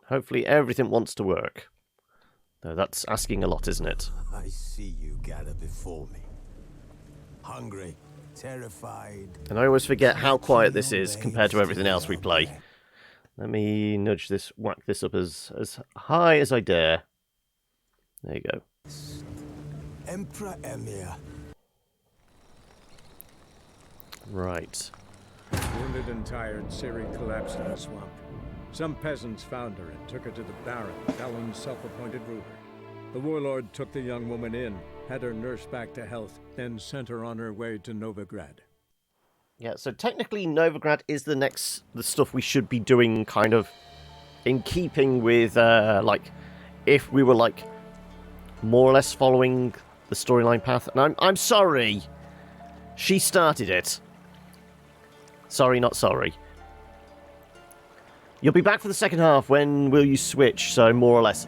Hopefully everything wants to work. Though that's asking a lot, isn't it? I see you gather before me. Hungry, terrified. And I always forget how quiet this is compared to everything else we play. Let me nudge this, whack this up as high as I dare. There you go. Emperor Emir. Right. Wounded and tired, Ciri collapsed in a swamp. Some peasants found her and took her to the Baron, Elend's self-appointed ruler. The warlord took the young woman in, had her nursed back to health, then sent her on her way to Novigrad. Yeah, so technically Novigrad is the stuff we should be doing, kind of in keeping with, like, if we were, like, more or less following the storyline path. And I'm sorry, she started it. Sorry, not sorry. You'll be back for the second half. When will you switch? So, more or less.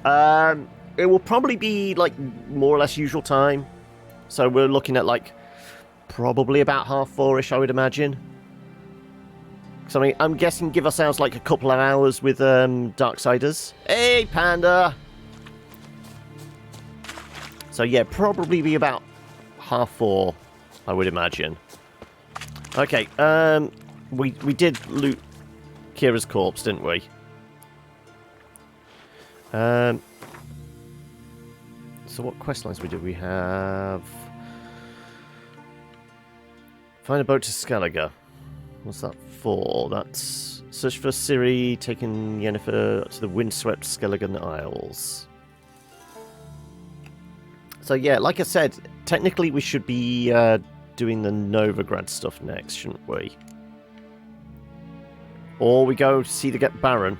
It will probably be, like, more or less usual time. So, we're looking at, like, probably about 4:30-ish, I would imagine. So, I mean, I'm guessing give ourselves, like, a couple of hours with Darksiders. Hey, Panda! So, yeah, probably be about 4:30, I would imagine. Okay, we did loot Kira's corpse, didn't we? So what questlines do we have? Find a boat to Skellige. What's that for? That's search for Ciri, taking Yennefer to the windswept Skellige Isles. So yeah, like I said, technically we should be doing the Novigrad stuff next, shouldn't we? Or we go see the Baron.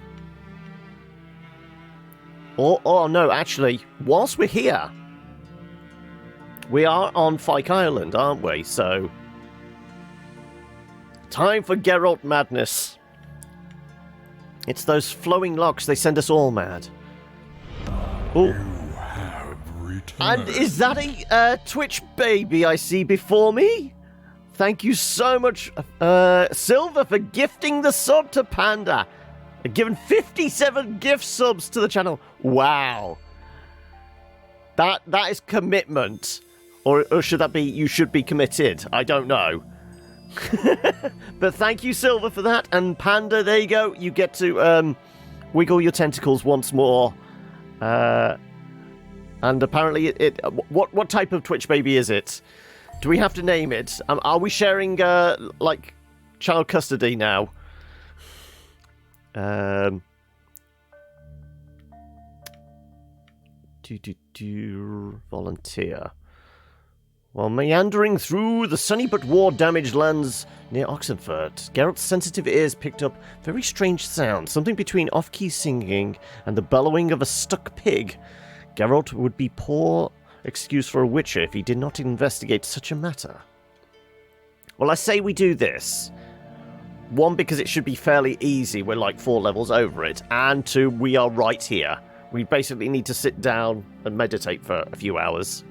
Or, oh no, actually, whilst we're here, we are on Fyke Island, aren't we? So, time for Geralt madness. It's those flowing locks, they send us all mad. Oh. And is that a Twitch baby I see before me? Thank you so much, Silver, for gifting the sub to Panda. Given 57 gift subs to the channel. Wow. That is commitment. Or should that be, you should be committed? I don't know. But thank you, Silver, for that. And Panda, there you go. You get to wiggle your tentacles once more. And apparently, what type of Twitch baby is it? Do we have to name it? Are we sharing, like, child custody now? Volunteer. While meandering through the sunny but war-damaged lands near Oxenford, Geralt's sensitive ears picked up very strange sounds, something between off-key singing and the bellowing of a stuck pig. Geralt would be poor excuse for a witcher if he did not investigate such a matter. Well, I say we do this. One, because it should be fairly easy, we're like 4 levels over it, and 2, we are right here. We basically need to sit down and meditate for a few hours.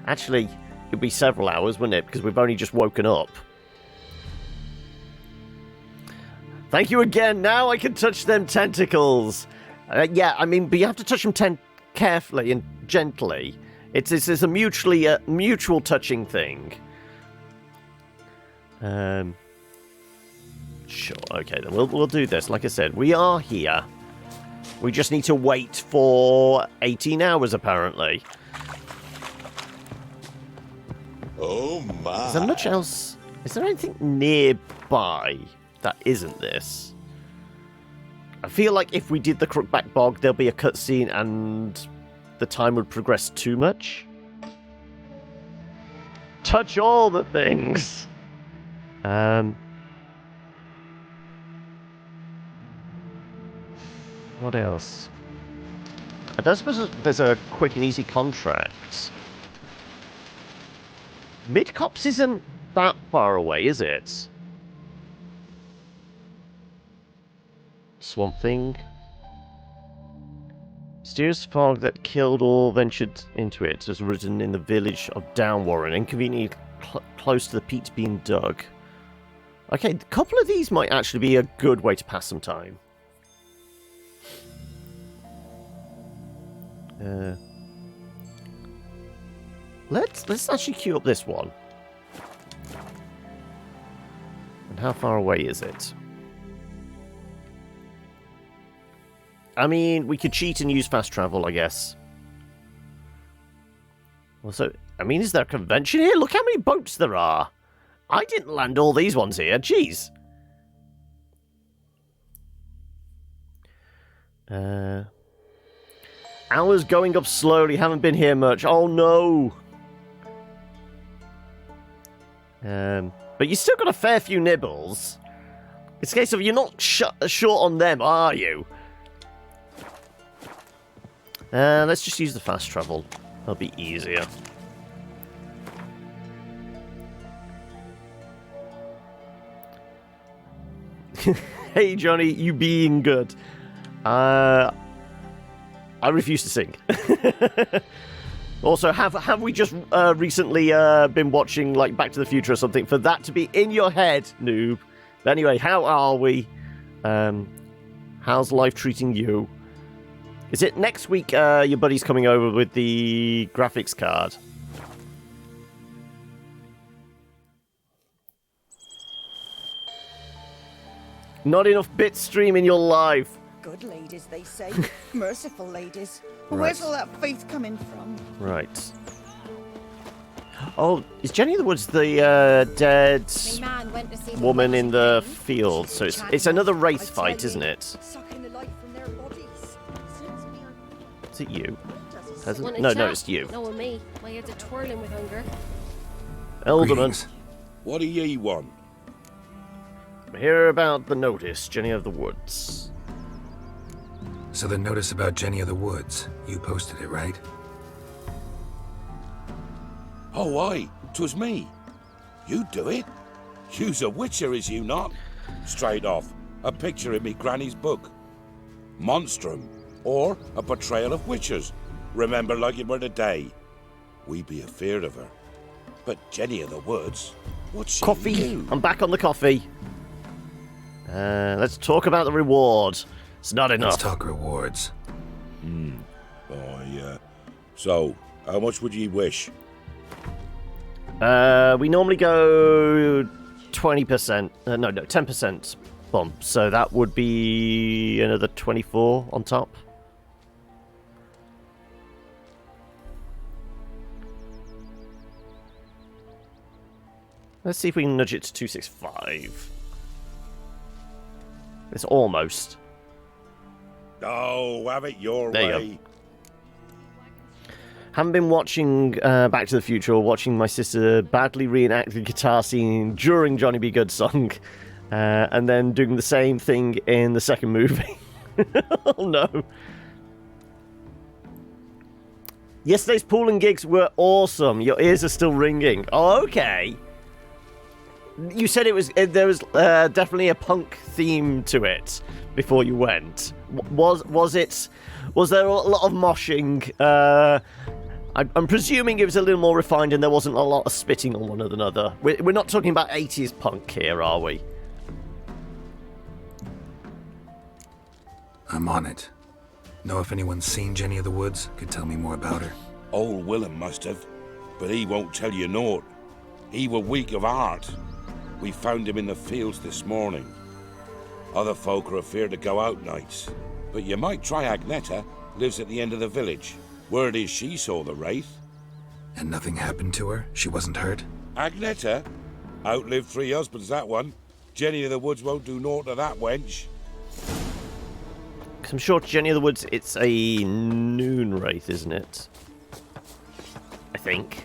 Actually, it'd be several hours, wouldn't it? Because we've only just woken up. Thank you again. Now I can touch them tentacles. Yeah, I mean, but you have to touch them carefully and gently. It's a mutual touching thing. Sure. Okay, then we'll do this. Like I said, we are here. We just need to wait for 18 hours, apparently. Oh my! Is there much else? Is there anything nearby that isn't this? I feel like if we did the Crookback Bog, there'll be a cutscene and the time would progress too much. Touch all the things. What else? I don't suppose there's a quick and easy contract. Midcops isn't that far away, is it? Swamp Thing. Mysterious fog that killed or ventured into it has risen in the village of Downwarren, inconveniently close to the peats being dug. Okay, a couple of these might actually be a good way to pass some time. Let's actually queue up this one. And how far away is it? I mean, we could cheat and use fast travel, I guess. Also, I mean, is there a convention here? Look how many boats there are. I didn't land all these ones here. Jeez. Hours going up slowly. Haven't been here much. Oh, no. But you still got a fair few nibbles. It's a case of you're not short on them, are you? Let's just use the fast travel. That'll be easier. Hey, Johnny, you being good. I refuse to sing. Also, have we just recently been watching like Back to the Future or something for that to be in your head, noob? But anyway, how are we? How's life treating you? Is it next week your buddy's coming over with the graphics card? Not enough bit stream in your life. Good ladies, they say. Merciful ladies. Right. Where's all that faith coming from? Right. Oh, is Jenny of the Woods the dead woman in the field? So it's another wraith fight, isn't it? Sucking the life from their bodies. Is it you? No, it's you. No, me. My head's a twirling with hunger. Elderman. What do ye want? Hear about the notice, Jenny of the Woods. So the notice about Jenny of the Woods, you posted it, right? Oh, aye, 'twas me. You do it? You's a witcher, is you not? Straight off, a picture in me granny's book. Monstrum, or a portrayal of witchers. Remember like it were the day. We be afeard of her. But Jenny of the Woods, what's she Coffee. do? I'm back on the coffee. Let's talk about the reward. It's not enough. Let's talk rewards. So, how much would ye wish? We normally go 20%. No, 10% bump. So that would be another 24 on top. Let's see if we can nudge it to 265. It's almost. Oh, have it your There you way. go. Haven't been watching Back to the Future or watching my sister badly reenact the guitar scene during Johnny B. Good's song, and then doing the same thing in the second movie. Oh no. Yesterday's pool and gigs were awesome. Your ears are still ringing. Oh, okay. You said there was definitely a punk theme to it before you went. Was there a lot of moshing? I'm presuming it was a little more refined and there wasn't a lot of spitting on one another. We're not talking about 80s punk here, are we? I'm on it. Know if anyone's seen Jenny of the Woods? Could tell me more about her. Old Willem must have, but he won't tell you naught. He were weak of heart. We found him in the fields this morning. Other folk are afeard to go out nights. But you might try Agneta, lives at the end of the village. Word is she saw the wraith. And nothing happened to her? She wasn't hurt? Agneta? Outlived 3 husbands, that one. Jenny of the Woods won't do naught to that wench. Because I'm sure Jenny of the Woods, it's a noon wraith, isn't it? I think.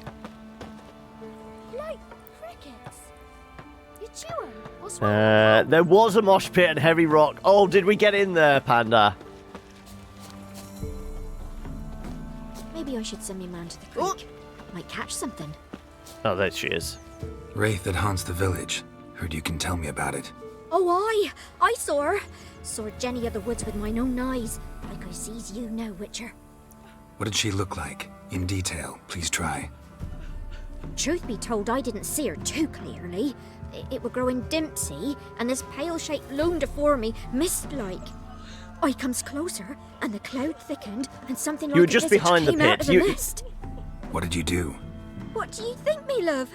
Like crickets. You chew 'em. What's wrong? There was a mosh pit at Heavy Rock. Oh, did we get in there, Panda? Maybe I should send me man to the creek. Might catch something. Oh, there she is. Wraith that haunts the village. Heard you can tell me about it. Oh, I saw her. Saw Jenny of the Woods with mine own eyes. Like I sees you now, Witcher. What did she look like? In detail, please try. Truth be told, I didn't see her too clearly. It were growing dimpsy, and this pale shape loomed afore me, mist-like. I comes closer, and the cloud thickened, and something like You were a just visage behind the came out pit. of the mist. What did you do? What do you think, me love?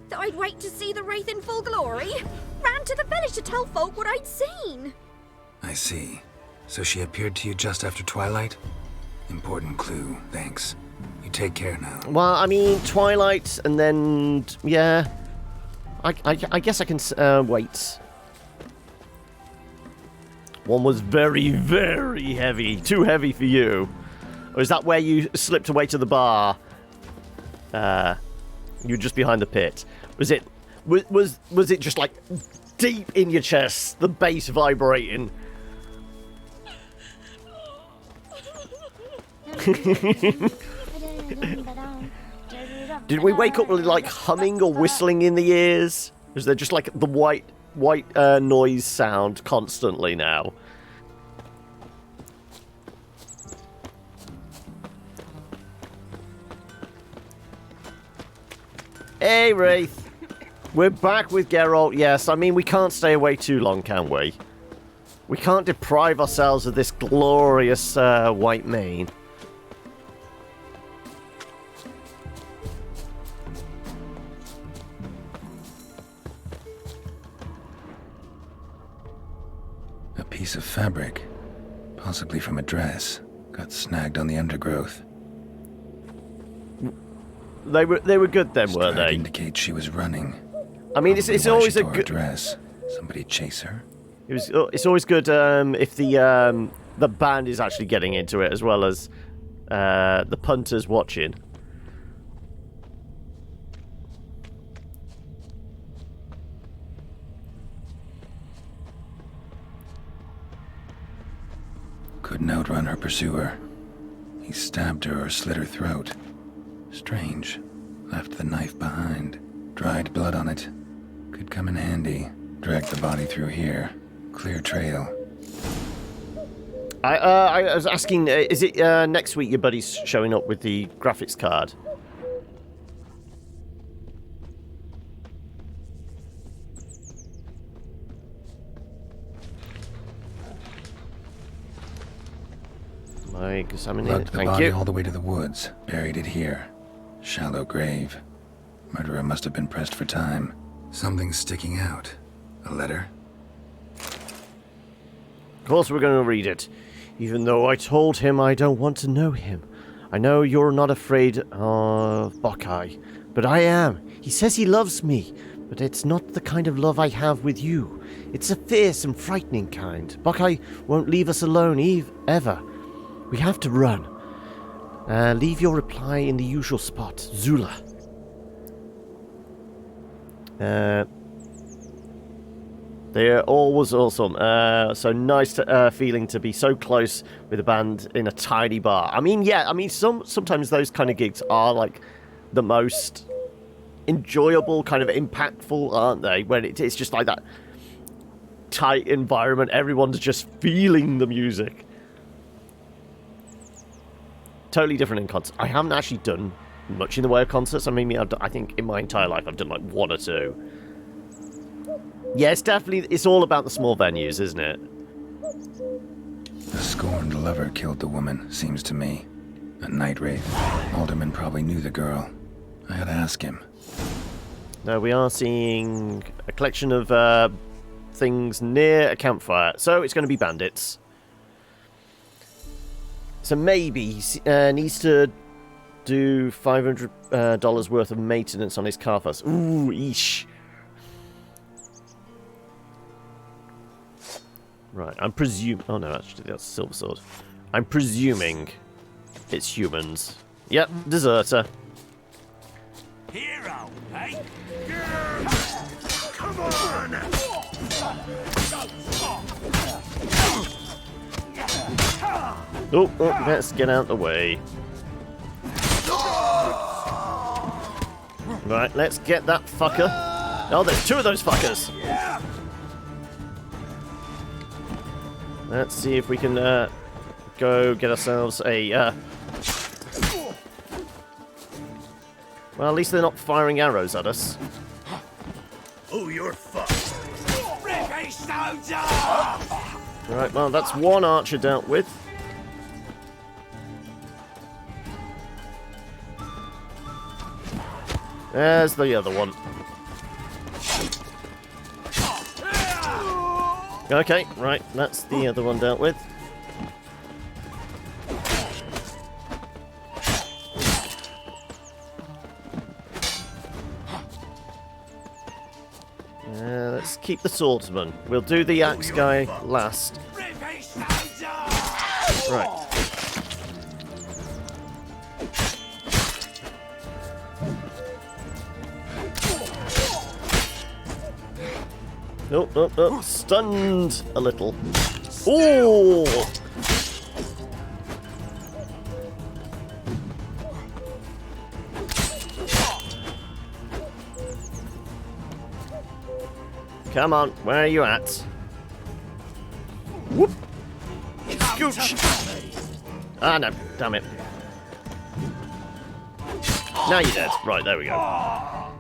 That I'd wait to see the wraith in full glory? Ran to the village to tell folk what I'd seen. I see. So she appeared to you just after twilight? Important clue, thanks. You take care now. Well, I mean, twilight, and then yeah. I guess I can wait. One was very, very heavy. Too heavy for you. Or is that where you slipped away to the bar? You were just behind the pit. Was it just like deep in your chest, the bass vibrating? Did we wake up with like humming or whistling in the ears? Is there just like the white noise sound constantly now? Hey, Wraith. We're back with Geralt. Yes, I mean, we can't stay away too long, can we? We can't deprive ourselves of this glorious white mane. A piece of fabric, possibly from a dress, got snagged on the undergrowth. They were good then, weren't Stride they? indicates she was running. I mean, it's Probably why always she a tore her good. dress. Somebody chase her. It's always good if the band is actually getting into it as well as the punters watching. Couldn't outrun her pursuer. He stabbed her or slit her throat. Strange. Left the knife behind. Dried blood on it. Could come in handy. Drag the body through here. Clear trail. I was asking, is it next week your buddy's showing up with the graphics card? Examining it. Lugged the Thank body you. all the way to the woods. Buried it here. Shallow grave. Murderer must have been pressed for time. Something's sticking out. A letter? Of course we're going to read it. Even though I told him I don't want to know him. I know you're not afraid of Bokai, but I am. He says he loves me, but it's not the kind of love I have with you. It's a fierce and frightening kind. Bokai won't leave us alone ever. We have to run. Leave your reply in the usual spot, Zula. They're always awesome. So nice feeling to be so close with a band in a tiny bar. I mean, yeah, I mean, sometimes those kind of gigs are like the most enjoyable, kind of impactful, aren't they? When it's just like that tight environment, everyone's just feeling the music. Totally different in concerts. I haven't actually done much in the way of concerts. I mean, I think in my entire life I've done like one or two. Yeah, it's all about the small venues, isn't it? The scorned lover killed the woman, seems to me. A night wraith. Alderman probably knew the girl. I had to ask him. No, we are seeing a collection of things near a campfire. So it's going to be bandits. So maybe he needs to do $500 worth of maintenance on his car first. Ooh, eesh. Right, I'm presuming... Oh no, actually, that's Silver Sword. I'm presuming it's humans. Yep, deserter. Hero, hey? Come on! Oh, let's get out the way. Right, let's get that fucker. Oh, there's two of those fuckers. Let's see if we can go get ourselves a... Well, at least they're not firing arrows at us. Oh, you're fucked. Rippy soldier! Right, well, that's one archer dealt with. There's the other one. Okay, right, that's the other one dealt with. Let's keep the swordsman. We'll do the axe guy last. Right. Nope, nope, nope. Stunned a little. Ooh! Come on, where are you at? Whoop! Scooch! Ah, no, damn it. Now you're dead. Right, there we go.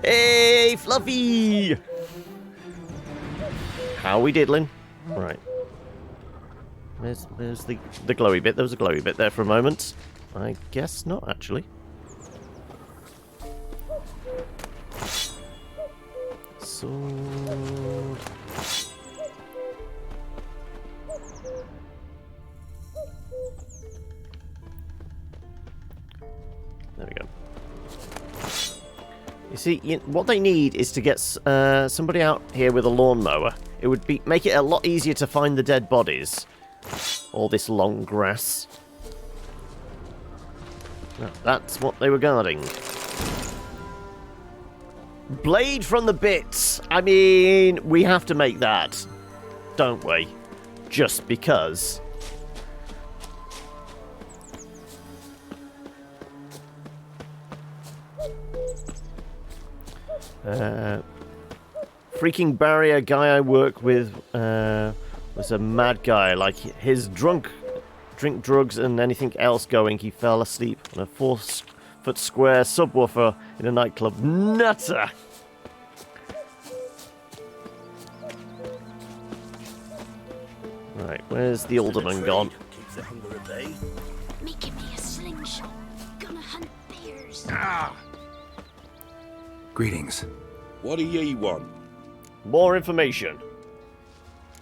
Hey, Fluffy! How are we diddling? Right. There's the glowy bit. There was a glowy bit there for a moment. I guess not, actually. Sword. There we go. You see, what they need is to get somebody out here with a lawnmower. It would make it a lot easier to find the dead bodies. All this long grass. That's what they were guarding. Blade from the bits. I mean, we have to make that, don't we? Just because. Freaking barrier guy I work with was a mad guy. Like, his drink drugs and anything else going, he fell asleep on a 4-foot square subwoofer in a nightclub. Nutter! Right, where's the alderman gone? Keeps the hunger at bay. Making me a slingshot. Gonna hunt bears. Greetings. What do ye want? More information.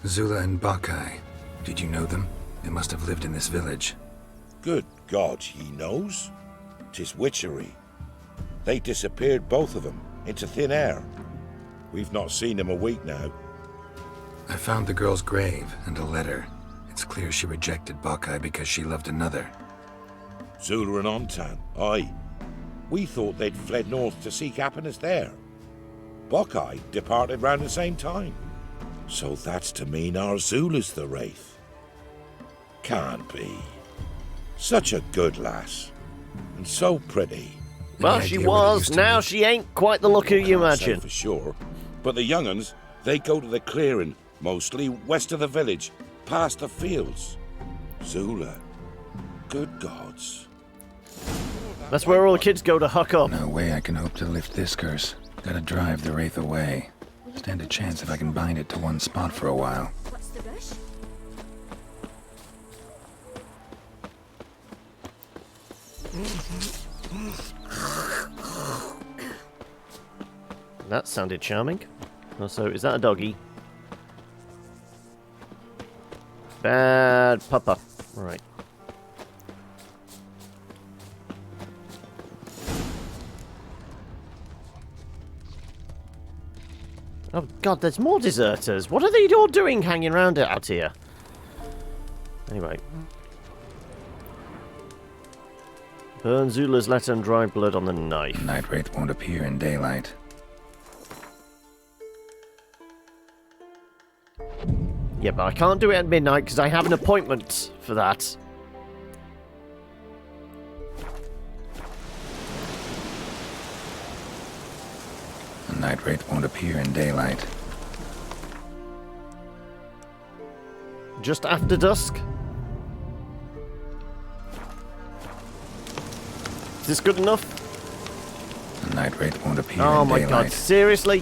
Zula and Bakai. Did you know them? They must have lived in this village. Good God, he knows. 'Tis witchery. They disappeared, both of them, into thin air. We've not seen them a week now. I found the girl's grave and a letter. It's clear she rejected Bakai because she loved another. Zula and Ontan, aye. We thought they'd fled north to seek happiness there. Bakai departed round the same time. So that's to mean our Zula's the wraith. Can't be. Such a good lass. And so pretty. Well, she was. Now she ain't quite the looker you Can't say imagine. for sure. But the young'uns, they go to the clearing, mostly west of the village, past the fields. Zula. Good gods. That's where all the kids go to huck up. No way I can hope to lift this curse. Gotta drive the wraith away. Stand a chance if I can bind it to one spot for a while. What's the rush? That sounded charming. Also, is that a doggy? Bad puppa. Right. Oh god, there's more deserters. What are they all doing hanging around out here? Anyway. Burn Zula's letter and dry blood on the knife. Night wraith won't appear in daylight. Yeah, but I can't do it at midnight because I have an appointment for that. The night wraith won't appear in daylight. Just after dusk? Is this good enough? The night wraith won't appear Oh in my daylight. god, seriously?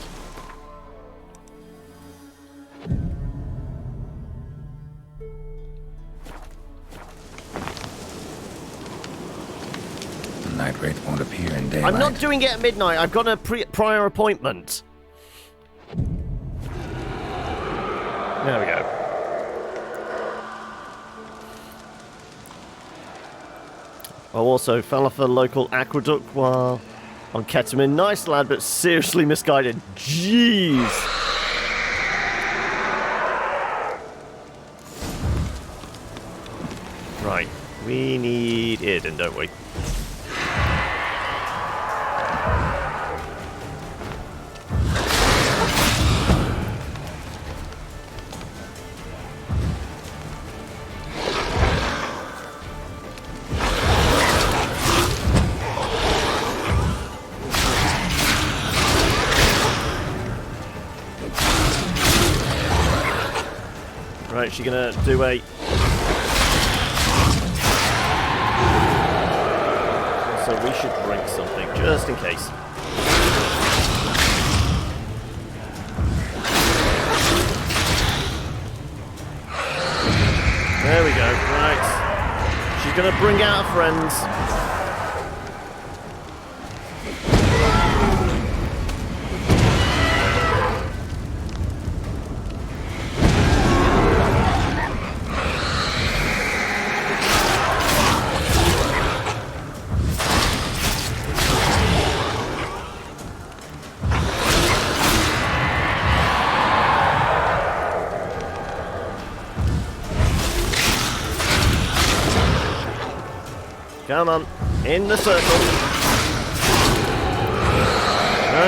that wraith won't appear in daylight. I'm not doing it at midnight. I've got a prior appointment. There we go. I also fell off a local aqueduct while on ketamine. Nice lad, but seriously misguided. Jeez. Right. We need Eden, don't we? Right, she's gonna do a... So we should drink something, just in case. There we go, right. She's gonna bring out her friends. Come on, in the circle.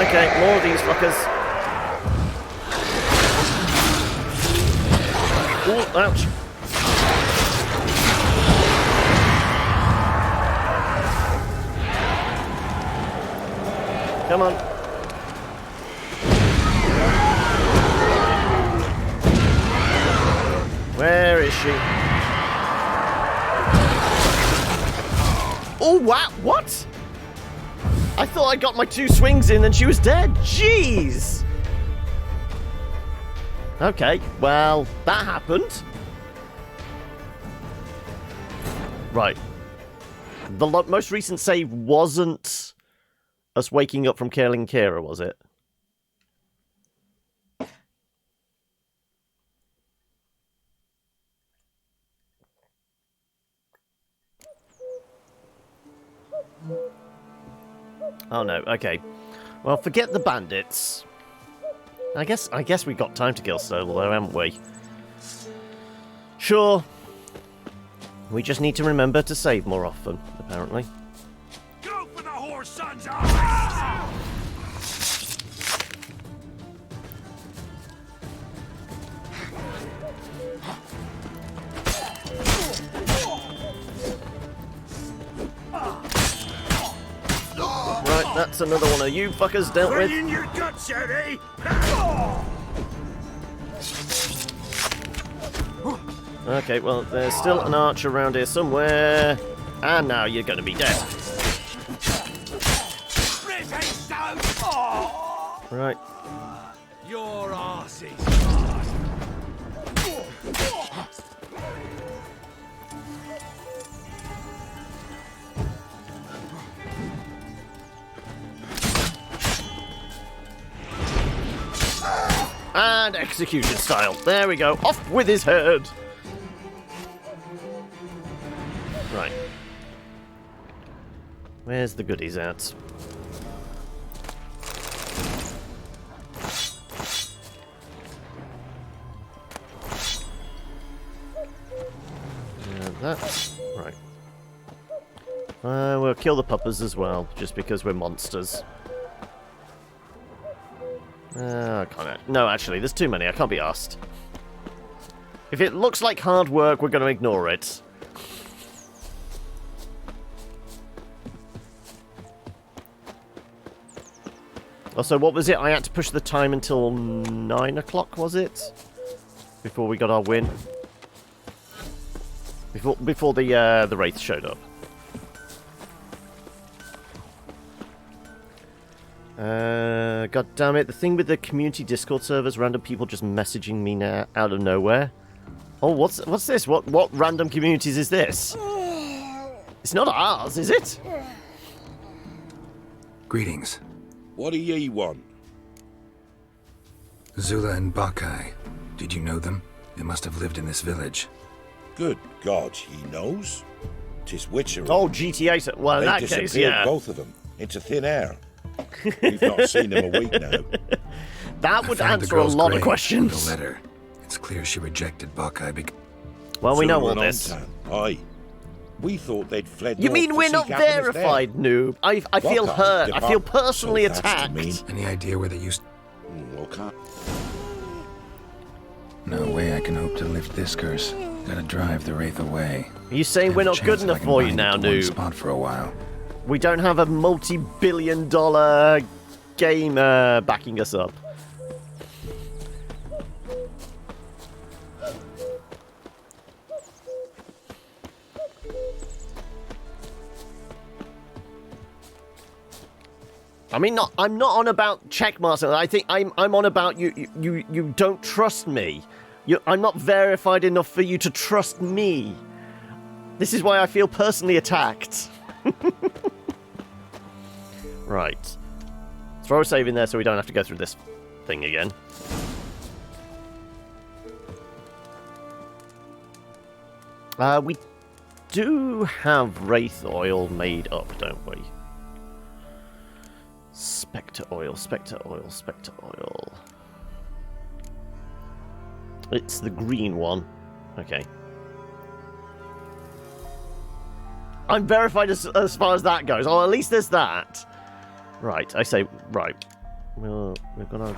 Okay, more of these fuckers. Ooh, ouch. Come on. Where is she? Oh, wow, what? I thought I got my 2 swings in and she was dead. Jeez. Okay, well, that happened. Right. The most recent save wasn't us waking up from killing Kira, was it? Oh no, okay. Well, forget the bandits. I guess we've got time to kill Stola though, haven't we? Sure. We just need to remember to save more often, apparently. Go for the horse, sons! Right, that's another one of you fuckers dealt with. in your guts, Ciri! Okay, well, there's still an arch around here somewhere. And now you're going to be dead. Right. Your arse is And execution style. There we go. Off with his head. Right. Where's the goodies at? That's right. We'll kill the puppers as well, just because we're monsters. I can't. No, actually, there's too many. I can't be asked. If it looks like hard work, we're going to ignore it. Also, what was it? I had to push the time until 9 o'clock, was it? Before we got our win. Before the Wraith showed up. God damn it, the thing with the community Discord servers, random people just messaging me now out of nowhere. Oh, what's this? What random communities is this? It's not ours, is it? Greetings. What do ye want? Zula and Bakai. Did you know them? They must have lived in this village. Good God, he knows. 'Tis witchery. Oh, GTA. Well, in They that case, disappeared, yeah. both of them, into thin air. We've not seen them a week now. That I would found the answer a girl's lot of grave questions. with a letter. It's clear she rejected Bakai because... Well, we know Zula all and this. Ontan, aye. We thought they'd fled You north mean to we're seek not happiness verified, noob? I feel Bakai hurt. I feel departed, personally so that's to attacked. mean- Any idea where they used... Well, can't. No way I can hope to lift this curse. Gotta drive the wraith away. Are you saying we're not good enough for you now, One noob? spot for a while. We don't have a multi-billion-dollar game backing us up. I mean, I'm not on about checkmarks. I think I'm on about you don't trust me. I'm not verified enough for you to trust me. This is why I feel personally attacked. Right. Throw a save in there so we don't have to go through this thing again. We do have Wraith oil made up, don't we? Spectre oil, Spectre oil, Spectre oil. It's the green one. Okay. I'm verified as far as that goes. Oh, at least there's that. Right, I say, right. We're gonna...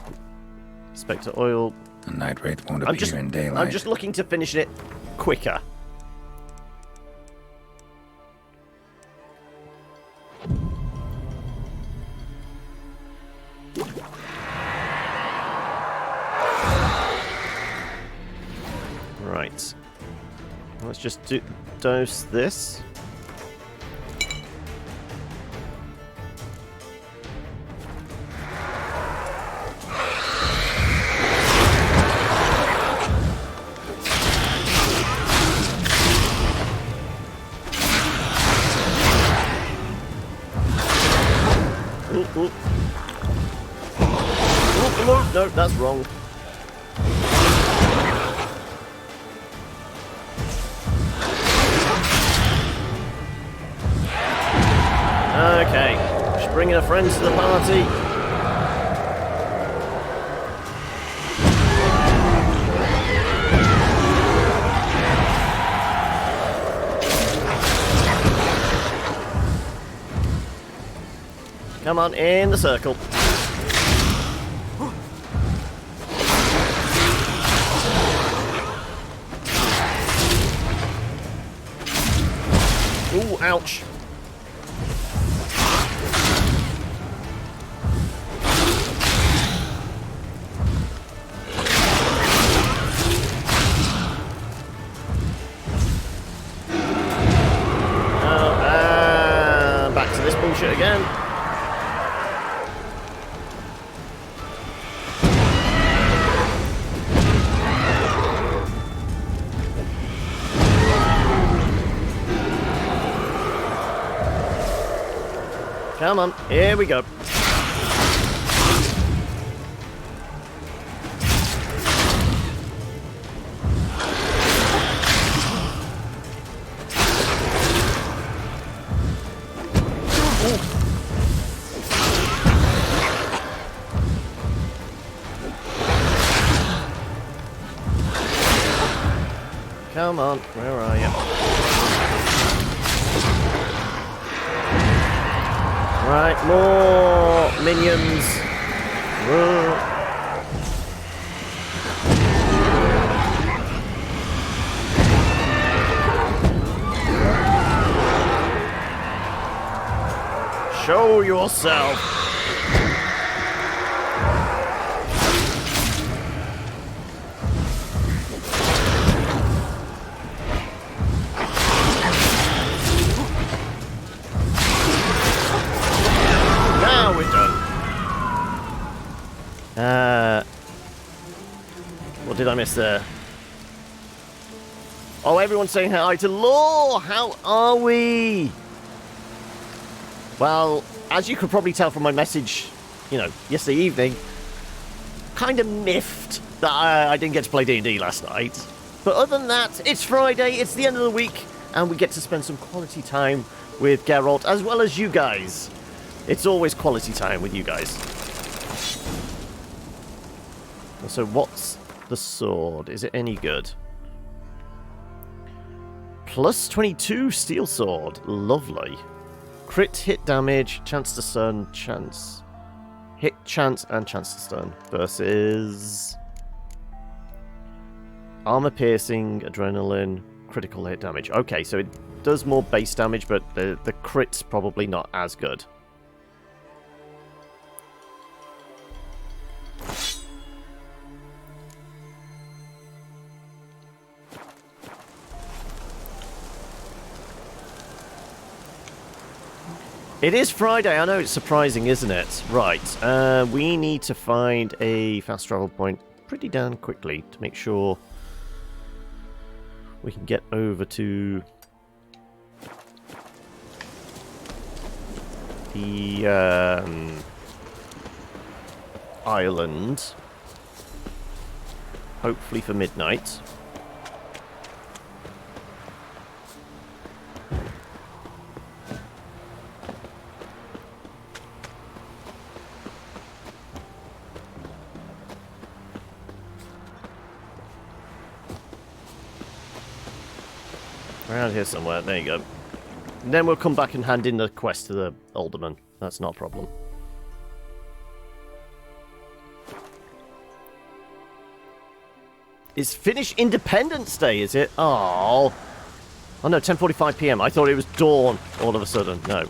Spectre oil. A night wraith won't appear in daylight. I'm just looking to finish it quicker. Right. Let's just dose this. No, that's wrong. Okay, just bringing a friend to the party. Come on, in the circle. Ooh, ouch. Back to this bullshit again. Come on, here we go. Come on, where are you? Right, more minions. Whoa. Show yourself. What did I miss there? Oh, everyone's saying hi to Law! How are we? Well, as you could probably tell from my message, yesterday evening, kind of miffed that I didn't get to play D&D last night. But other than that, it's Friday, it's the end of the week, and we get to spend some quality time with Geralt, as well as you guys. It's always quality time with you guys. So what's the sword? Is it any good? Plus 22 steel sword. Lovely. Crit hit damage, chance to stun, chance. Hit chance and chance to stun. Versus armor piercing, adrenaline, critical hit damage. Okay, so it does more base damage, but the crit's probably not as good. It is Friday. I know it's surprising, isn't it? Right. We need to find a fast travel point pretty damn quickly to make sure we can get over to the island. Hopefully for midnight. Around here somewhere, there you go. And then we'll come back and hand in the quest to the alderman. That's not a problem. It's Finnish Independence Day, is it? Oh no, 10:45 PM. I thought it was dawn all of a sudden. No.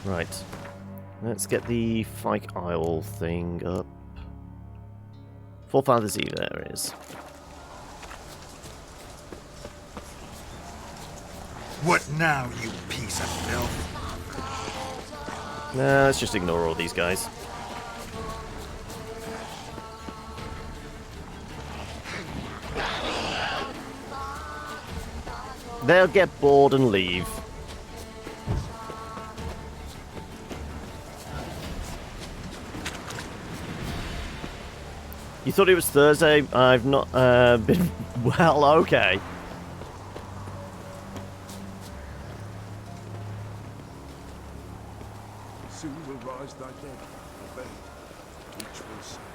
Right. Let's get the Fyke Isle thing up. Forefather's Eve, there it is. What now, you piece of filth? Nah, let's just ignore all these guys. They'll get bored and leave. You thought it was Thursday? I've not been... Well, okay.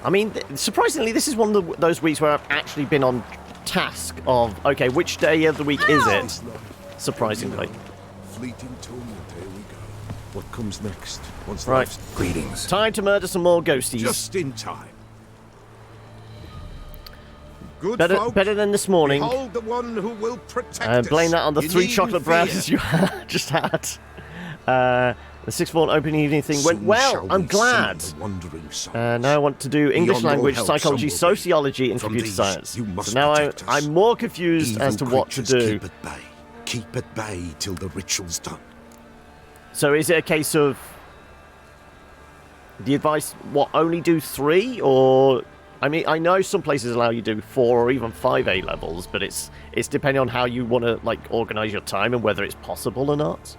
I mean, surprisingly, this is one of those weeks where I've actually been on task of, okay, which day of the week is it? Surprisingly. Fleeting torment, here we go. What comes next? Once right. Greetings. Time to murder some more ghosties. Just in time. Good better than this morning. Behold the one who will protect us. Blame that on the You 3 needn't chocolate fear. brownies you just had. The 6th form open evening thing went Soon well. shall I'm we glad. summon the wandering souls. Now I want to do English Beyond all language, help, psychology, some will be. sociology, and From computer these, science. you must So now protect us. I'm more confused as to Evil what to creatures do. Keep at bay. Keep at bay till the ritual's done. So is it a case of the advice, only do 3? Or, I mean, I know some places allow you to do 4 or even 5 A levels, but it's depending on how you want to, organise your time and whether it's possible or not.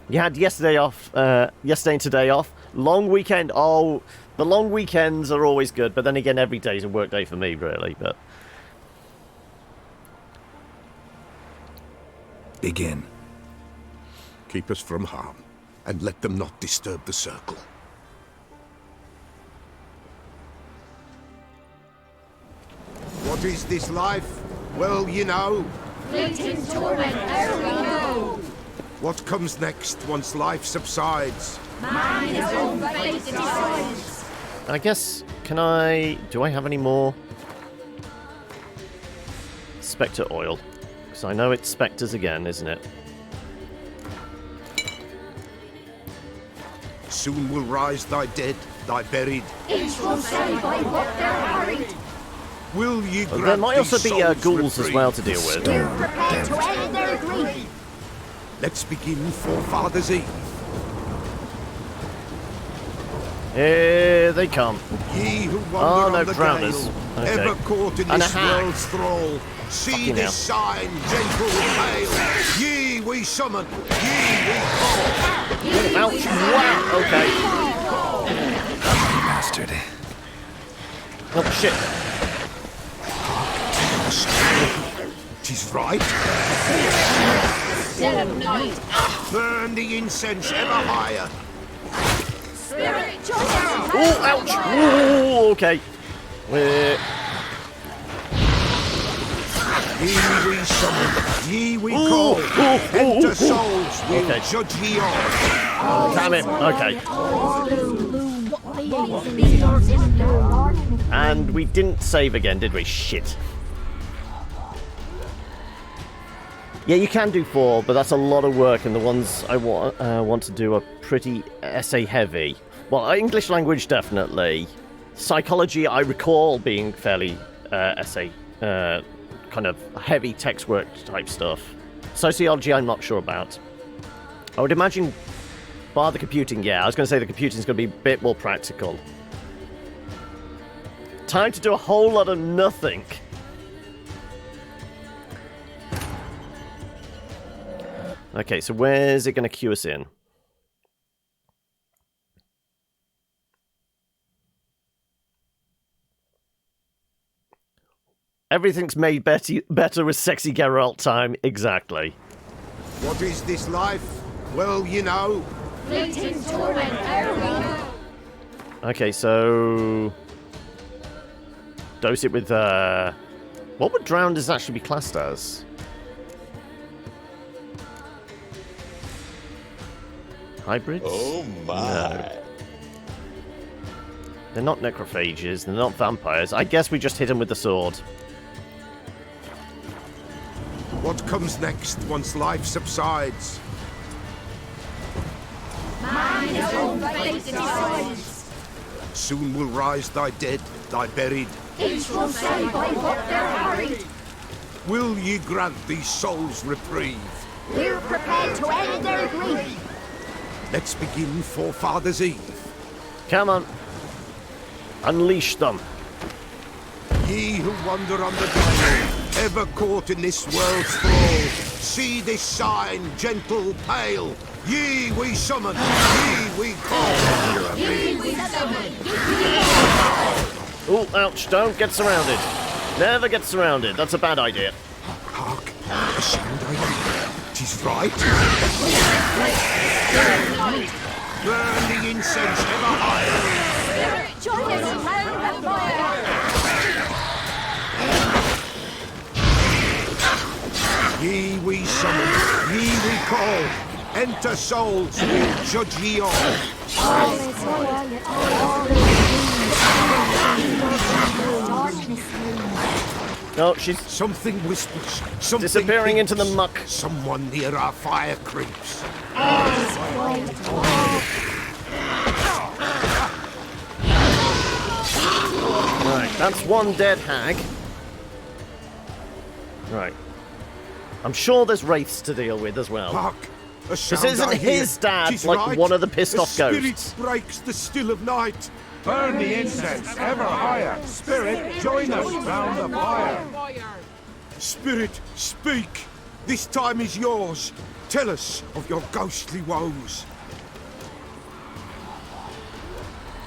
You had yesterday and today off. Long weekend. Oh, the long weekends are always good, but then again, every day is a work day for me, really. But Begin. Keep us from harm, and let them not disturb the circle. What is this life? Well, you know. Fleeting torment, there we go. What comes next once life subsides? Man his own fate decides. I guess, do I have any more Spectre oil? Because I know it's Spectres again, isn't it? Soon will rise thy dead, thy buried. Each will say by what they're harried. Will ye grant There might also these be souls ghouls as reprieve? well to deal with. We're prepared to end their grief. Let's begin Forefather's Eve. Here they come. Ye who Oh, wander no, on the drowners. gale, Okay. ever caught in And a this hack. world's thrall, see Fucking this hell. sign, gentle and pale. Ye, we we summon, ye we call. Ouch! Wow! Okay. Bastard. Oh, shit. She's right. Burn the incense ever higher. Oh, ouch! Ooh, okay. Ye we summon, ye we call. Enter souls, we'll Okay. judge ye all. Damn it. Okay. And we didn't save again, did we? Shit. Yeah, you can do 4, but that's a lot of work, and the ones I want to do are pretty essay heavy. Well, English language definitely. Psychology, I recall being fairly essay, kind of heavy text work type stuff. Sociology, I'm not sure about. I would imagine, bar the computing, yeah, I was going to say the computing's going to be a bit more practical. Time to do a whole lot of nothing. Okay, so where's it going to cue us in? Everything's made better with sexy Geralt time. Exactly. What is this life? Well, you know. Okay, so... Dose it with, what would Drowners actually be classed as? Hybrids? Oh my. No. They're not necrophages, they're not vampires. I guess we just hit them with the sword. What comes next once life subsides? Soon will rise thy dead, thy buried. Each will say by what they're harried. Will ye grant these souls reprieve? We're prepared to end their grief. Let's begin Forefathers' Eve. Come on. Unleash them. Ye who wander on the dial, ever caught in this world's thrall, see this sign, gentle, pale. Ye we summon, ye we call. Oh, ouch, don't get surrounded. Never get surrounded. That's a bad idea. Hark, a sound I hear. 'Tis right. Burn the incense ever higher. Join us around the fire. Ye we summon, ye we call. Enter souls, we'll judge ye all. No, she's Something whispers, something disappearing into thinks. the muck. Someone near our fire creeps. Right, that's one dead hag. Right. I'm sure there's wraiths to deal with as well. Hark, a This sound isn't I hear. his dad, 'Tis like right. one of the pissed off Spirit ghosts. breaks the still of night. Burn the incense ever higher. Spirit, join us round the fire. Spirit, speak. This time is yours. Tell us of your ghostly woes.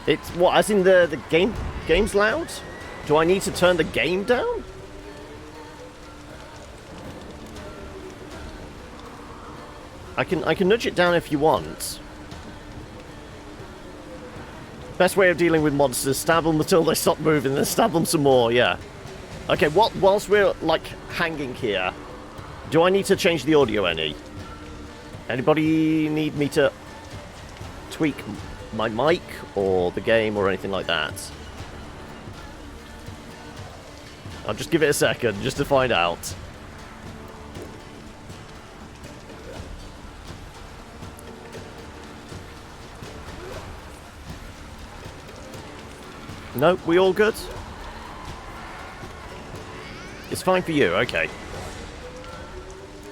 It's what, as in the game's loud? Do I need to turn the game down? I can nudge it down if you want. Best way of dealing with monsters, stab them until they stop moving, then stab them some more, yeah. Okay, whilst we're, like, hanging here, do I need to change the audio any? Anybody need me to tweak my mic or the game or anything like that? I'll just give it a second just to find out. Nope, we all good? It's fine for you, okay.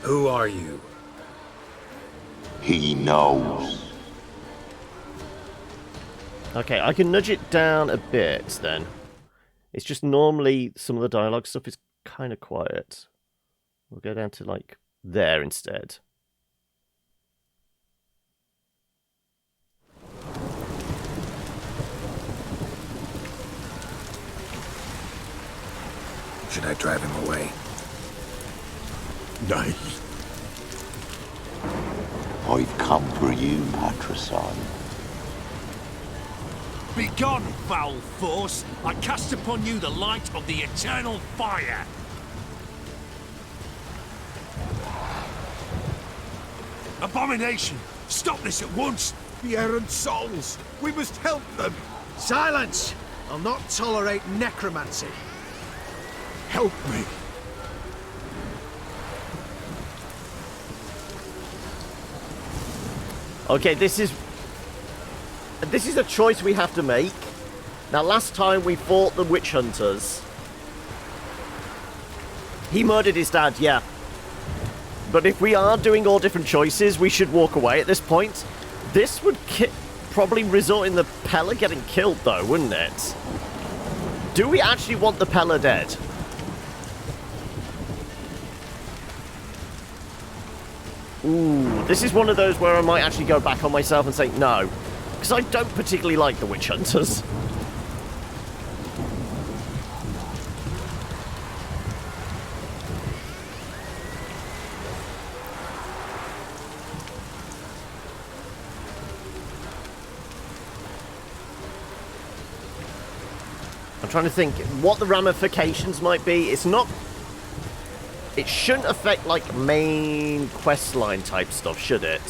Who are you? He knows. Okay, I can nudge it down a bit then. It's just normally some of the dialogue stuff is kind of quiet. We'll go down to like there instead. should I drive him away? Nay. I've come for you, patricide. Begone, foul force! I cast upon you the light of the eternal fire! Abomination! Stop this at once! The errant souls! We must help them! Silence! I'll not tolerate necromancy. Help me! Okay, this is a choice we have to make. Now, last time we fought the witch hunters. He murdered his dad, yeah. But if we are doing all different choices, we should walk away at this point. This would probably result in the Pella getting killed, though, wouldn't it? Do we actually want the Pella dead? Ooh, this is one of those where I might actually go back on myself and say no. Because I don't particularly like the witch hunters. I'm trying to think what the ramifications might be. It's not... It shouldn't affect, like, main questline type stuff, should it?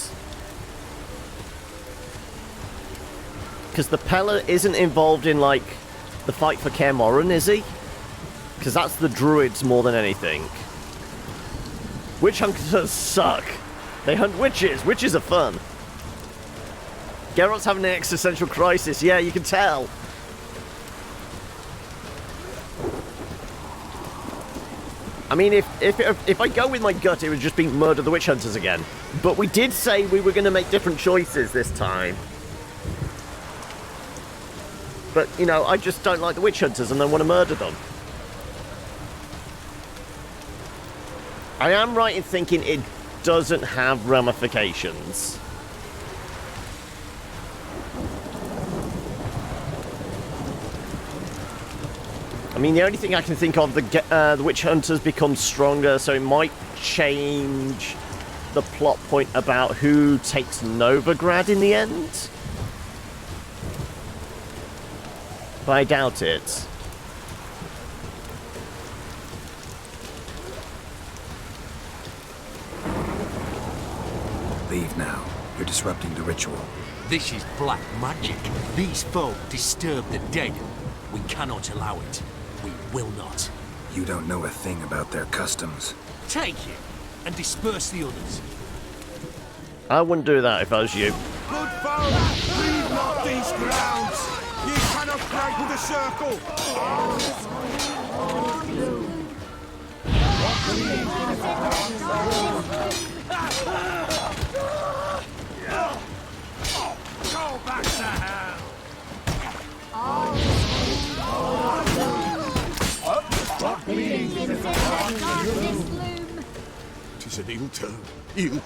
Because the Pella isn't involved in, like, the fight for Kaer Morhen, is he? Because that's the druids more than anything. Witch hunters suck. They hunt witches. Witches are fun. Geralt's having an existential crisis. Yeah, you can tell. I mean, if I go with my gut, it would just be murder the witch hunters again. But we did say we were going to make different choices this time. But, you know, I just don't like the witch hunters and I want to murder them. I am right in thinking it doesn't have ramifications. I mean, the only thing I can think of, the witch hunters become stronger, so it might change the plot point about who takes Novigrad in the end. But I doubt it. Leave now. You're disrupting the ritual. This is black magic. These folk disturb the dead. We cannot allow it. We will not. You don't know a thing about their customs. Take it and disperse the others. I wouldn't do that if I was you. Good folk, leave not these grounds! Ye cannot break with the circle! Go back to hell! Tis an ill turn. Ill.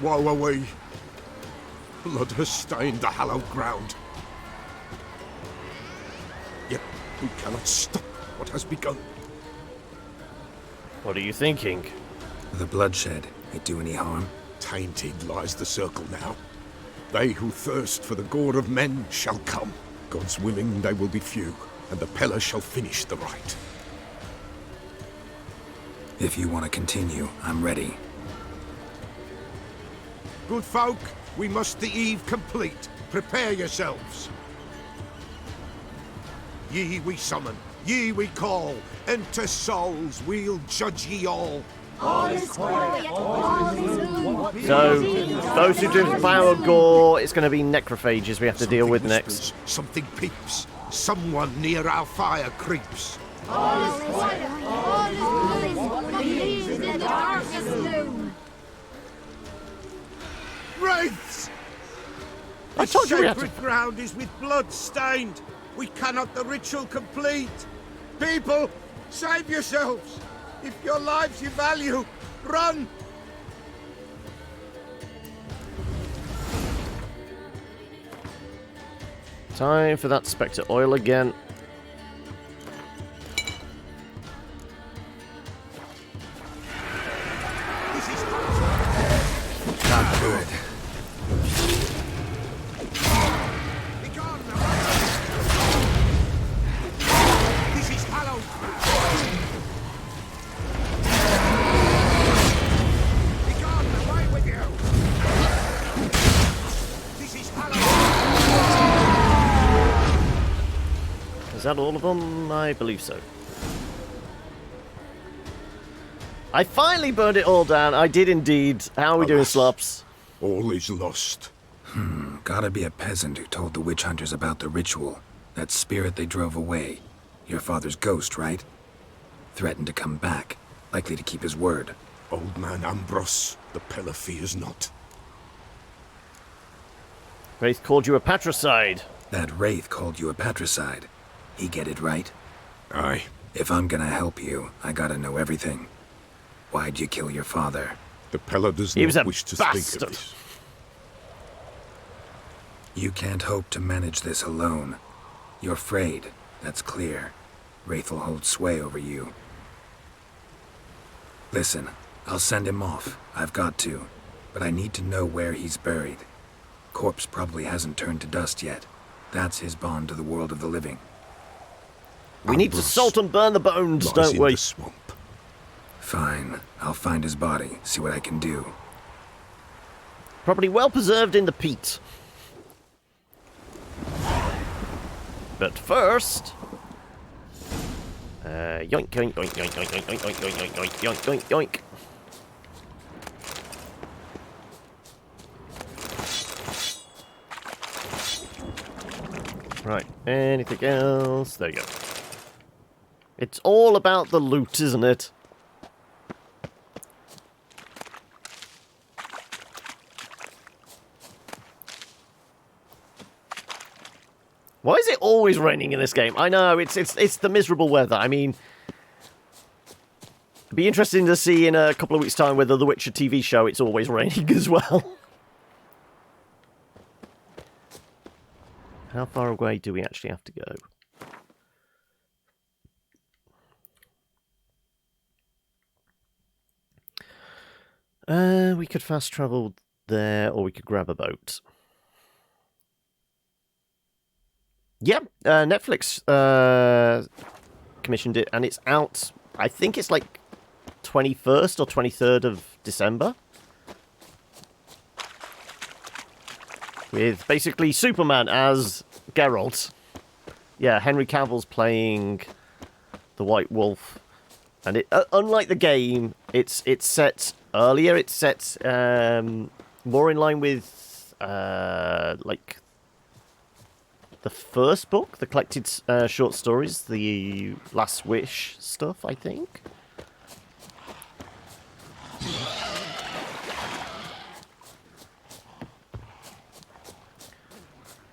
Woe away. Blood has stained the hallowed ground. Yet we cannot stop what has begun. What are you thinking? The bloodshed, it do any harm? Tainted lies the circle now. They who thirst for the gore of men shall come. God's willing they will be few, and the Pella shall finish the rite. If you want to continue, I'm ready. Good folk, we must the eve complete. Prepare yourselves. Ye we summon, ye we call. Enter souls, we'll judge ye all. So, those who devour gore, it's going to be necrophages we have to deal with next. Something peeps. Someone near our fire creeps. Wraiths! I told you we had to... sacred ground is with blood stained. We cannot the ritual complete. People, save yourselves. If your lives you value, run! Time for that Spectre oil again. Not good. This is hallowed. Begone, away with you. This is hallowed. Is that all of them? I believe so. I finally burned it all down. I did indeed. How are we doing, Slops? All is lost. Gotta be a peasant who told the witch hunters about the ritual. That spirit they drove away. Your father's ghost, right? Threatened to come back. Likely to keep his word. Old man Ambros, the pillar fears not. Wraith called you a patricide. That Wraith called you a patricide. He get it right? Aye. If I'm gonna help you, I gotta know everything. Why'd you kill your father? The Pella does He was not a wish to bastard. speak of this. You can't hope to manage this alone. You're afraid, that's clear. Wraith will hold sway over you. Listen, I'll send him off. I've got to. But I need to know where he's buried. Corpse probably hasn't turned to dust yet. That's his bond to the world of the living. We need to salt and burn the bones, don't we? The swamp. Fine. I'll find his body, see what I can do. Probably well preserved in the peat. But first... yoink, yoink, yoink, yoink, yoink, yoink, yoink, yoink, yoink, yoink, yoink, yoink, yoink. Right, anything else? There you go. It's all about the loot, isn't it? Why is it always raining in this game? I know, it's the miserable weather. I mean, it'd be interesting to see in a couple of weeks' time whether the Witcher TV show, it's always raining as well. How far away do we actually have to go? We could fast travel there, or we could grab a boat. Yep, Netflix commissioned it, and it's out, I think it's like 21st or 23rd of December. With basically Superman as Geralt. Yeah, Henry Cavill's playing the White Wolf. And it, unlike the game, it's set earlier. It's set more in line with like the first book, the collected short stories, the Last Wish stuff, I think.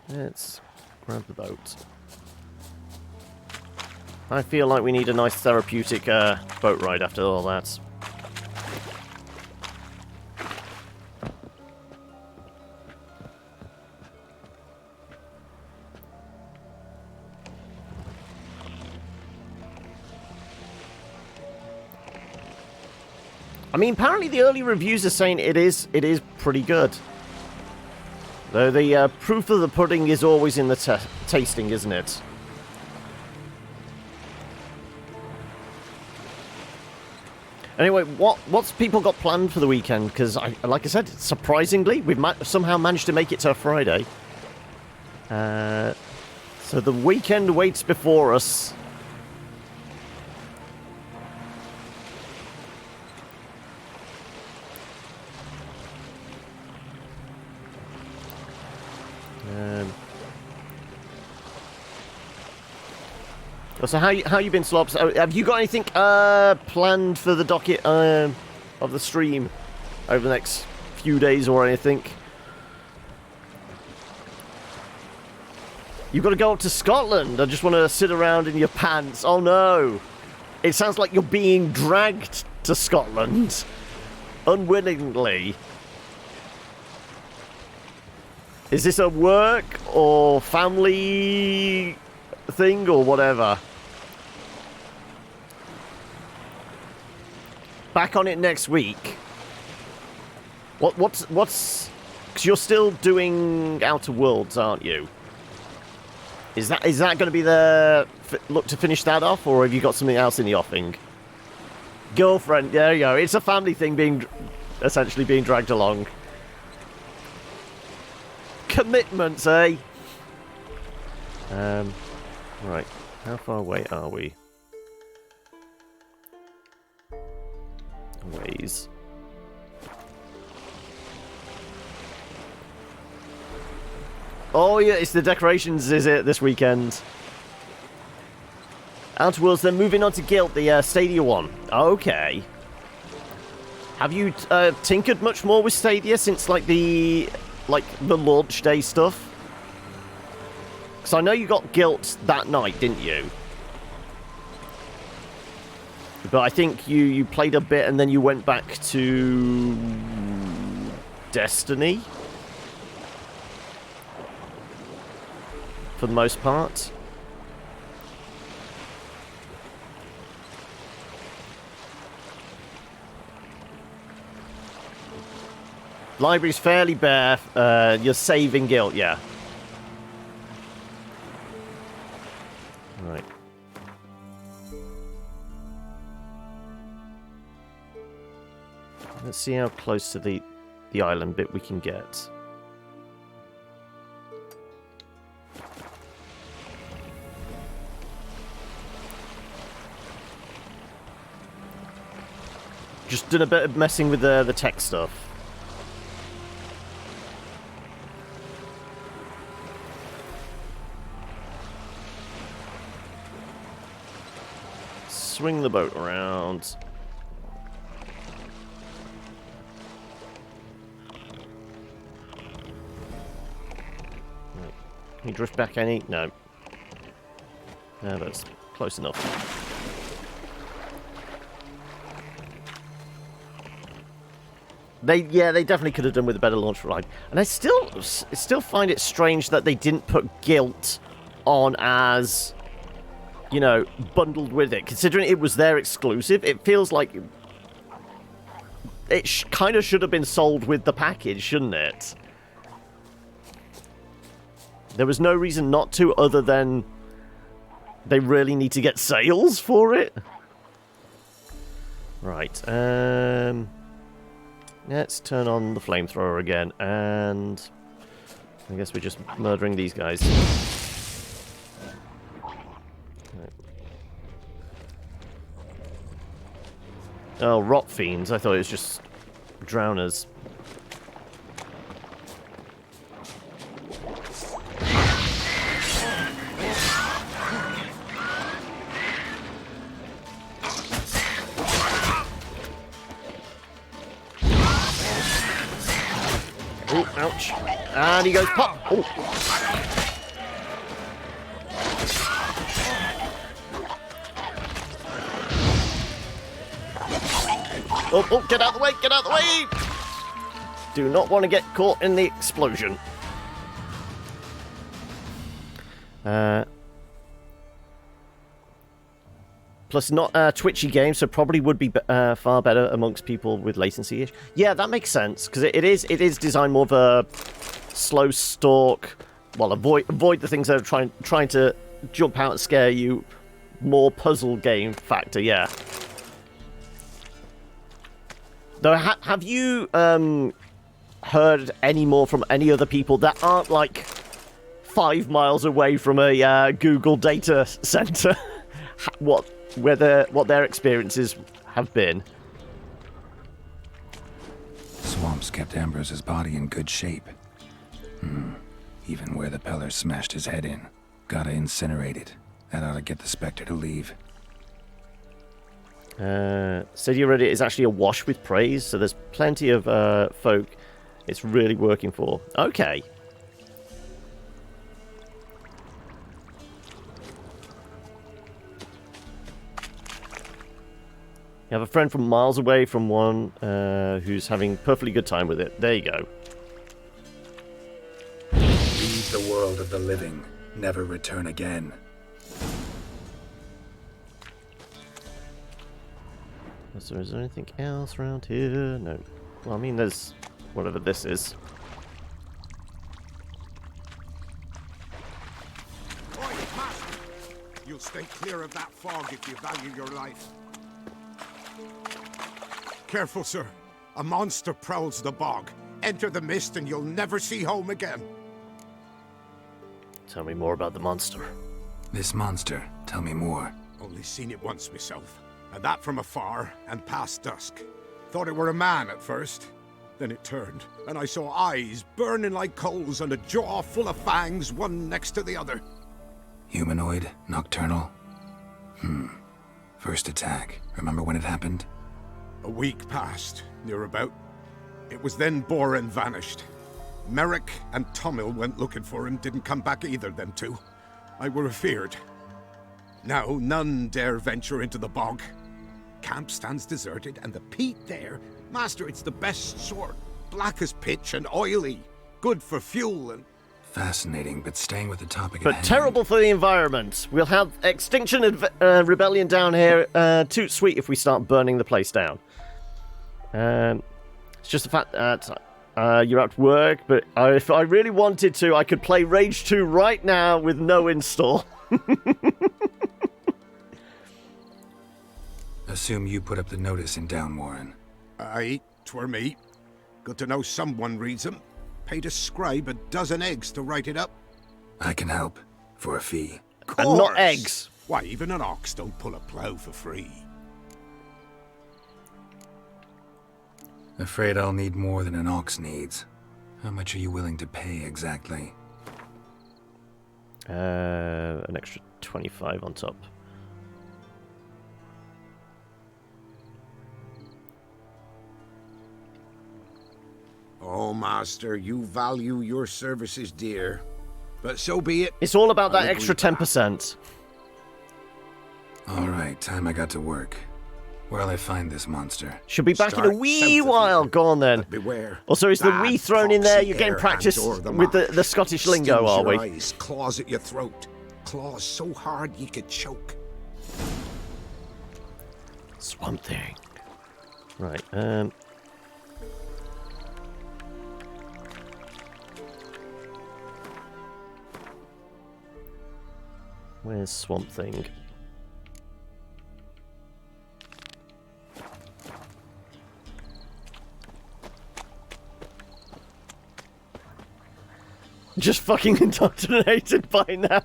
Let's grab the boat. I feel like we need a nice therapeutic boat ride after all that. I mean, apparently the early reviews are saying it is pretty good. Though the proof of the pudding is always in the tasting, isn't it? Anyway, what's people got planned for the weekend? Because, like I said, surprisingly, we've somehow managed to make it to a Friday. So the weekend waits before us. So how you been, Slops? Have you got anything planned for the docket of the stream over the next few days or anything? You've got to go up to Scotland. I just want to sit around in your pants. Oh no! It sounds like you're being dragged to Scotland unwillingly. Is this a work or family thing or whatever? Back on it next week. What's... Because you're still doing Outer Worlds, aren't you? Is that going to be the look to finish that off, or have you got something else in the offing? Girlfriend, there you go. It's a family thing essentially being dragged along. Commitments, eh? Right. How far away are we? Ways. Oh yeah, it's the decorations, is it, this weekend? Outer Worlds, then moving on to Guild, the Stadia one. Okay. Have you tinkered much more with Stadia since like the launch day stuff? Because I know you got Guilt that night, didn't you? But I think you played a bit and then you went back to Destiny for the most part. Library's fairly bare. You're saving Guilt, yeah. Right. Let's see how close to the island bit we can get. Just done a bit of messing with the tech stuff. Swing the boat around. Can you drift back any? No. No, that's close enough. They definitely could have done with a better launch ride. And I still find it strange that they didn't put Guilt on as, you know, bundled with it. Considering it was their exclusive, it feels like it kind of should have been sold with the package, shouldn't it? There was no reason not to, other than they really need to get sales for it. Right, let's turn on the flamethrower again, and I guess we're just murdering these guys. Right. Oh, rot fiends. I thought it was just drowners. Oh, ouch. And he goes pop. Oh. Oh, get out of the way, get out of the way! Do not want to get caught in the explosion. Plus, not a twitchy game, so probably would be far better amongst people with latency. Yeah, that makes sense, because it is designed more of a slow stalk. Well, avoid the things that are trying to jump out and scare you. More puzzle game factor, yeah. Though, have you heard any more from any other people that aren't like 5 miles away from a Google data center? what their experiences have been? Swamps kept Ambrose's body in good shape. Even where the Peller smashed his head in. Gotta incinerate it. That ought to get the Spectre to leave. CD Reddit is actually awash with praise, so there's plenty of folk it's really working for. Okay. You have a friend from miles away from one who's having a perfectly good time with it. There you go. Leave the world of the living. Never return again. So is there anything else around here? No. Well, I mean, there's Whatever this is. Oi, master! You'll stay clear of that fog if you value your life. Careful, sir. A monster prowls the bog. Enter the mist and you'll never see home again. Tell me more about the monster. This monster, tell me more. Only seen it once myself, and that from afar and past dusk. Thought it were a man at first. Then it turned, and I saw eyes burning like coals and a jaw full of fangs, one next to the other. Humanoid? Nocturnal? First attack. Remember when it happened? A week passed, near about. It was then Boren vanished. Merrick and Tomil went looking for him, didn't come back either, them two. I were afeard. Now none dare venture into the bog. Camp stands deserted, and the peat there, master, it's the best sort. Black as pitch and oily. Good for fuel and... Fascinating, but staying with the topic at But hand. terrible for the environment. We'll have Extinction Rebellion down here. Too sweet if we start burning the place down. It's just the fact that you're at work, but if I really wanted to, I could play Rage 2 right now with no install. Assume you put up the notice in Downwarren. Aye, 'twere me. Good to know someone reads 'em. Paid a scribe a dozen eggs to write it up. I can help. For a fee. And not eggs. Why, even an ox don't pull a plough for free. Afraid I'll need more than an ox needs. How much are you willing to pay exactly? An extra 25 on top. Oh, master, you value your services dear. But so be it. It's all about that I'll extra agree. 10%. Alright, time I got to work. Where'll I find this monster? Should be back in a Start wee south of while. here. Go on then. But beware. Also, is the Bad wee thrown in there? foxy You're getting air practice hands o'er the with mouth. the Scottish lingo, Stings are your we? eyes, claws at your throat. Claws so hard you could choke. Swamp Thing. Right, where's Swamp Thing? Just fucking indoctrinated by now.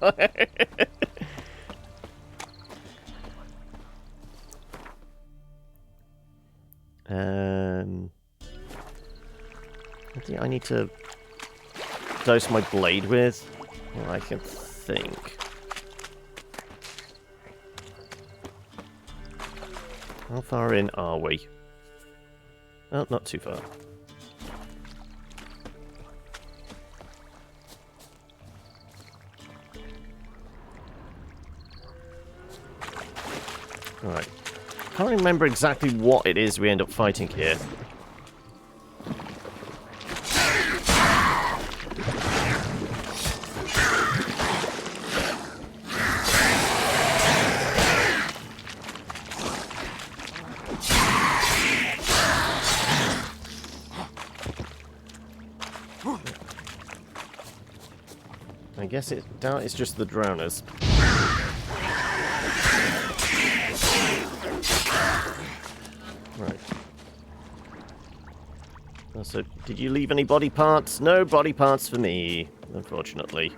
What do I need to dose my blade with? Well, I can think. How far in are we? Oh, not too far. Alright. Can't remember exactly what it is we end up fighting here. I guess it's just the drowners. Right. So, did you leave any body parts? No body parts for me, unfortunately.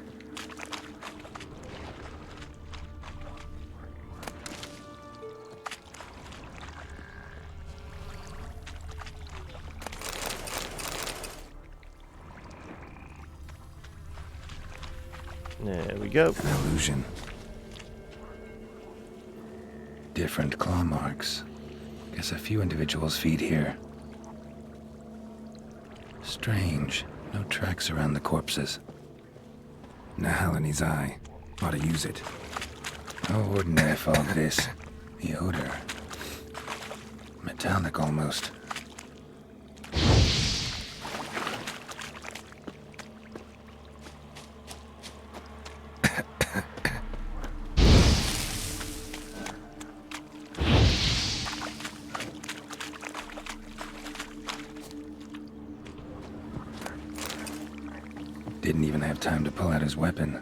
There we go. An illusion. Different claw marks. Guess a few individuals feed here. Strange. No tracks around the corpses. Nahalani's eye. Ought to use it. No ordinary fog this. The odor. Metallic almost. didn't even have time to pull out his weapon.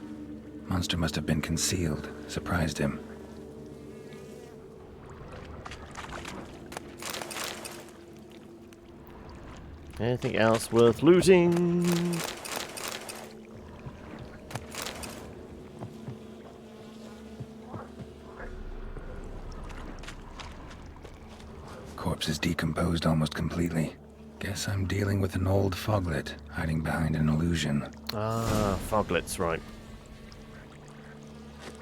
Monster must have been concealed, surprised him. Anything else worth looting? Corpse is decomposed almost completely. Guess I'm dealing with an old foglet, hiding behind an illusion. Ah, foglets, right.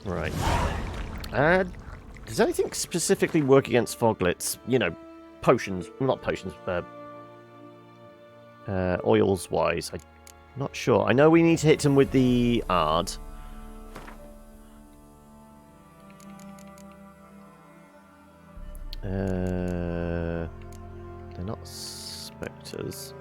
Right. Does anything specifically work against foglets? You know, potions. Not potions, oils-wise. I'm not sure. I know we need to hit them with the Ard. They're not spectres.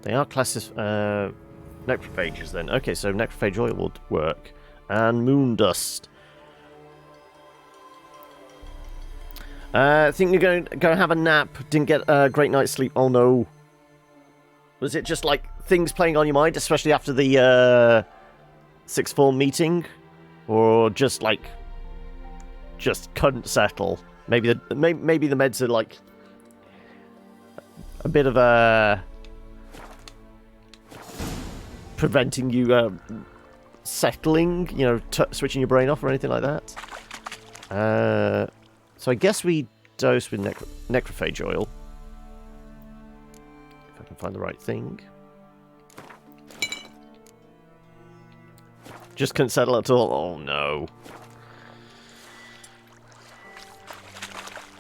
They are classes, necrophages then. Okay, so necrophage oil would work. And moon dust. I think you're going to go have a nap. Didn't get a great night's sleep. Oh no. Was it just like things playing on your mind, especially after the sixth form meeting? Or just like, just couldn't settle? Maybe the meds are like a bit of a preventing you settling, you know, switching your brain off or anything like that. So I guess we dose with necrophage oil. If I can find the right thing. Just couldn't settle at all. Oh no.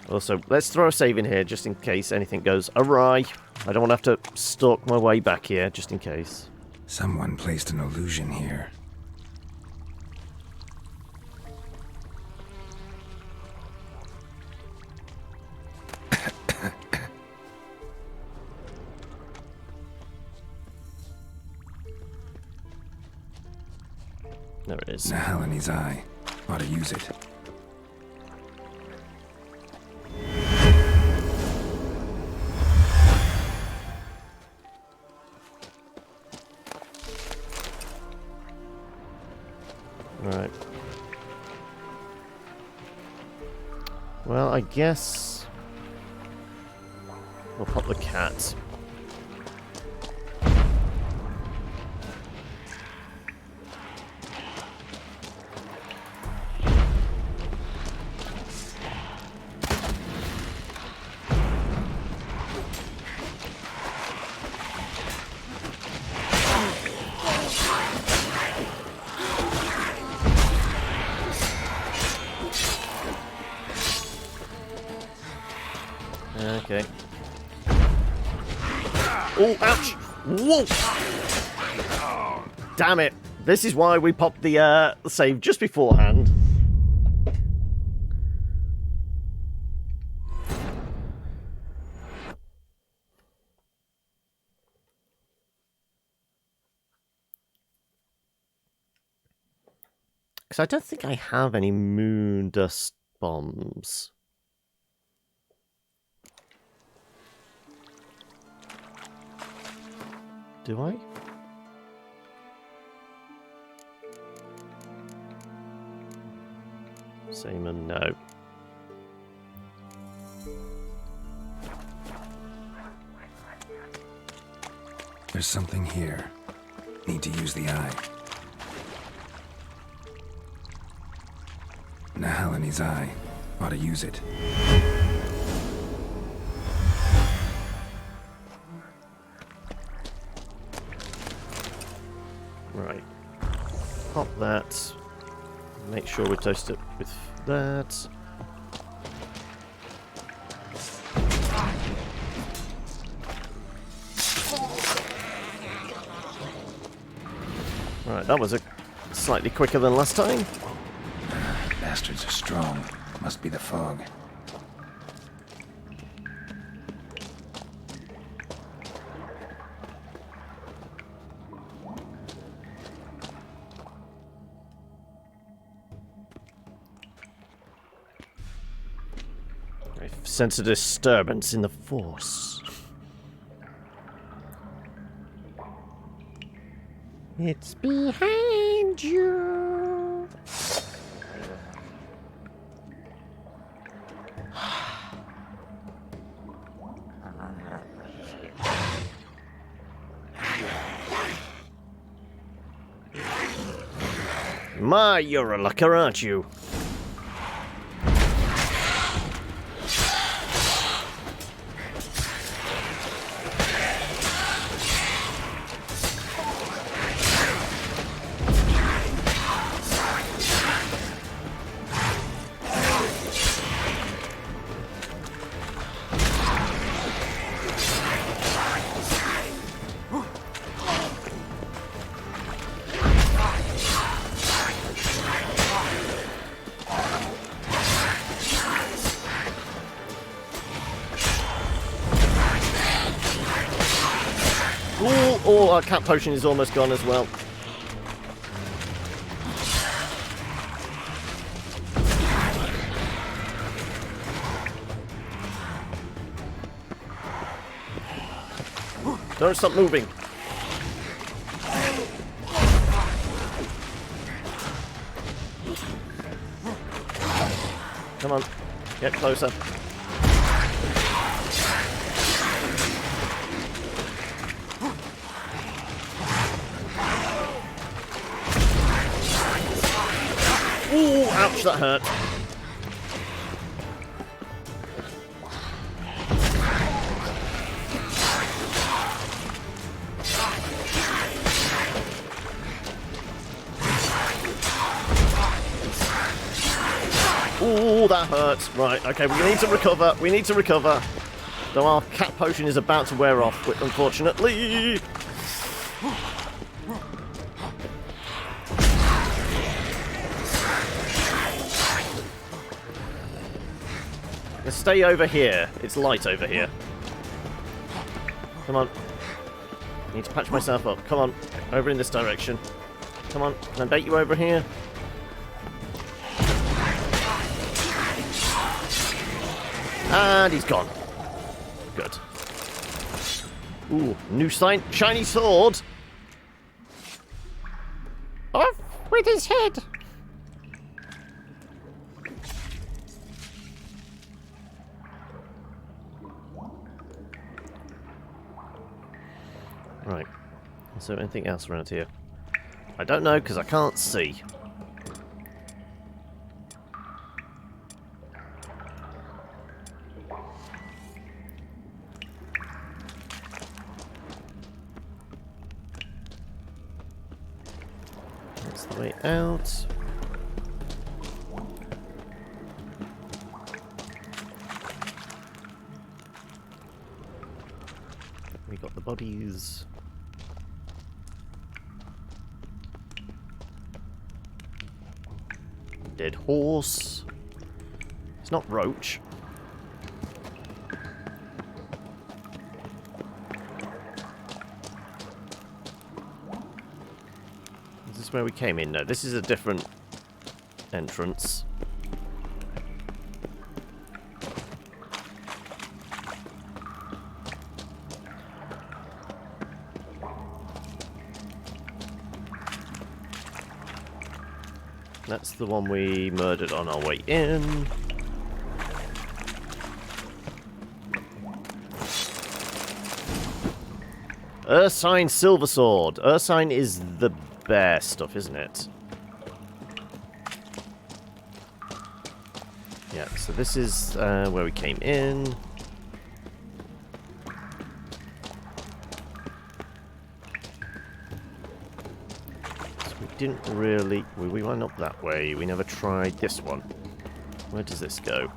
Also, let's throw a save in here just in case anything goes awry. I don't want to have to stalk my way back here just in case. Someone placed an illusion here. There it is. Nahalani's eye. Ought to use it. Right. Well, I guess we'll pop the cat. Okay. Oh, ouch! Whoa! Damn it! This is why we popped the save just beforehand. Because I don't think I have any moon dust bombs. Do I? Seaman, no. There's something here. Need to use the eye. Nahalani's eye. Ought to use it. Right. Pop that. Make sure we toast it with that. Right, that was slightly quicker than last time. Bastards are strong. Must be the fog. I sense a disturbance in the force. It's behind you. My, you're a looker, aren't you? Oh, our cat potion is almost gone as well. Don't stop moving. Come on, get closer. Ooh, ouch, that hurt. Ooh, that hurts. Right, okay, we need to recover. We need to recover. Though our cat potion is about to wear off, unfortunately. Let's stay over here. It's light over here. Come on. I need to patch myself up. Come on. Over in this direction. Come on. Can I bait you over here? And he's gone. Good. Ooh, new shiny sword. Off with his head. Right. Is there anything else around here? I don't know, because I can't see. That's the way out. We got the bodies. Dead horse. It's not roach. Is this where we came in? No, this is a different entrance. That's the one we murdered on our way in. Ursine Silver Sword. Ursine is the bear stuff, isn't it? Yeah, so this is where we came in. Didn't really... We went up that way. We never tried this one. Where does this go?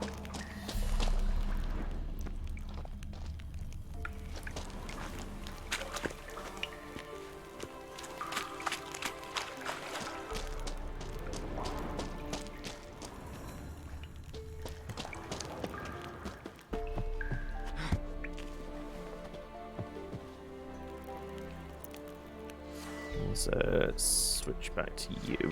So switch back to you.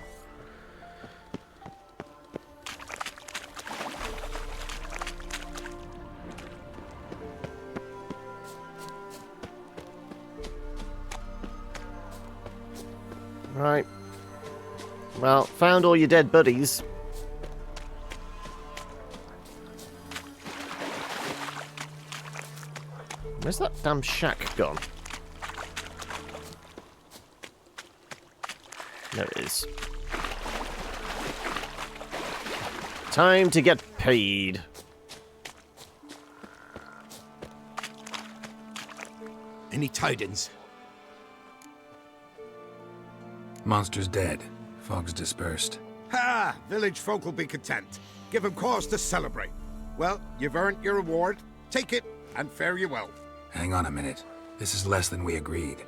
Right. Well, found all your dead buddies. Where's that damn shack gone? There it is. Time to get paid. Any tidings? Monster's dead. Fog's dispersed. Ha! Village folk will be content. Give 'em cause to celebrate. Well, you've earned your reward. Take it, and fare you well. Hang on a minute. This is less than we agreed.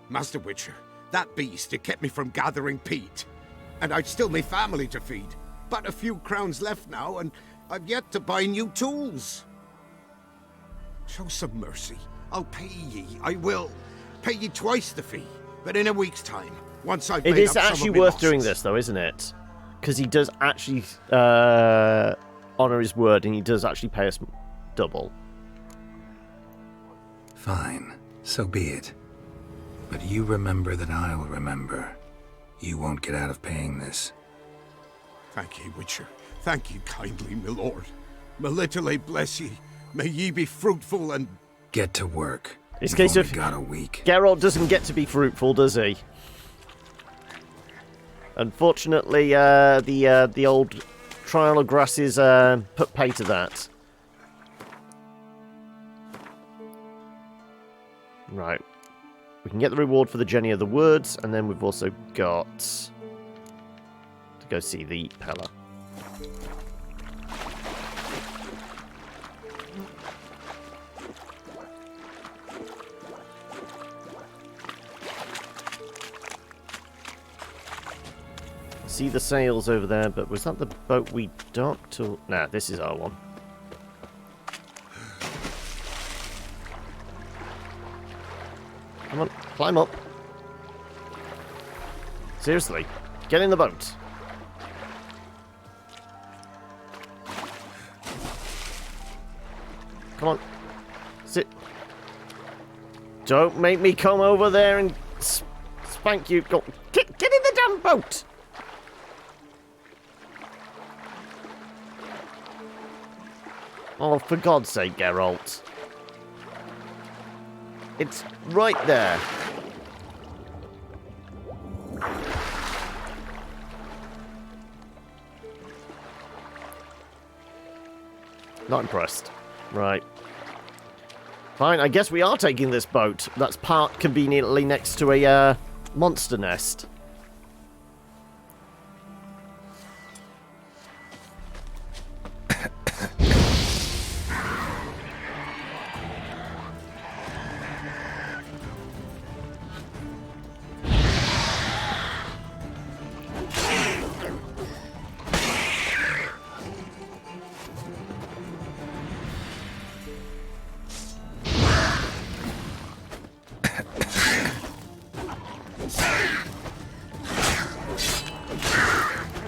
Master Witcher, that beast, it kept me from gathering peat. And I'd still me family to feed. But a few crowns left now, and I've yet to buy new tools. Show some mercy. I'll pay ye. I will. Pay ye twice the fee. But in a week's time, once I've It made is up some actually of me worth doing losses. this, though, isn't it? Because he does actually honour his word, and he does actually pay us double. Fine. So be it. But you remember that I'll remember. You won't get out of paying this. Thank ye, Witcher. Thank ye kindly, my lord. Melitele bless ye. May ye be fruitful and... Get to work. It's a You've case only of got a week. Geralt doesn't get to be fruitful, does he? Unfortunately, the old trial of grasses put pay to that. Right. We can get the reward for the Jenny of the Woods, and then we've also got to go see the Pella. See the sails over there, but was that the boat we docked to? Nah, this is our one. Come on, climb up. Seriously, get in the boat. Come on, sit. Don't make me come over there and spank you. Go, get in the damn boat. Oh, for God's sake, Geralt. It's right there. Not impressed. Right. Fine, I guess we are taking this boat. That's parked conveniently next to a monster nest.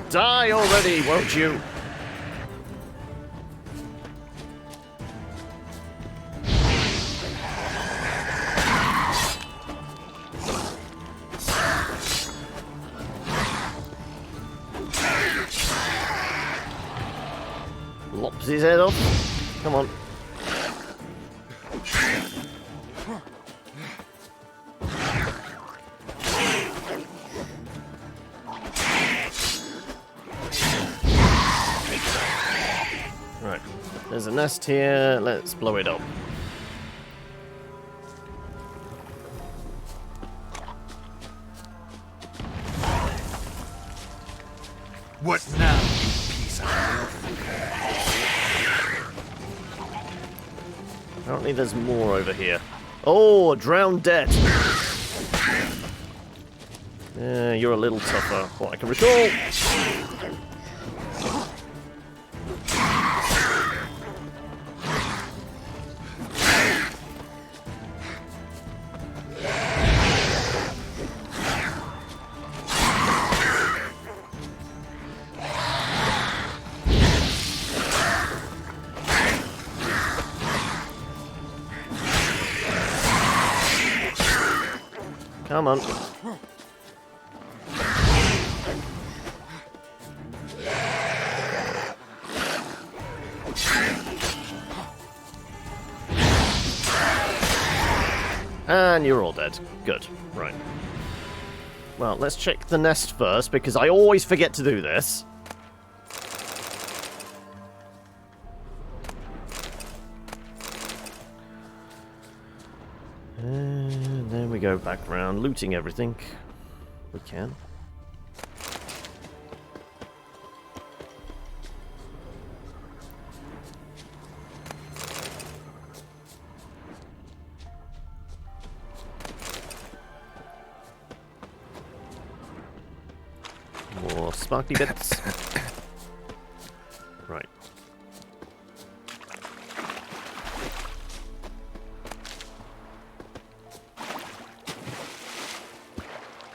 Die already, won't you? Lops his head off. Come on. Right, there's a nest here. Let's blow it up. What now, you piece of filth? Apparently there's more over here. Oh, a drowned dead. You're a little tougher, what I can recall. Come on. And you're all dead. Good. Right. Well, let's check the nest first, because I always forget to do this. And then we go back around, looting everything we can. More sparkly bits. Right.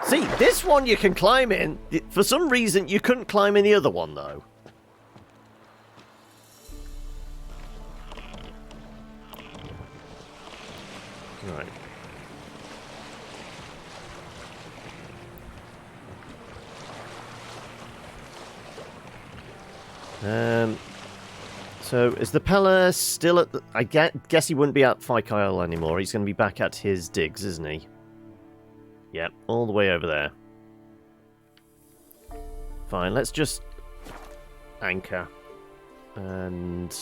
See, this one you can climb in. For some reason, you couldn't climb in the other one, though. Right. So, is the Pella still at the... I guess he wouldn't be at Fyke Isle anymore. He's going to be back at his digs, isn't he? Yep, all the way over there. Fine, let's just anchor. And...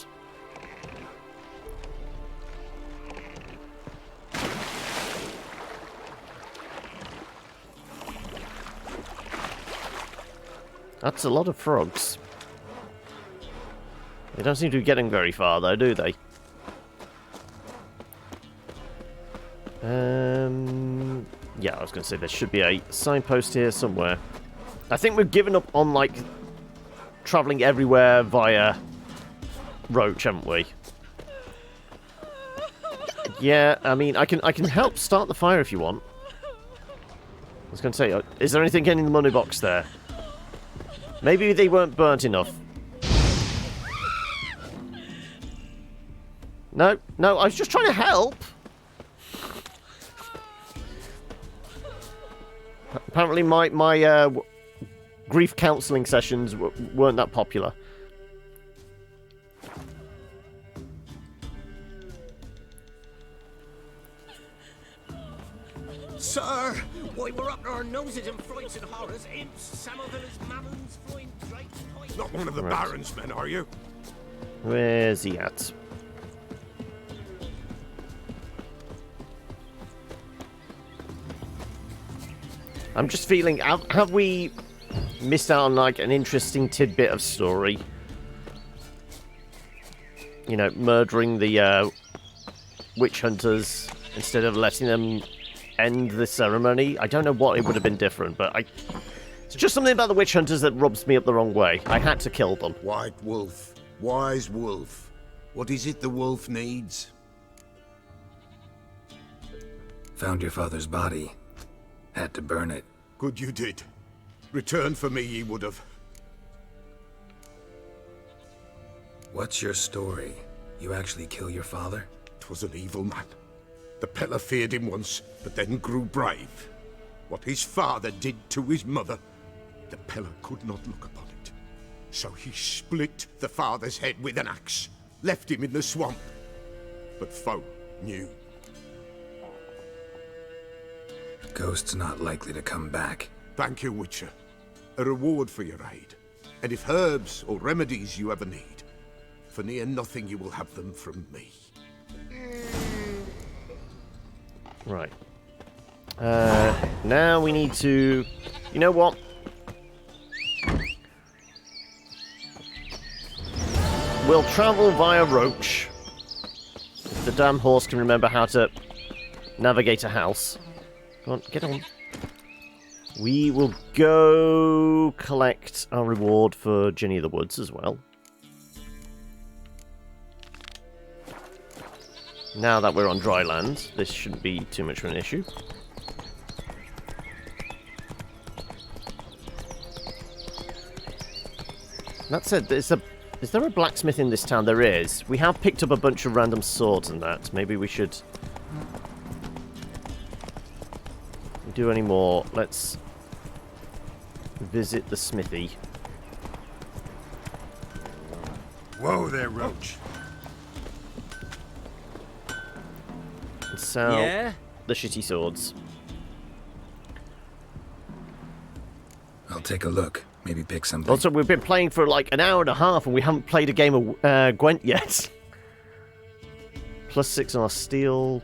that's a lot of frogs. They don't seem to be getting very far, though, do they? Yeah, I was going to say there should be a signpost here somewhere. I think we've given up on, like, travelling everywhere via Roach, haven't we? Yeah, I mean, I can help start the fire if you want. I was going to say, is there anything in the money box there? Maybe they weren't burnt enough. No, I was just trying to help. Apparently my grief counselling sessions weren't that popular. Sir, why we're up to our noses in frights and horrors, imps, Samovillers, mammons, flying drakes, poison... Not one of the Baron's men, are you? Where's he at? I'm just feeling, have we missed out on, like, an interesting tidbit of story? You know, murdering the witch hunters instead of letting them end the ceremony. I don't know what it would have been different, but it's just something about the witch hunters that rubs me up the wrong way. I had to kill them. White wolf, wise wolf. What is it the wolf needs? Found your father's body. Had to burn it. Good you did. Return for me ye would have. What's your story? You actually kill your father? 'Twas an evil man. The Pella feared him once, but then grew brave. What his father did to his mother, the Pella could not look upon it. So he split the father's head with an axe, left him in the swamp. But folk knew. Ghost's not likely to come back. Thank you, Witcher. A reward for your aid. And if herbs or remedies you ever need, for near nothing you will have them from me. Right. Now we need to... You know what? We'll travel via Roach. If the damn horse can remember how to navigate a house. Go on, get on. We will go collect our reward for Jenny of the Woods as well. Now that we're on dry land, this shouldn't be too much of an issue. That said, is there a blacksmith in this town? There is. We have picked up a bunch of random swords and that. Maybe we should... do any more. Let's visit the smithy. Whoa there, Roach. So, yeah? the shitty swords. I'll take a look. Maybe pick something. Also, we've been playing for like an hour and a half and we haven't played a game of Gwent yet. +6 on our steel.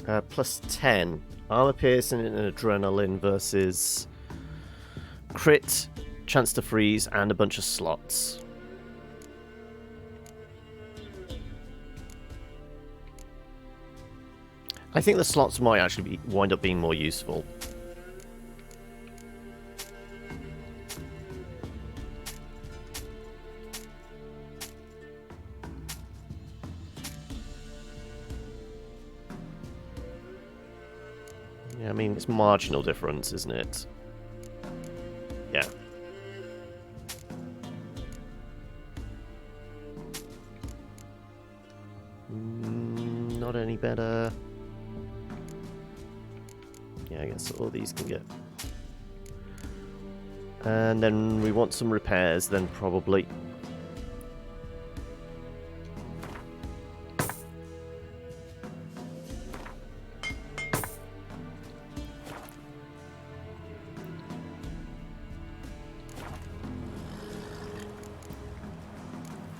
+10. Armor piercing and adrenaline versus crit, chance to freeze, and a bunch of slots. I think the slots might actually wind up being more useful. Yeah, I mean, it's marginal difference, isn't it? Yeah. Not any better. Yeah, I guess all these can get... And then we want some repairs, then probably.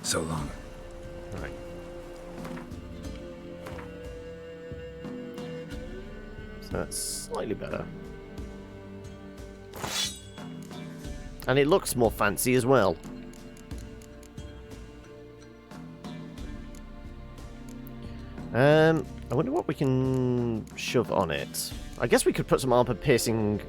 So long. All right. So that's slightly better. And it looks more fancy as well. I wonder what we can shove on it. I guess we could put some armor piercing.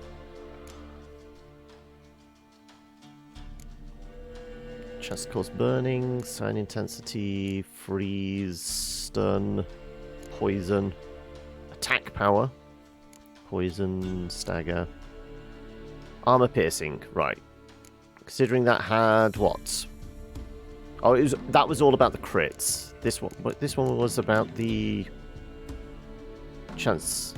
Chest cause burning, sign intensity, freeze, stun, poison, attack power, poison, stagger, armor piercing. Right. Considering that had what? Oh, that was all about the crits. This one was about the chance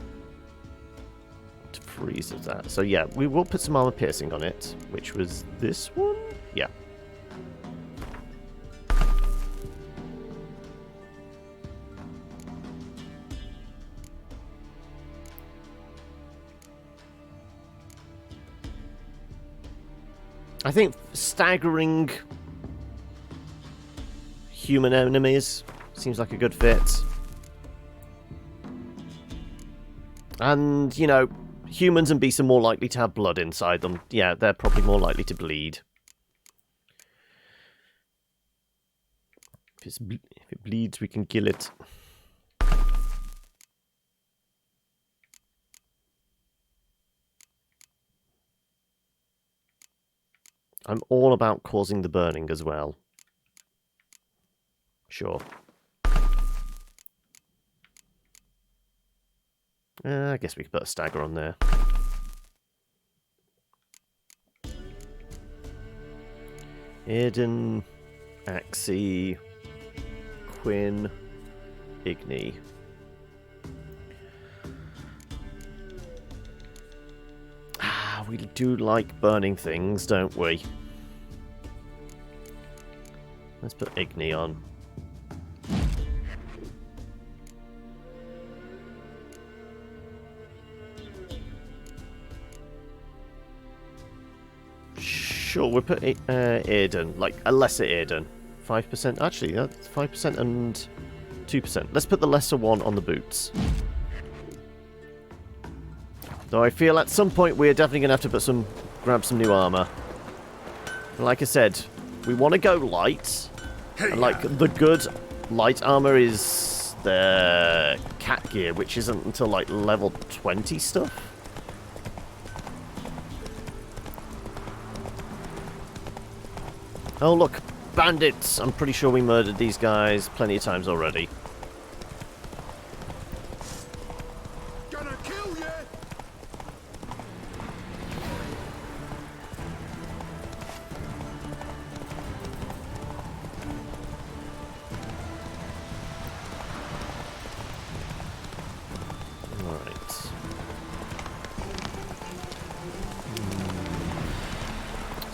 to freeze of that. So yeah, we will put some armor piercing on it, which was this one. Yeah. I think staggering human enemies seems like a good fit. And, you know, humans and beasts are more likely to have blood inside them. Yeah, they're probably more likely to bleed. If it bleeds, we can kill it. I'm all about causing the burning as well. Sure. I guess we could put a stagger on there. Eden, Axie, Quinn, Igni. We do like burning things, don't we? Let's put Igni on. Sure, we'll put Aiden, like a lesser Aiden. 5%, actually, that's 5% and 2%. Let's put the lesser one on the boots. Though I feel at some point we're definitely going to have to grab some new armor. Like I said, we want to go light. And like the good light armor is the cat gear, which isn't until like level 20 stuff. Oh look, bandits! I'm pretty sure we murdered these guys plenty of times already.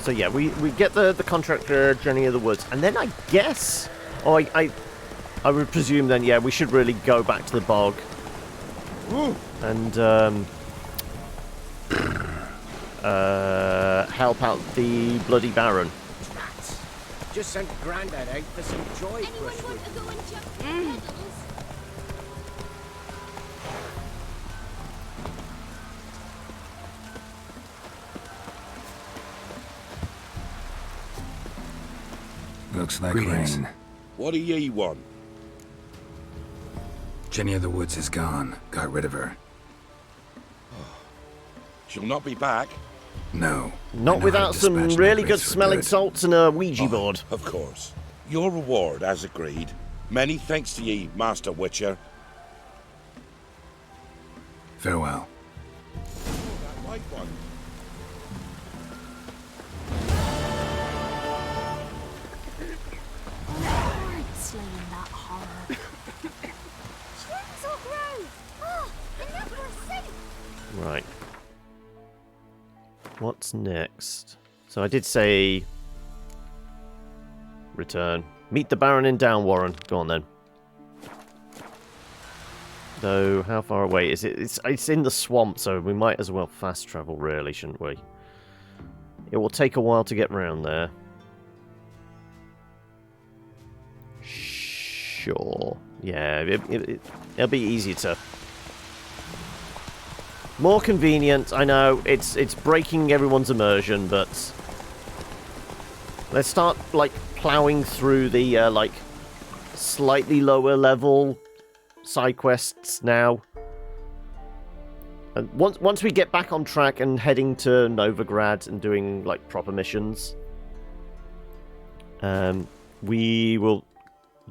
So yeah, we get the contract for Journey of the Woods, and then I guess, I would presume then, yeah, we should really go back to the bog and help out the bloody Baron. Just sent Grandad out for some joy brushwood. Looks like rain. What do ye want? Jenny of the Woods is gone. Got rid of her. She'll not be back. No. Not without some really good smelling salts and a Ouija board. Of course. Your reward, as agreed. Many thanks to ye, Master Witcher. Farewell. That white one. Slaying that horror. Shrooms or grow? Oh, the never sing. Right. What's next? So I did say return. Meet the Baron in Down, Warren. Go on then. Though, how far away is it? It's in the swamp, so we might as well fast travel, really, shouldn't we? It will take a while to get round there. Sure. Yeah, it'll be easy to... More convenient, I know. It's breaking everyone's immersion, but... Let's start, like, ploughing through the, like, slightly lower level side quests now. And once we get back on track and heading to Novigrad and doing, like, proper missions, we will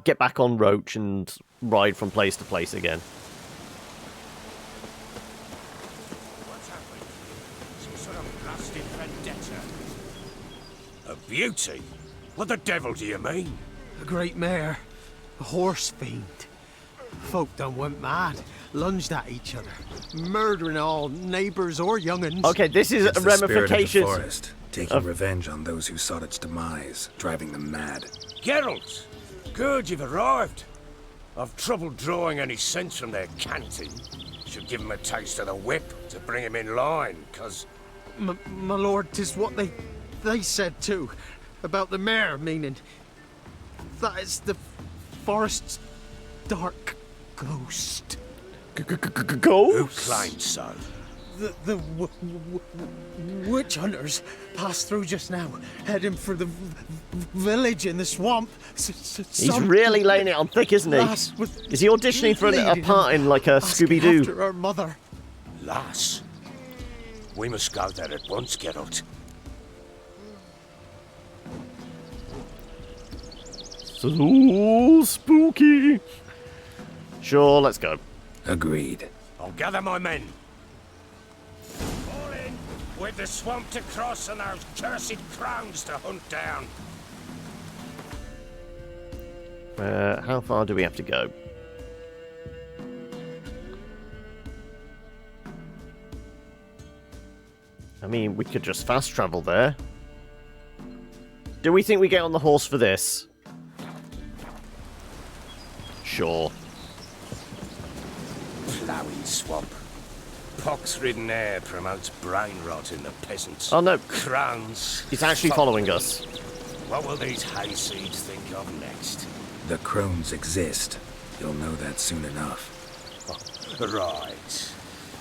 get back on Roach and ride from place to place again. What's happened? Some sort of blasted vendetta. A beauty? What the devil do you mean? A great mare. A horse fiend. Folk done went mad. Lunged at each other. Murdering all neighbours or young'uns. Okay, this is It's a the spirit of the ramification. forest, taking revenge on those who sought its demise, driving them mad. Geralt! Good you've arrived. I've trouble drawing any sense from their canting. Should give him a taste of the whip to bring him in line, 'cause... My lord, 'tis what they said too. About the mare, meaning... That is the forest's dark ghost. Who Ghost? claims so? The witch hunters passed through just now, heading for the village in the swamp. He's really laying it on thick, isn't he? Is he auditioning for a part in, like, a Scooby-Doo? After her mother. Lass. We must go there at once, Geralt. So spooky. Sure, let's go. Agreed. I'll gather my men. All in. We've the swamp to cross and those cursed crowns to hunt down. How far do we have to go? I mean, we could just fast travel there. Do we think we get on the horse for this? Sure. Ploughing swamp. Pox-ridden air promotes brain rot in the peasants. Oh no. Crowns. He's actually following us. What will these hayseeds think of next? The crones exist. You'll know that soon enough. Right.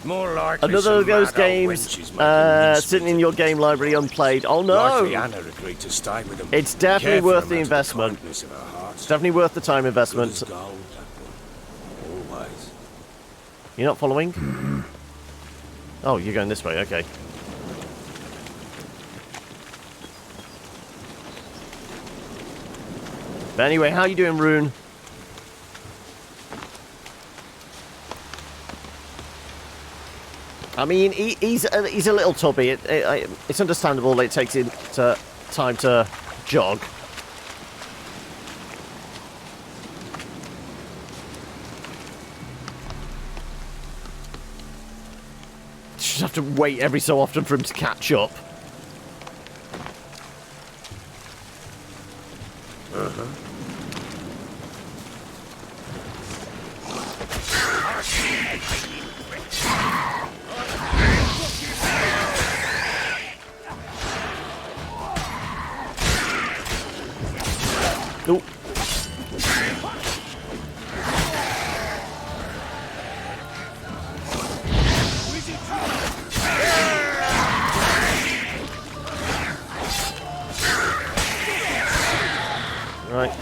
More likely Another of those mad old games wenches making sitting in your game library unplayed. Oh no! Likely Anna agreed to stay with them. It's definitely Care for worth them the out of investment. kindness of her heart. It's definitely worth the time Good investment. as gold, that one. Always. You're not following? Oh, you're going this way, okay. But anyway, how you doing, Rune? I mean, he's a little tubby. It's understandable that it takes him time to jog. Just have to wait every so often for him to catch up.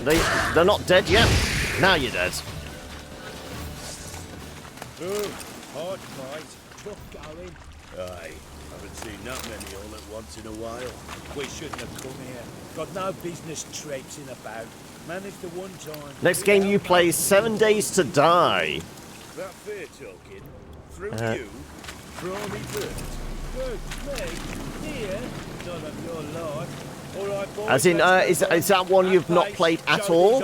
They're not dead yet. Now you're dead. Oh, hard fight. Tough going. Aye, haven't seen that many all at once in a while. We shouldn't have come here. Got no business traipsing about. Managed the one time. Next game you play is 7 Days to Die. That fair talking. Through you, Prawny bird. Good, me, here, none of your lot. All right, boys, As in, is that one you've not played at all?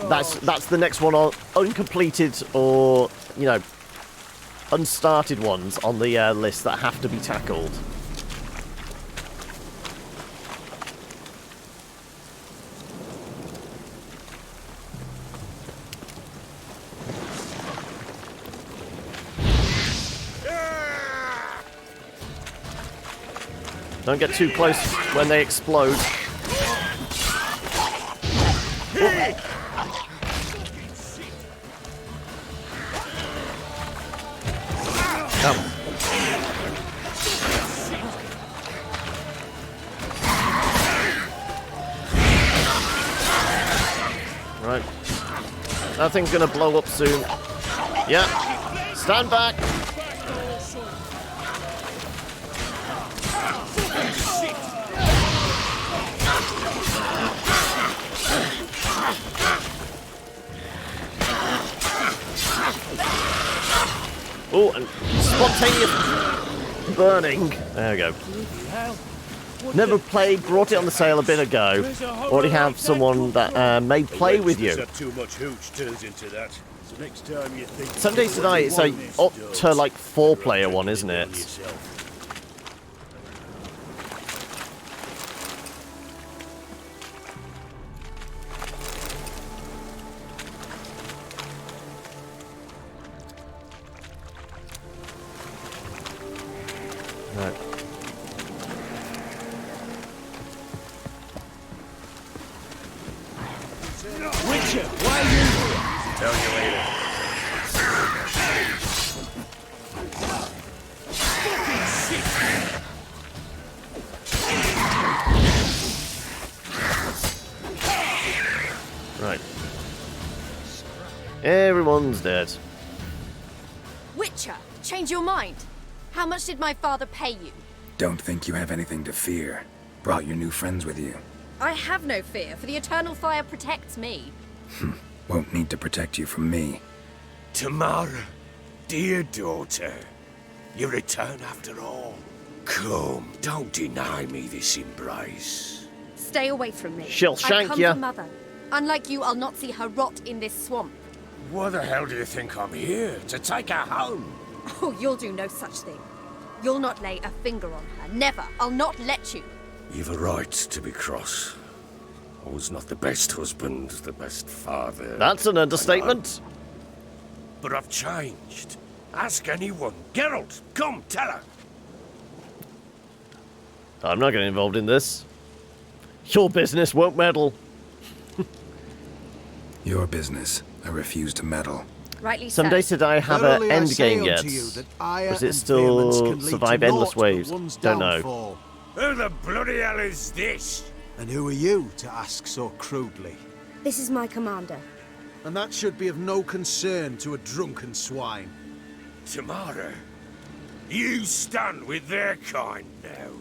That's the next one on uncompleted or, you know, unstarted ones on the list that have to be tackled. Don't get too close when they explode. Oh. Right. That thing's gonna blow up soon. Yeah. Stand back. Oh, and spontaneous burning. There we go. Never played, brought it on the sale a bit ago. Already have someone that may play with you. Too much hooch turns into that. So next time you think 7 Days to Die, it's a up to like 4-player one, isn't it? Right. Witcher, why are you here? Tell you later. Right. Everyone's dead. Witcher, change your mind. How much did my father pay you? Don't think you have anything to fear. Brought your new friends with you. I have no fear, for the eternal fire protects me. Won't need to protect you from me. Tamara, dear daughter, you return after all. Come, don't deny me this embrace. Stay away from me. She'll shank I come ya. for Mother. Unlike you, I'll not see her rot in this swamp. Why the hell do you think I'm here? To take her home? Oh, you'll do no such thing. You'll not lay a finger on her. Never. I'll not let you. You've a right to be cross. I was not the best husband, the best father. That's an understatement. But I've changed. Ask anyone. Geralt, come, tell her. I'm not getting involved in this. Your business, won't meddle. Your business. I refuse to meddle. Rightly Some so. Days to Die have an end game yet. Or is it still survive endless waves? Don't know. Who the bloody hell is this? And who are you to ask so crudely? This is my commander. And that should be of no concern to a drunken swine. Tamara, you stand with their kind now.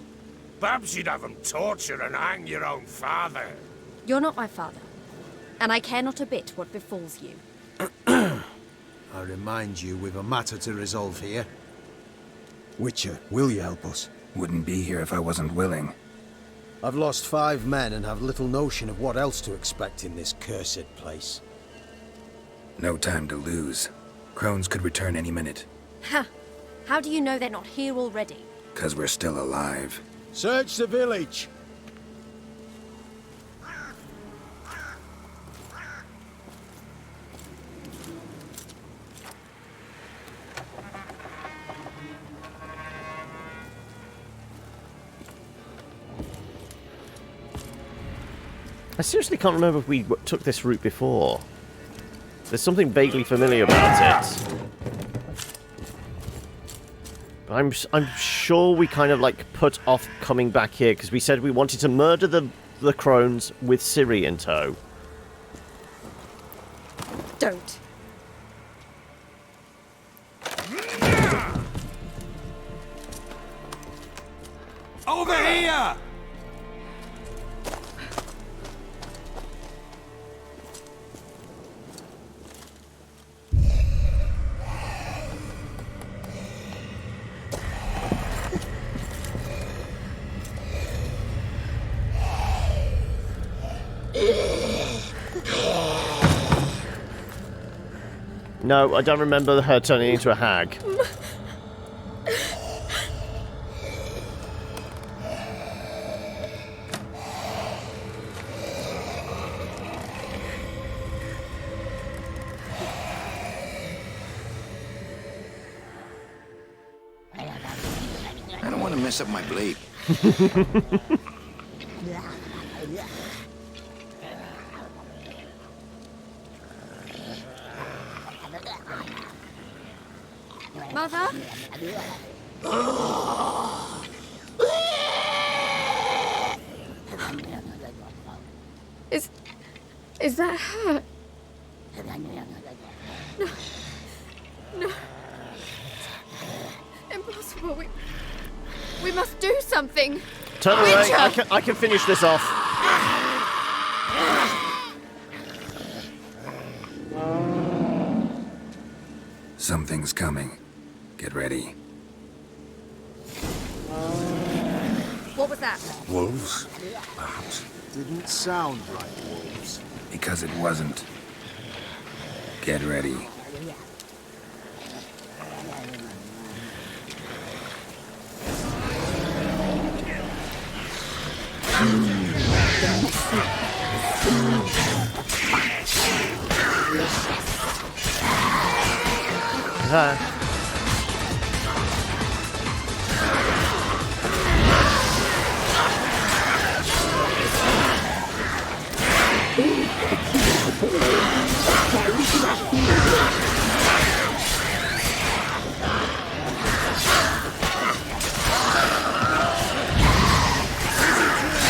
Perhaps you'd have them torture and hang your own father. You're not my father. And I care not a bit what befalls you. I remind you, we've a matter to resolve here. Witcher, will you help us? Wouldn't be here if I wasn't willing. I've lost 5 men and have little notion of what else to expect in this cursed place. No time to lose. Crones could return any minute. Ha! How do you know they're not here already? 'Cause we're still alive. Search the village! I seriously can't remember if we took this route before. There's something vaguely familiar about it. But I'm sure we kind of like put off coming back here because we said we wanted to murder the crones with Ciri in tow. Don't. Over here! No, I don't remember her turning into a hag. I don't want to mess up my blade. Mother? Is that her? No. No. Impossible. We must do something. Turn away. I can finish this off. Something's coming. Get ready. What was that? Wolves? Perhaps. Didn't sound like wolves. Because it wasn't. Get ready.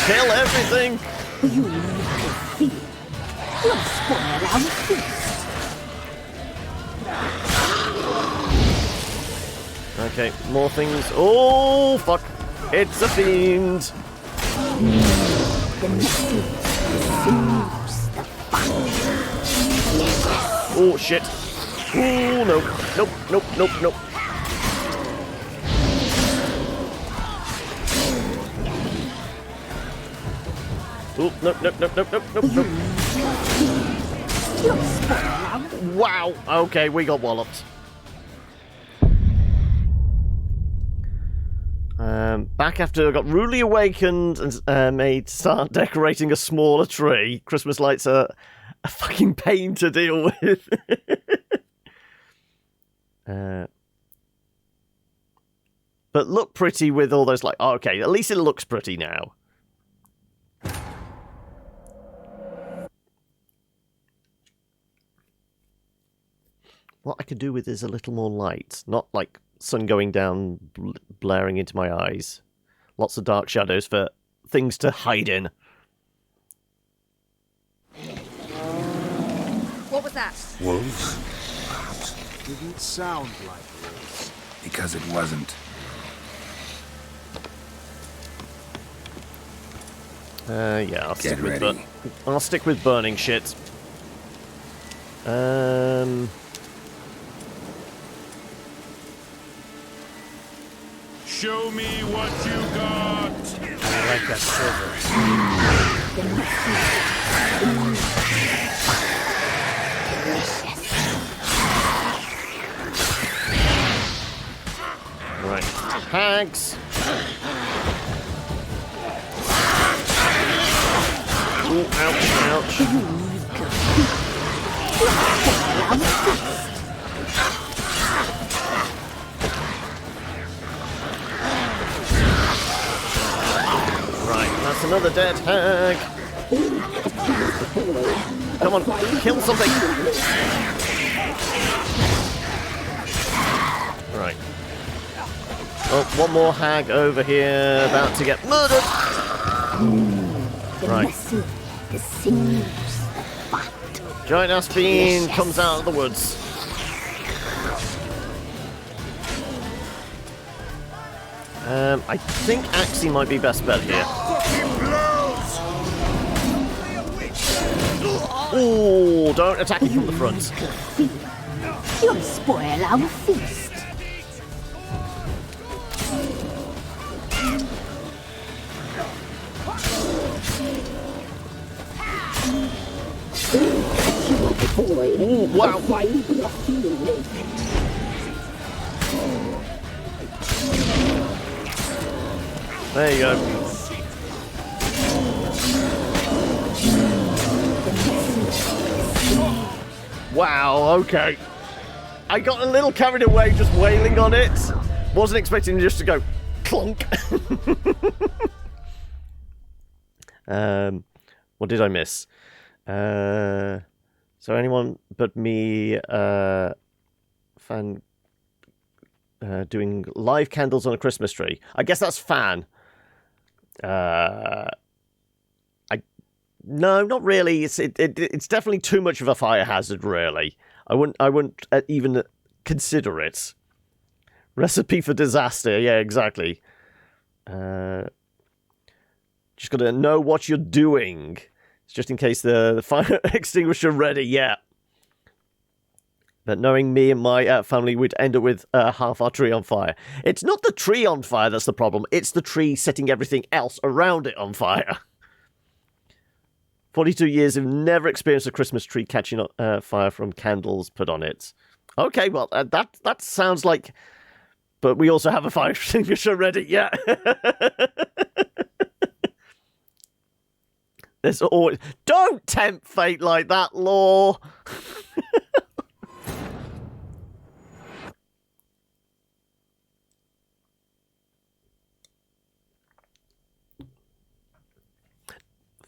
Kill everything! You need to feel. You'll spoil our feast. Okay, more things. Oh, fuck. It's a fiend. The message seems the fun. Oh, shit. Oh, no. Nope, nope, nope, nope. Oh, nope, nope, nope, nope, nope, nope, nope. Wow. Okay, we got walloped. Back after I got rudely awakened and made to start decorating a smaller tree. Christmas lights are a fucking pain to deal with. But look pretty with all those like. Oh, okay, at least it looks pretty now. What I could do with is a little more light, not like sun going down, blaring into my eyes. Lots of dark shadows for things to hide in. What was that? Wolves? Didn't sound like wolves. Because it wasn't. Yeah, I'll stick with burning shit. Show me what you got! I like that silver. Right. Hags! Ooh, ouch, ouch. Right, that's another dead hag. Come on, kill something. Right. Oh, one more hag over here, about to get murdered. Right. Giant ass fiend comes out of the woods. I think Axie might be best bet here. Oh, don't attack it from the front. You'll spoil our feast. Wow. There you go. Wow, okay. I got a little carried away just wailing on it. Wasn't expecting just to go clunk. What did I miss? So anyone but me doing live candles on a Christmas tree. I guess that's fan. No, not really. It's definitely too much of a fire hazard, really. I wouldn't even consider it. Recipe for disaster. Yeah, exactly. Just gotta know what you're doing. It's just in case the fire extinguisher ready. Yeah. But knowing me and my family, we'd end up with half our tree on fire. It's not the tree on fire that's the problem. It's the tree setting everything else around it on fire. 42 years have never experienced a Christmas tree catching on fire from candles put on it. Okay, well, that sounds like... But we also have a fire extinguisher ready, yeah. There's always... Don't tempt fate like that, Law!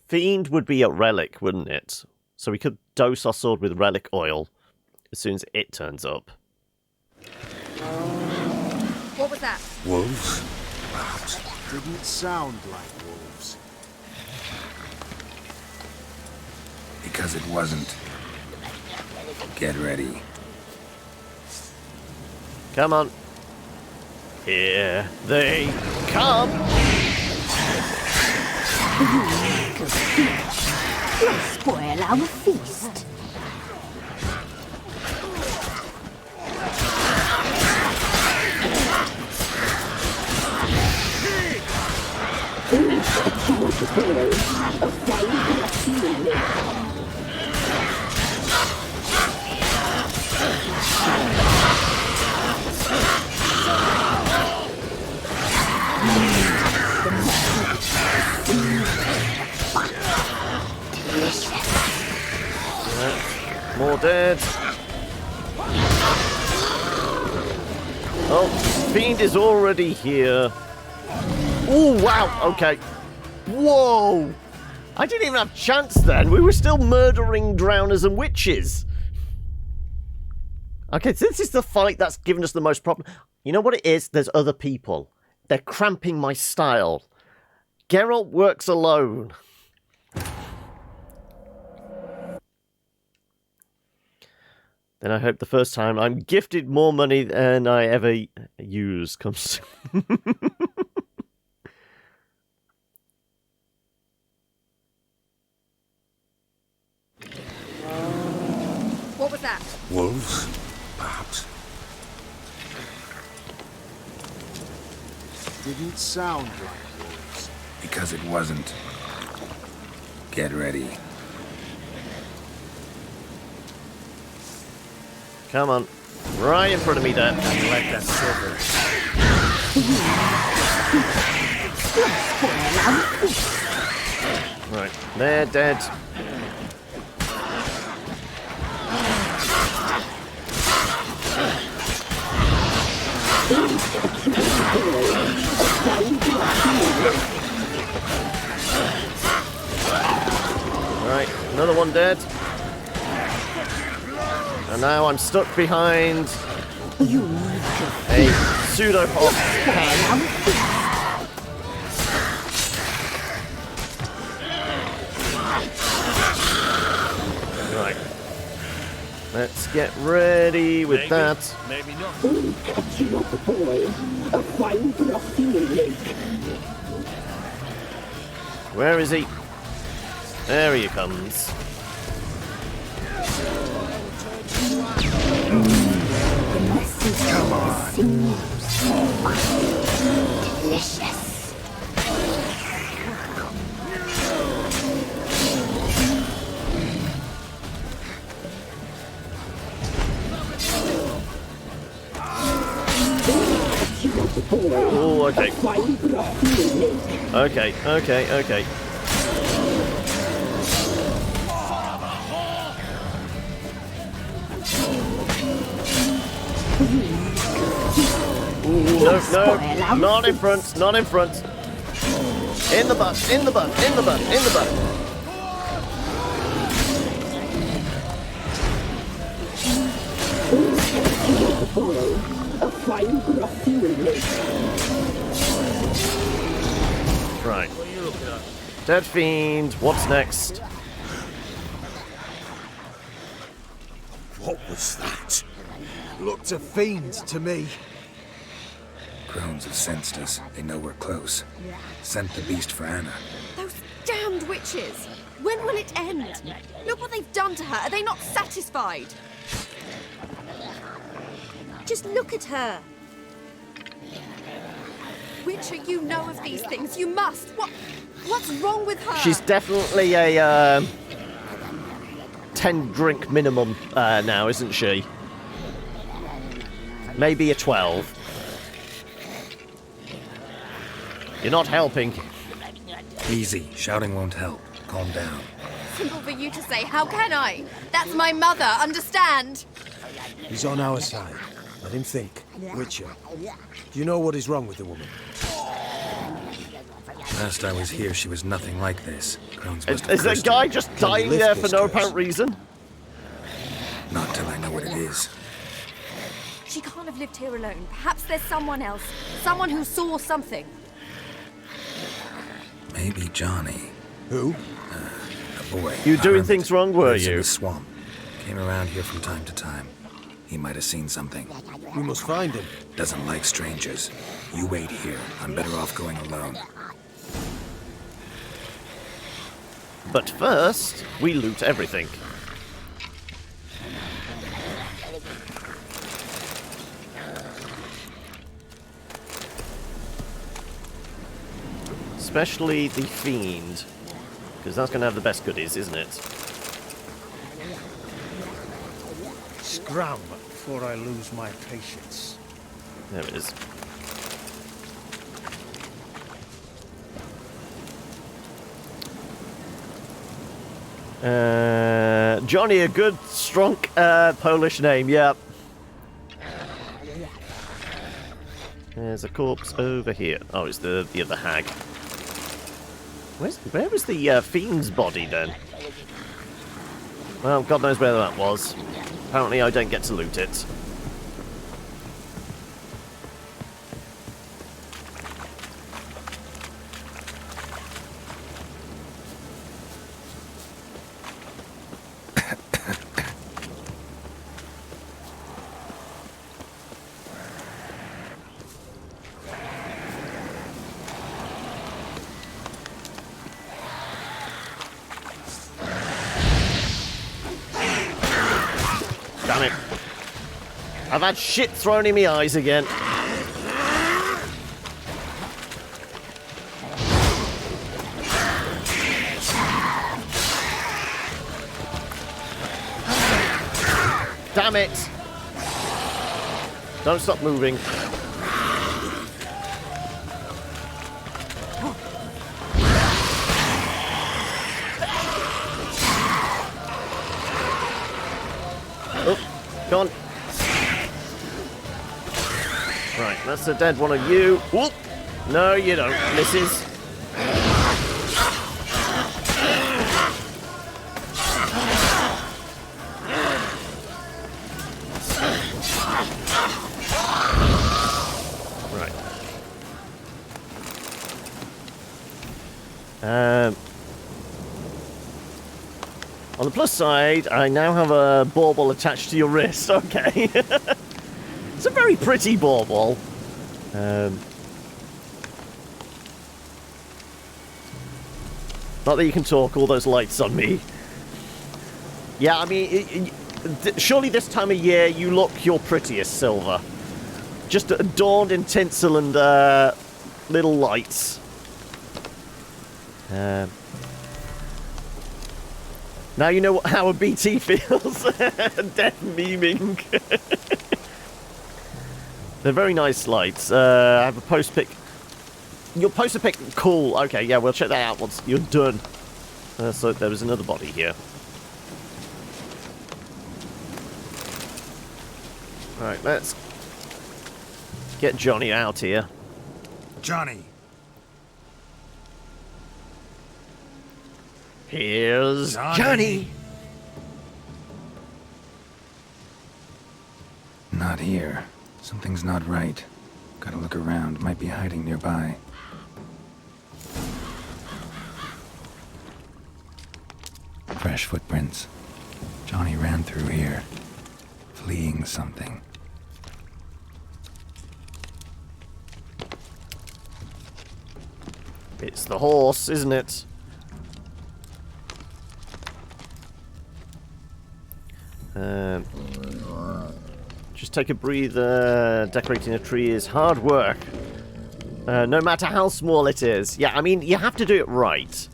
Fiend would be a relic, wouldn't it? So we could dose our sword with relic oil as soon as it turns up. What was that? Wolves? Didn't sound like wolves. Because it wasn't. Get ready. Come on. Here they come! You'll spoil our feast. More dead. Oh, Fiend is already here. Oh, wow. Okay. Whoa. I didn't even have a chance then. We were still murdering drowners and witches. Okay, so this is the fight that's given us the most problem. You know what it is? There's other people. They're cramping my style. Geralt works alone. Then I hope the first time I'm gifted more money than I ever use comes. What was that? Wolves? Perhaps. Didn't sound like wolves. Because it wasn't. Get ready. Come on. Right in front of me, Dan. And let that silver. Right. They're dead. Right. Another one dead. And now I'm stuck behind a pseudo-hop pan. Right. Let's get ready with that. Maybe not. Catching up, boy. A fine frosty lake. Where is he? There he comes. Come on. Delicious. Oh, okay. Okay. Ooh, no, not in front, not in front. In the butt, in the butt, in the butt, in the butt. Right. Dead fiend, what's next? What was that? Looked a fiend to me. Crones have sensed us. They know we're close. Sent the beast for Anna. Those damned witches! When will it end? Look what they've done to her. Are they not satisfied? Just look at her. Witcher, you know of these things. You must. What's wrong with her? She's definitely a 10 drink minimum now, isn't she? Maybe a 12. You're not helping. Easy. Shouting won't help. Calm down. Simple for you to say. How can I? That's my mother. Understand? He's on our side. Let him think. Witcher, do you know what is wrong with the woman? Last I was here, she was nothing like this. Crones must have Is that cursed guy her. just dying there for no apparent reason? Not till I know what it is. She can't have lived here alone. Perhaps there's someone else. Someone who saw something. Maybe Johnny. Who? A boy. You doing hermit, things wrong, were lives in you? the swamp. Came around here from time to time. He might have seen something. We must find him. Doesn't like strangers. You wait here. I'm better off going alone. But first, we loot everything. Especially the fiend, because that's going to have the best goodies, isn't it? Scram before I lose my patience. There it is. Johnny, a good, strong Polish name, yep. There's a corpse over here. Oh, it's the other hag. Where was the fiend's body then? Well, God knows where that was. Apparently I don't get to loot it. Damn it. I've had shit thrown in my eyes again. Damn it. Don't stop moving. Oh, go on. Right, that's a dead one of you. Whoop! No, you don't, missus. Right. On the plus side, I now have a bauble attached to your wrist. Okay. It's a very pretty bauble. Not that you can talk, all those lights on me. Yeah, I mean, surely this time of year you look your prettiest, Silver. Just adorned in tinsel and little lights. Now you know how a BT feels. Death memeing. They're very nice lights. I have a post pic. Your poster pic, cool. Okay, yeah, we'll check that out once you're done. So there was another body here. Alright, let's get Johnny out here. Johnny. Here's Johnny. Not here. Something's not right. Gotta look around. Might be hiding nearby. Fresh footprints. Johnny ran through here, fleeing something. It's the horse, isn't it? Just take a breather. Decorating a tree is hard work. No matter how small it is. Yeah, I mean, you have to do it right.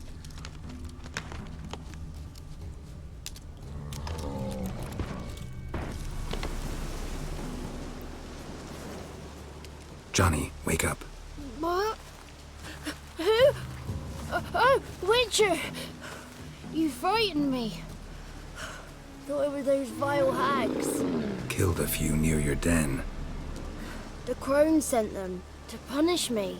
Johnny, wake up. What? Who? Oh, Witcher! You frightened me. Thought it were those vile hags. Killed a few near your den. The crones sent them to punish me.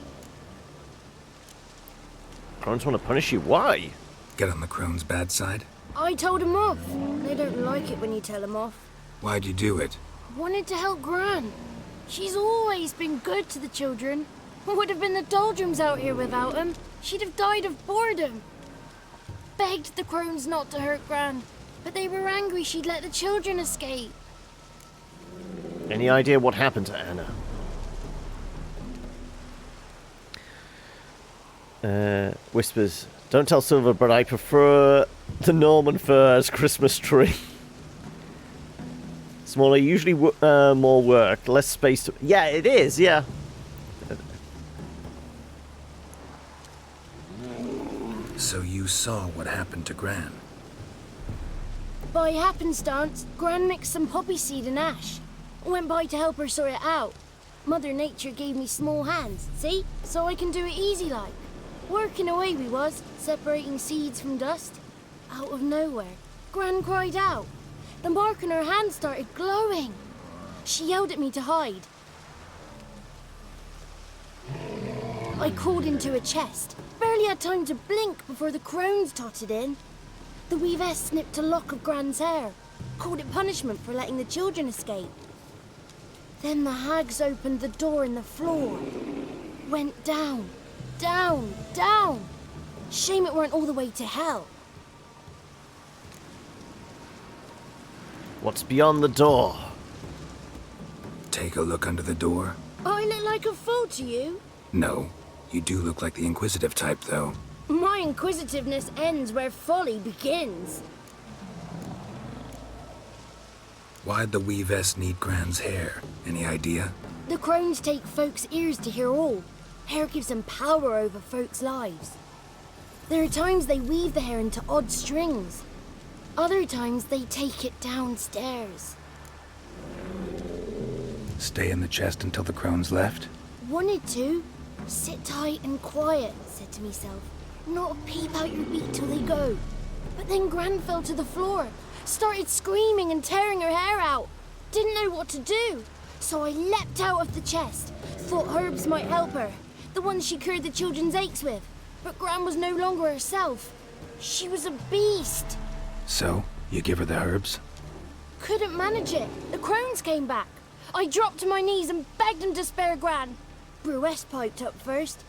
Crones want to punish you? Why? Get on the crone's bad side? I told them off. They don't like it when you tell them off. Why'd you do it? Wanted to help Gran. She's always been good to the children. Would have been the doldrums out here without him. She'd have died of boredom. Begged the crones not to hurt Gran, but they were angry she'd let the children escape. Any idea what happened to Anna? Whispers, don't tell Silver, but I prefer the Norman Firs Christmas tree. Smaller, usually more work, less space to... Yeah, it is, yeah. So you saw what happened to Gran? By happenstance, Gran mixed some poppy seed and ash. Went by to help her sort it out. Mother Nature gave me small hands, see? So I can do it easy like. Working away we was, separating seeds from dust. Out of nowhere, Gran cried out. The mark on her hand started glowing. She yelled at me to hide. I crawled into a chest. Barely had time to blink before the crones totted in. The weavess snipped a lock of Gran's hair. Called it punishment for letting the children escape. Then the hags opened the door in the floor. Went down, down, down. Shame it weren't all the way to hell. What's beyond the door? Take a look under the door. I look like a fool to you? No. You do look like the inquisitive type, though. My inquisitiveness ends where folly begins. Why'd the weavess need Gran's hair? Any idea? The crones take folks' ears to hear all. Hair gives them power over folks' lives. There are times they weave the hair into odd strings. Other times they take it downstairs. Stay in the chest until the crones left? Wanted to. Sit tight and quiet, said to myself. Not a peep out your beak till they go. But then Gran fell to the floor. Started screaming and tearing her hair out. Didn't know what to do. So I leapt out of the chest. Thought herbs might help her. The ones she cured the children's aches with. But Gran was no longer herself. She was a beast. So, you give her the herbs? Couldn't manage it. The crones came back. I dropped to my knees and begged them to spare Gran. Bruess piped up first.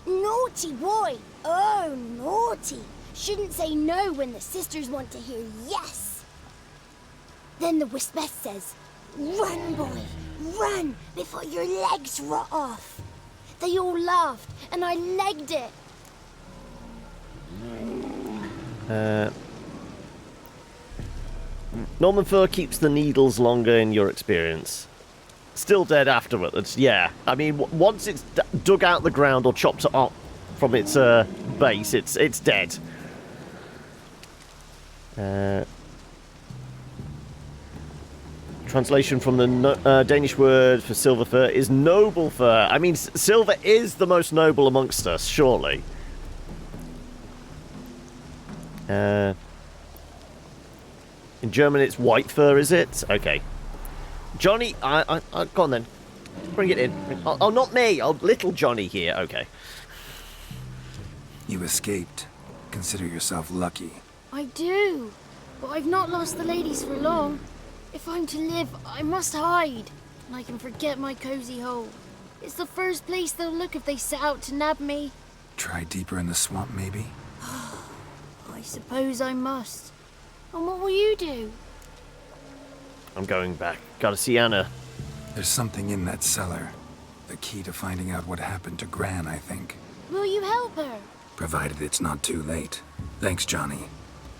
Naughty boy. Oh, naughty. shouldn't say no when the sisters want to hear yes. Then the Wispeth says, "Run, boy, run, before your legs rot off." They all laughed, and I legged it. Norman fur keeps the needles longer in your experience. Still dead afterwards, yeah. I mean, once it's dug out the ground or chopped up from its base, it's dead. Translation from the Danish word for silver fur is noble fur. I mean, silver is the most noble amongst us, surely. In German, it's white fur, is it? Okay. Johnny, go on then. Bring it in. Oh, not me. Oh, little Johnny here. Okay. You escaped. Consider yourself lucky. I do, but I've not lost the ladies for long. If I'm to live, I must hide, and I can forget my cozy hole. It's the first place they'll look if they set out to nab me. Try deeper in the swamp, maybe? I suppose I must. And what will you do? I'm going back. Gotta see Anna. There's something in that cellar. The key to finding out what happened to Gran, I think. Will you help her? Provided it's not too late. Thanks, Johnny.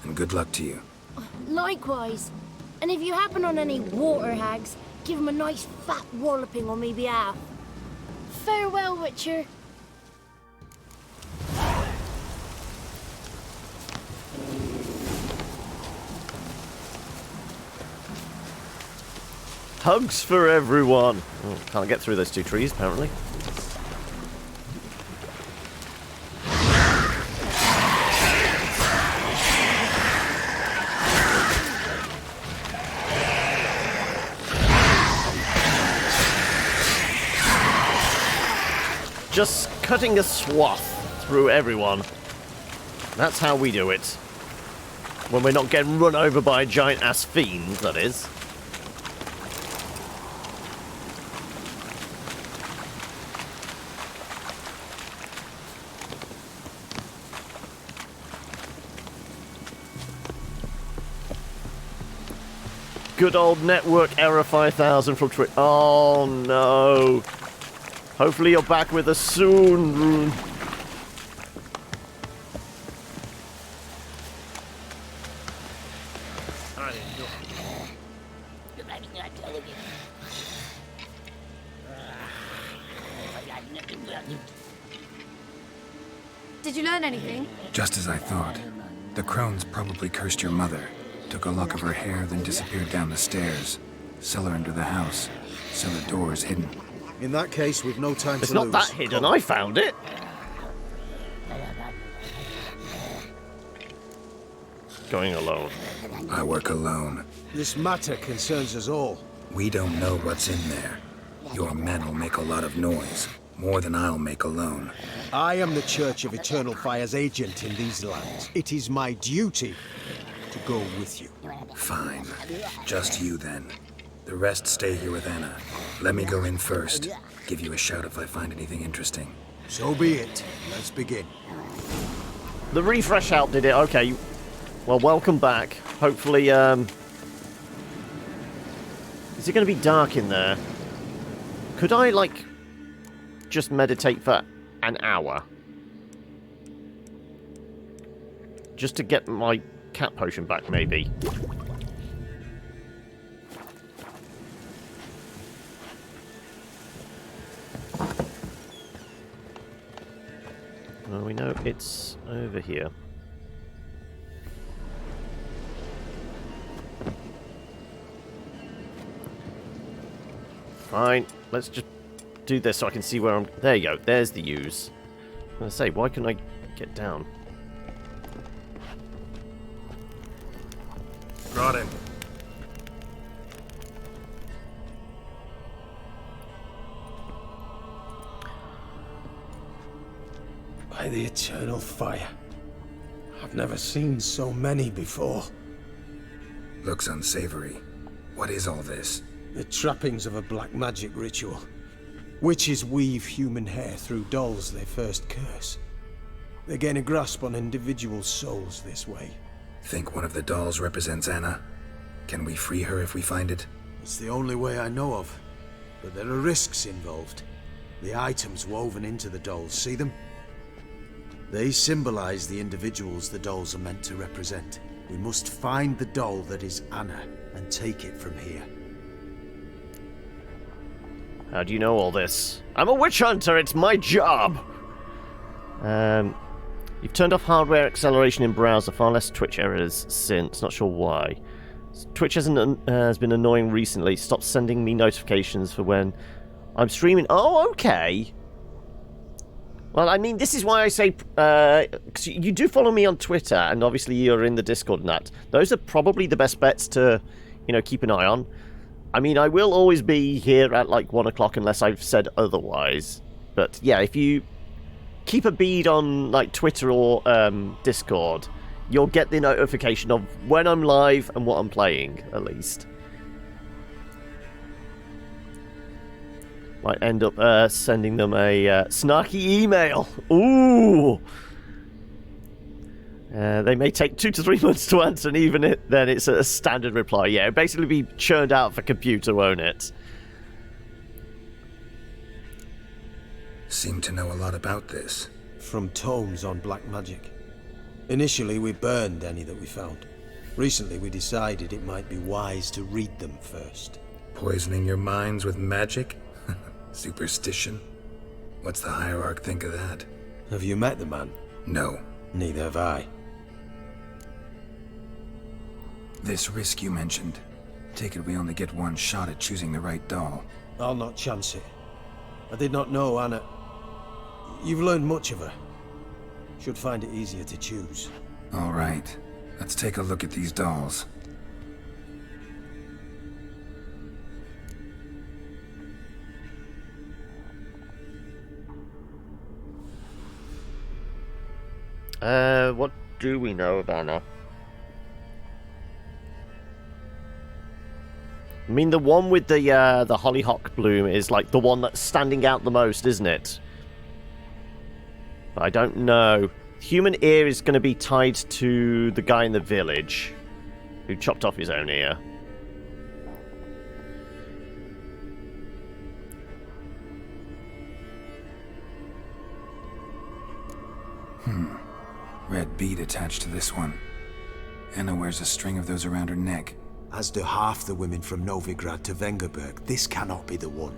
And good luck to you. Likewise. And if you happen on any water hags, give them a nice fat walloping on me behalf. Farewell, Witcher. Hugs for everyone. Oh, can't get through those two trees, apparently. Just cutting a swath through everyone. That's how we do it. When we're not getting run over by a giant-ass fiend, that is. Good old network error 5000 from Triss. Oh no. Hopefully you're back with us soon, Rune. Did you learn anything? Just as I thought. The crones probably cursed your mother. Took a lock of her hair, then disappeared down the stairs. Cellar under the house. Cellar door is hidden. In that case, we've no time it's to lose. It's not that hidden, I found it. Going alone. I work alone. This matter concerns us all. We don't know what's in there. Your men will make a lot of noise. More than I'll make alone. I am the Church of Eternal Fire's agent in these lands. It is my duty to go with you. Fine. Just you then. The rest stay here with Anna. Let me go in first. Give you a shout if I find anything interesting. So be it. Let's begin. The refresh help did it. Okay. Well, welcome back. Hopefully, is it going to be dark in there? Could I, like, just meditate for an hour? Just to get my cat potion back, maybe. Well, we know it's over here. Fine, let's just do this so I can see where I'm... There you go, there's the use. I was going to say, why couldn't I get down? Got him. By the eternal fire. I've never seen so many before. Looks unsavory. What is all this? The trappings of a black magic ritual. Witches weave human hair through dolls they first curse. They gain a grasp on individual souls this way. Think one of the dolls represents Anna? Can we free her if we find it? It's the only way I know of. But there are risks involved. The items woven into the dolls, see them? They symbolize the individuals the dolls are meant to represent. We must find the doll that is Anna and take it from here. How do you know all this? I'm a witch hunter, it's my job! You've turned off hardware acceleration in browser, far less Twitch errors since, not sure why. Twitch has been annoying recently, stopped sending me notifications for when I'm streaming. Oh, okay! Well, I mean, this is why I say, cause you do follow me on Twitter, and obviously you're in the Discord and that. Those are probably the best bets to, you know, keep an eye on. I mean, I will always be here at like 1 o'clock unless I've said otherwise. But yeah, if you keep a bead on like Twitter or Discord, you'll get the notification of when I'm live and what I'm playing, at least. Might end up sending them a snarky email. Ooh! They may take 2 to 3 months to answer, and even then it's a standard reply. Yeah, it'll basically be churned out for computer, won't it? Seem to know a lot about this. From tomes on black magic. Initially, we burned any that we found. Recently, we decided it might be wise to read them first. Poisoning your minds with magic? Superstition? What's the hierarch think of that? Have you met the man? No. Neither have I. This risk you mentioned. Take it we only get one shot at choosing the right doll. I'll not chance it. I did not know Anna. You've learned much of her. Should find it easier to choose. All right. Let's take a look at these dolls. What do we know of Anna? I mean, the one with the hollyhock bloom is like the one that's standing out the most, isn't it? But I don't know. Human ear is going to be tied to the guy in the village who chopped off his own ear. Red bead attached to this one. Anna wears a string of those around her neck. As do half the women from Novigrad to Vengerberg. This cannot be the one.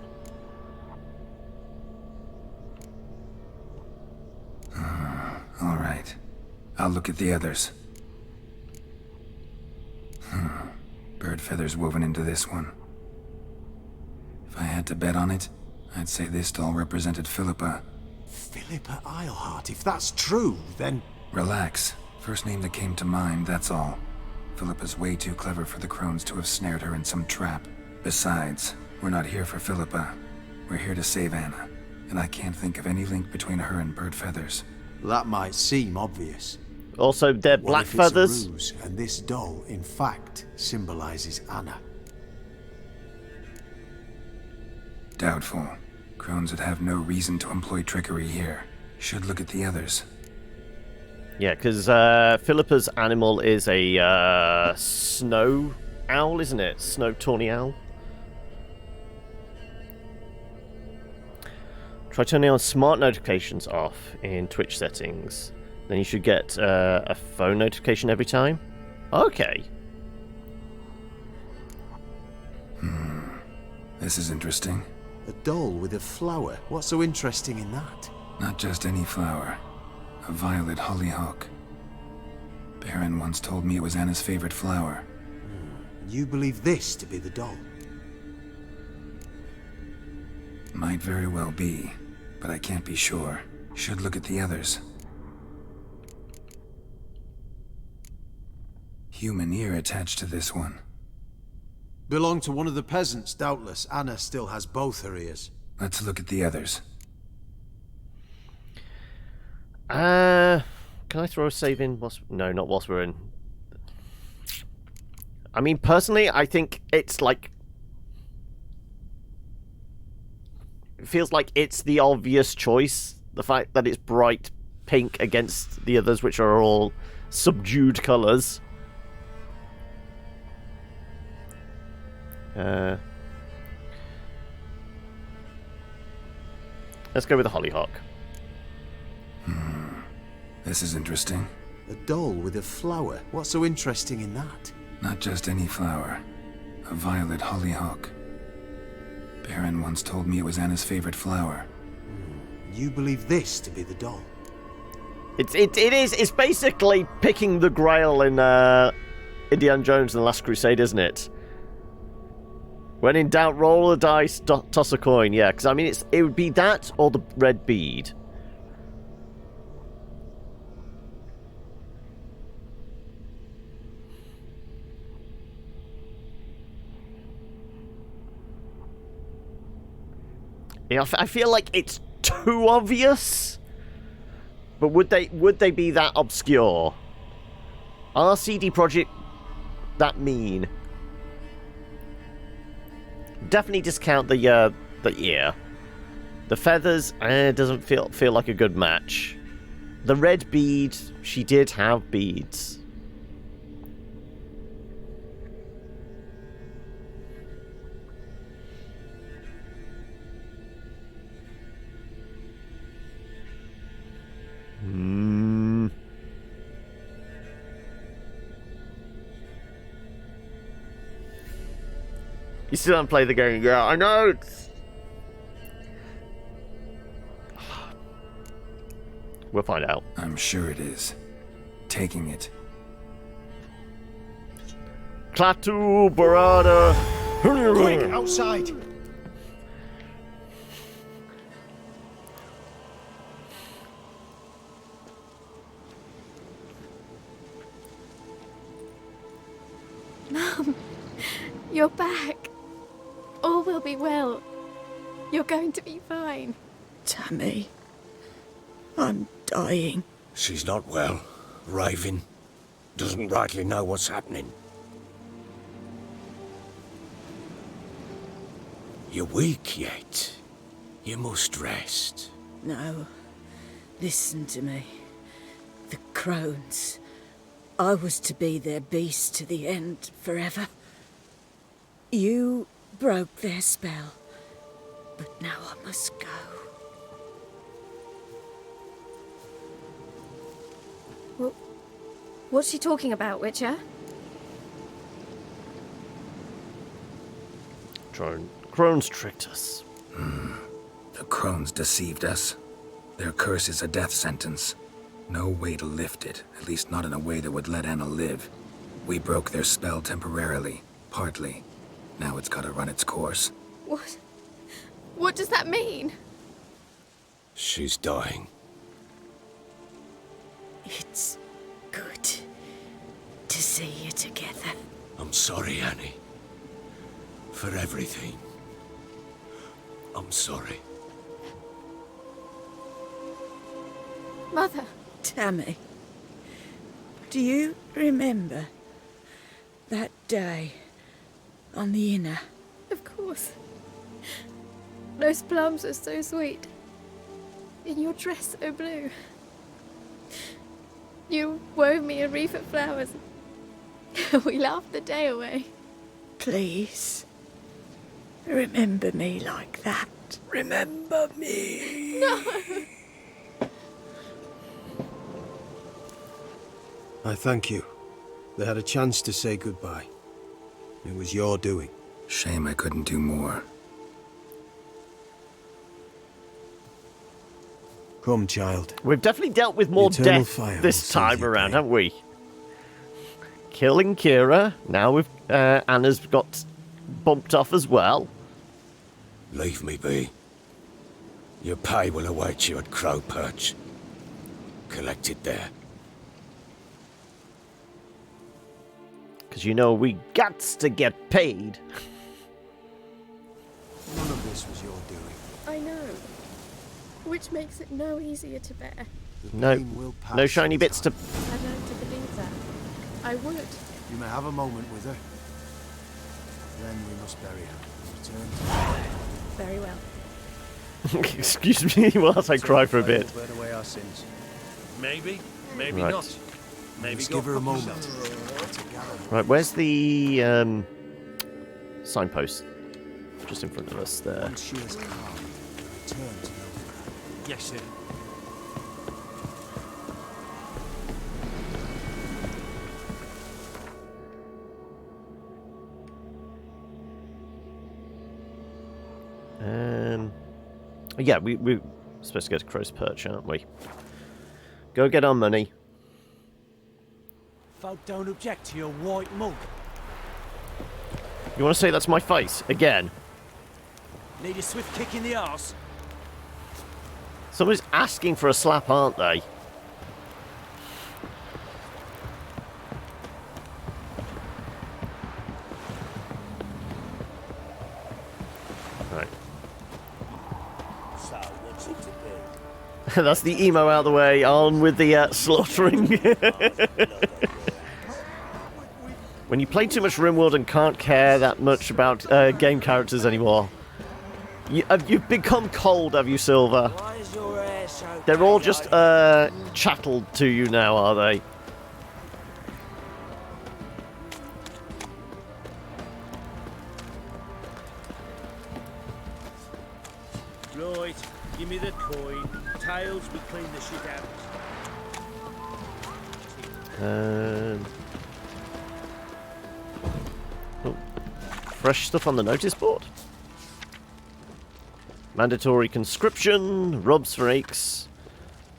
All right. I'll look at the others. Bird feathers woven into this one. If I had to bet on it, I'd say this doll represented Philippa. Philippa Eilhart, if that's true, then... Relax. First name that came to mind, that's all. Philippa's way too clever for the crones to have snared her in some trap. Besides, we're not here for Philippa. We're here to save Anna, and I can't think of any link between her and bird feathers. That might seem obvious. Also, they're black feathers. A ruse, and this doll, in fact, symbolizes Anna. Doubtful. Crones would have no reason to employ trickery here. Should look at the others. Yeah, because Philippa's animal is a snow owl, isn't it? Snow tawny owl. Try turning on smart notifications off in Twitch settings. Then you should get a phone notification every time. Okay. This is interesting. A doll with a flower. What's so interesting in that? Not just any flower. A violet hollyhock. Baron once told me it was Anna's favorite flower. You believe this to be the doll? Might very well be, but I can't be sure. Should look at the others. Human ear attached to this one. Belonged to one of the peasants, doubtless. Anna still has both her ears. Let's look at the others. Can I throw a save in? No, not whilst we're in. I mean, personally, I think it's like... It feels like it's the obvious choice. The fact that it's bright pink against the others, which are all subdued colours. Let's go with the hollyhock. This is interesting. A doll with a flower. What's so interesting in that? Not just any flower. A violet hollyhock. Baron once told me it was Anna's favorite flower. You believe this to be the doll? It's basically picking the Grail in Indiana Jones and the Last Crusade, isn't it? When in doubt, roll the dice, toss a coin. Yeah, because I mean, it would be that or the red bead. Yeah, I feel like it's too obvious. But would they be that obscure? Are CD Projekt that mean? Definitely discount the ear. The feathers doesn't feel like a good match. The red bead, she did have beads. You still haven't played the game. Yeah, I know. We'll find out. I'm sure it is. Taking it. Klaatu Barada. Quick, outside. Mum, you're back. All will be well. You're going to be fine. Tammy, I'm dying. She's not well. Raving. Doesn't rightly know what's happening. You're weak yet. You must rest. No, listen to me. The crones. I was to be their beast to the end, forever. You broke their spell, but now I must go. What's she talking about, Witcher? Crones tricked us. The crones deceived us. Their curse is a death sentence. No way to lift it, at least not in a way that would let Anna live. We broke their spell temporarily, partly. Now it's gotta run its course. What? What does that mean? She's dying. It's good to see you together. I'm sorry, Annie. For everything. I'm sorry. Mother. Tammy, do you remember that day on the Inner? Of course. Those plums are so sweet. In your dress so blue. You wove me a wreath of flowers. We laughed the day away. Please, remember me like that. Remember me. No. I thank you. They had a chance to say goodbye. It was your doing. Shame I couldn't do more. Come, child. We've definitely dealt with more Eternal death fire this will time save you, around, babe. haven't we? Killing Kira. Now we've Anna's got bumped off as well. Leave me be. Your pay will await you at Crow Perch. Collect it there. Because you know we gots to get paid. None of this was your doing. I know. Which makes it no easier to bear. No shiny bits to... I'd like to believe that. I would. You may have a moment with her. Then we must bury her. Return Very well. Excuse me whilst I cry for a bit. Burn away our sins. Maybe, maybe Right. not. Maybe Let's go give her a fuck moment. yourself. Right, where's the signpost? Just in front of us there. Once she is calm, return to Novigrad. Yes, sir. Yeah, we're supposed to go to Crow's Perch, aren't we? Go get our money. Folk don't object to your white mug. You want to say that's my face again? Need a swift kick in the arse? Somebody's asking for a slap, aren't they? Right. So, what's it to be? That's the emo out of the way. On with the slaughtering. When you play too much RimWorld and can't care that much about game characters anymore, you've become cold, have you, Silver? Why is your hair so They're all just chattel to you now, are they? Right, give me the coin. Tails, we clean the shit out. Oh, fresh stuff on the notice board. Mandatory conscription, rubs for aches.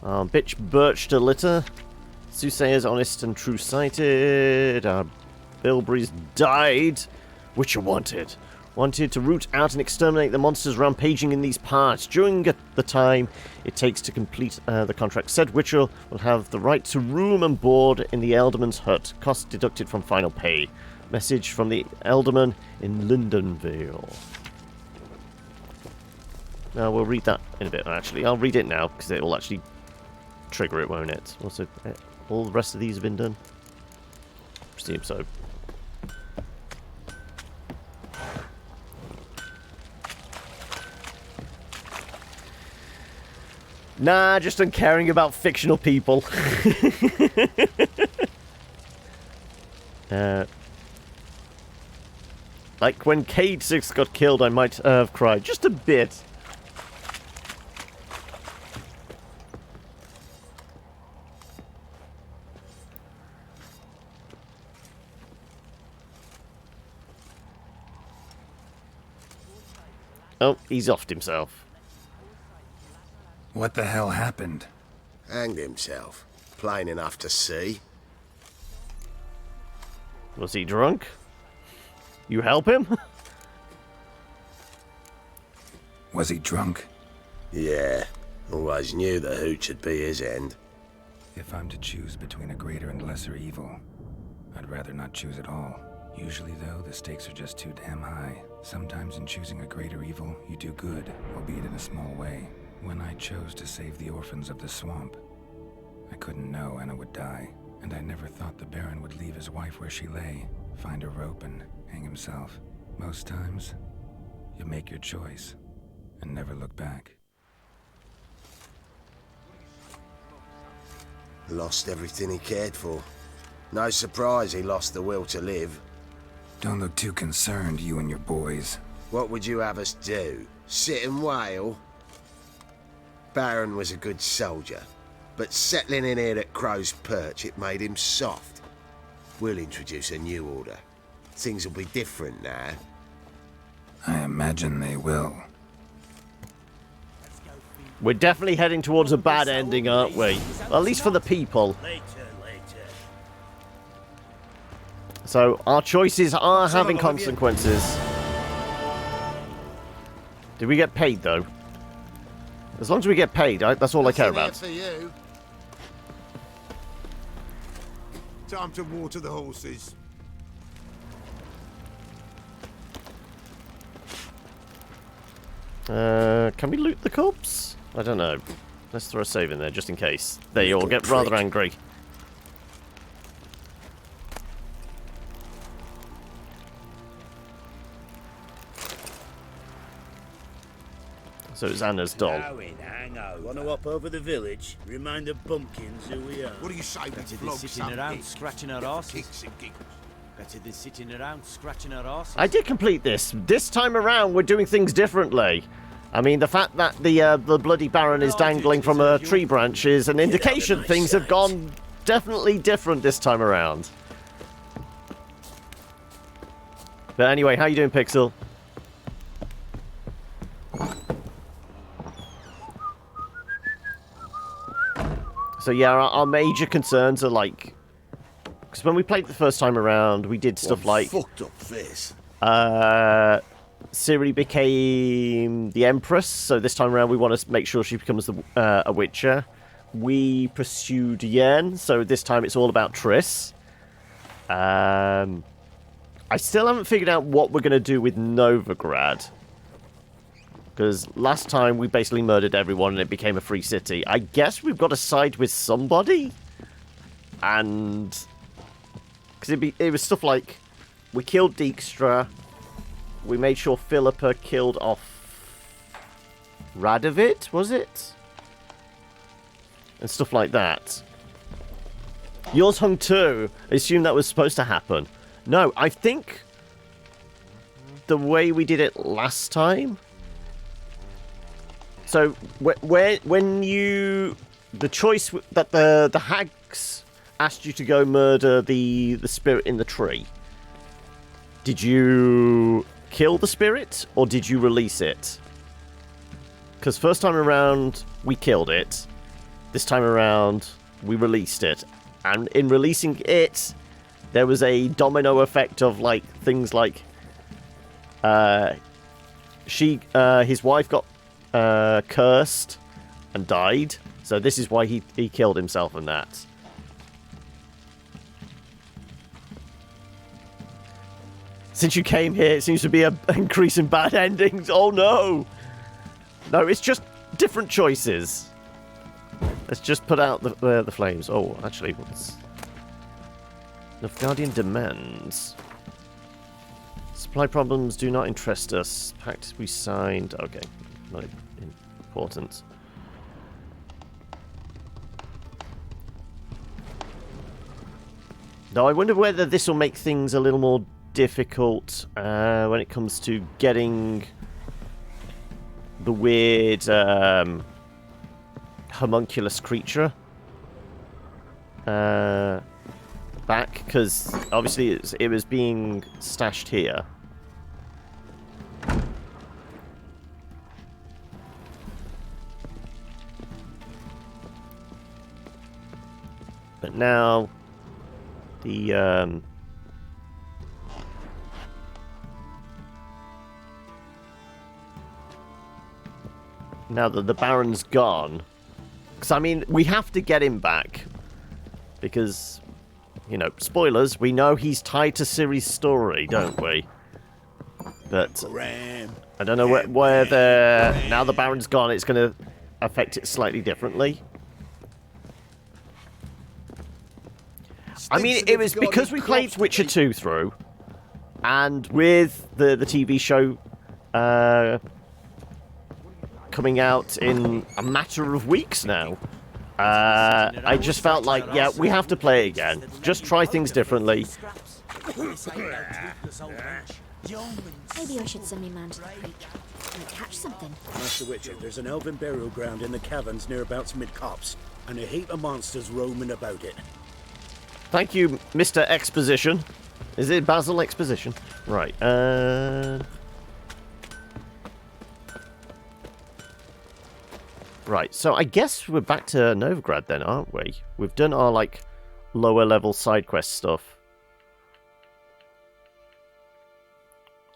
Bitch birch to litter. Soothsayers honest and true-sighted. Bilberry's died. Witcher wanted. Wanted to root out and exterminate the monsters rampaging in these parts. During the time it takes to complete the contract, said Witcher will have the right to room and board in the Elderman's hut. Cost deducted from final pay. Message from the Elderman in Lindenvale. Now we'll read that in a bit, actually. I'll read it now, because it will actually trigger it, won't it? Also, all the rest of these have been done? Presume so. Nah, just uncaring about fictional people. Like when Cade 6 got killed, I might have cried. Just a bit. Oh, he's offed himself. What the hell happened? Hanged himself. Plain enough to see. Was he drunk? You help him? Was he drunk? Yeah. Always knew the hooch would be his end. If I'm to choose between a greater and lesser evil, I'd rather not choose at all. Usually, though, the stakes are just too damn high. Sometimes in choosing a greater evil, you do good, albeit in a small way. When I chose to save the orphans of the swamp, I couldn't know Anna would die, and I never thought the Baron would leave his wife where she lay, find a rope and hang himself. Most times, you make your choice and never look back. Lost everything he cared for. No surprise he lost the will to live. Don't look too concerned, you and your boys. What would you have us do? Sit and wail? Baron was a good soldier, but settling in here at Crow's Perch, it made him soft. We'll introduce a new order. Things will be different now. I imagine they will. We're definitely heading towards a bad ending, aren't we? At least for the people. Later. So our choices are having consequences. Did we get paid, though? As long as we get paid, that's all I care about. For you. Time to water the horses. Can we loot the corpse? I don't know. Let's throw a save in there just in case. They all get rather angry. So it's Anna's doll. Hang on. Want to hop over the village? Remind the bumpkins who we are. What do you say? Better than sitting around scratching our asses. Better than sitting around scratching our asses. I did complete this. This time around, we're doing things differently. I mean, the fact that the bloody Baron is dangling from a tree branch is an indication things have gone definitely different this time around. But anyway, how you doing, Pixel? So yeah, our major concerns are like, because when we played the first time around, we did stuff like fucked up face. Ciri became the Empress, so this time around we want to make sure she becomes a Witcher. We pursued Yen, so this time it's all about Triss. I still haven't figured out what we're going to do with Novigrad. Because last time we basically murdered everyone and it became a free city. I guess we've got to side with somebody. And... because it was stuff like... we killed Dijkstra. We made sure Philippa killed off... Radovid, was it? And stuff like that. Yours hung too. I assume that was supposed to happen. No, I think... the way we did it last time... so, when you... the choice that the hags asked you to go murder the spirit in the tree. Did you kill the spirit, or did you release it? Because first time around, we killed it. This time around, we released it. And in releasing it, there was a domino effect of, like, things like... his wife got... cursed and died, so this is why he killed himself and that. Since you came here, it seems to be an increase in bad endings. Oh no! No, it's just different choices. Let's just put out the flames. Oh, actually, what's... Nilfgaardian demands. Supply problems do not interest us. Pact we signed. Okay. Not important. Now, I wonder whether this will make things a little more difficult when it comes to getting the weird homunculus creature back, because obviously it was being stashed here. But now, the now that the Baron's gone, because I mean, we have to get him back, because, you know, spoilers, we know he's tied to Ciri's story, don't we? But I don't know where now the Baron's gone, it's going to affect it slightly differently. I mean, it was because we played Witcher 2 through, and with the TV show coming out in a matter of weeks now, I just felt like, yeah, we have to play it again. Just try things differently. Maybe I should send me man to the creek. Might catch something. Master Witcher, there's an elven burial ground in the caverns nearabouts mid-copse, and a heap of monsters roaming about it. Thank you, Mr. Exposition. Is it Basil Exposition? Right. Right, so I guess we're back to Novigrad then, aren't we? We've done our, like, lower level side quest stuff.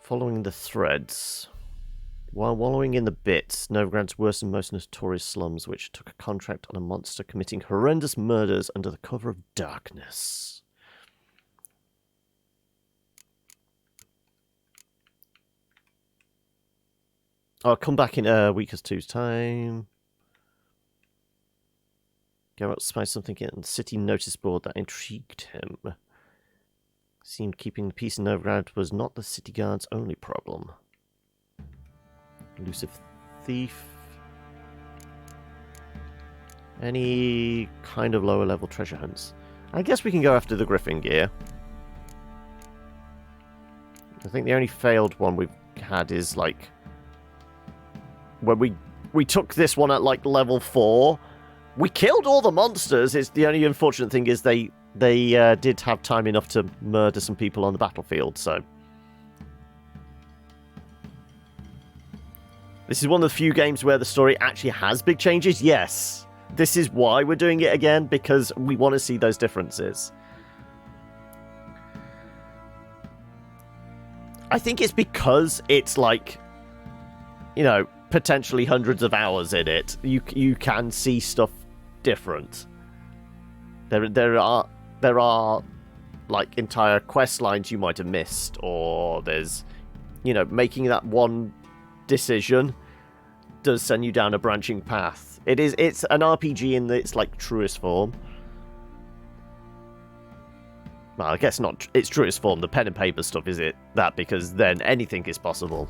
Following the threads. While wallowing in the bits, Novigrad's worst and most notorious slums, which took a contract on a monster committing horrendous murders under the cover of darkness. I'll come back in a week or two's time. Geralt spied something in the city notice board that intrigued him. Seemed keeping the peace in Novigrad was not the city guard's only problem. Elusive thief. Any kind of lower level treasure hunts. I guess we can go after the Griffin gear. I think the only failed one we've had is like when we took this one at like level 4. We killed all the monsters. It's the only unfortunate thing is they did have time enough to murder some people on the battlefield, so this is one of the few games where the story actually has big changes. Yes, this is why we're doing it again, because we want to see those differences. I think it's because it's like, you know, potentially hundreds of hours in it. You can see stuff different. There are like entire quest lines you might have missed, or there's, you know, making that one decision does send you down a branching path. It's an RPG in its like truest form. Well, I guess not its truest form. The pen and paper stuff is it that, because then anything is possible.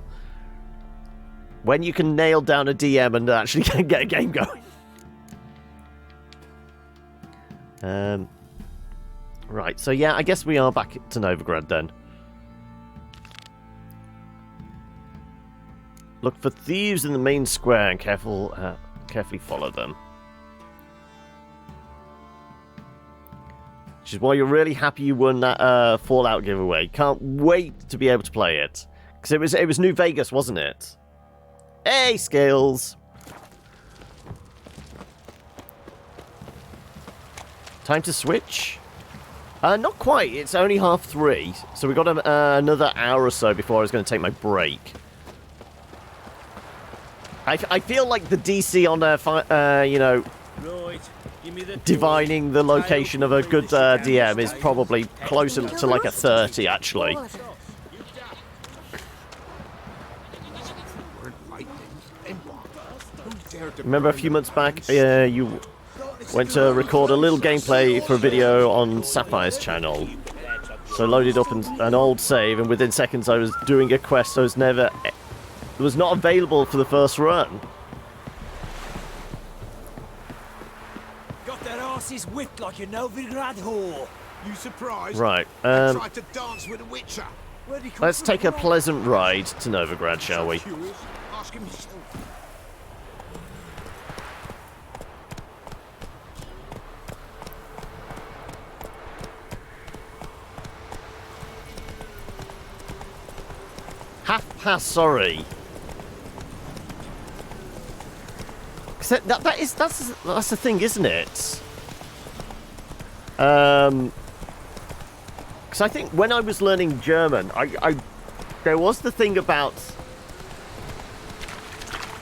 When you can nail down a DM and actually get a game going. Right, so yeah, I guess we are back to Novigrad then. Look for thieves in the main square and carefully follow them. Which is why you're really happy you won that Fallout giveaway. Can't wait to be able to play it. Because it was New Vegas, wasn't it? Hey, skills! Time to switch? Not quite. It's only 3:30. So we've got another hour or so before I was going to take my break. I feel like the DC on you know, divining the location of a good DM is probably closer to like a 30, actually. Remember a few months back, you went to record a little gameplay for a video on Sapphire's channel. So I loaded up an old save, and within seconds I was doing a quest I was not available for the first run. Got their asses whipped like a Novigrad whore. You surprised? Right. I tried to dance with a witcher. Let's take a pleasant ride to Novigrad, shall we? Ask him yourself. Half-past, sorry. That's the thing, isn't it? Because I think when I was learning German, there was the thing about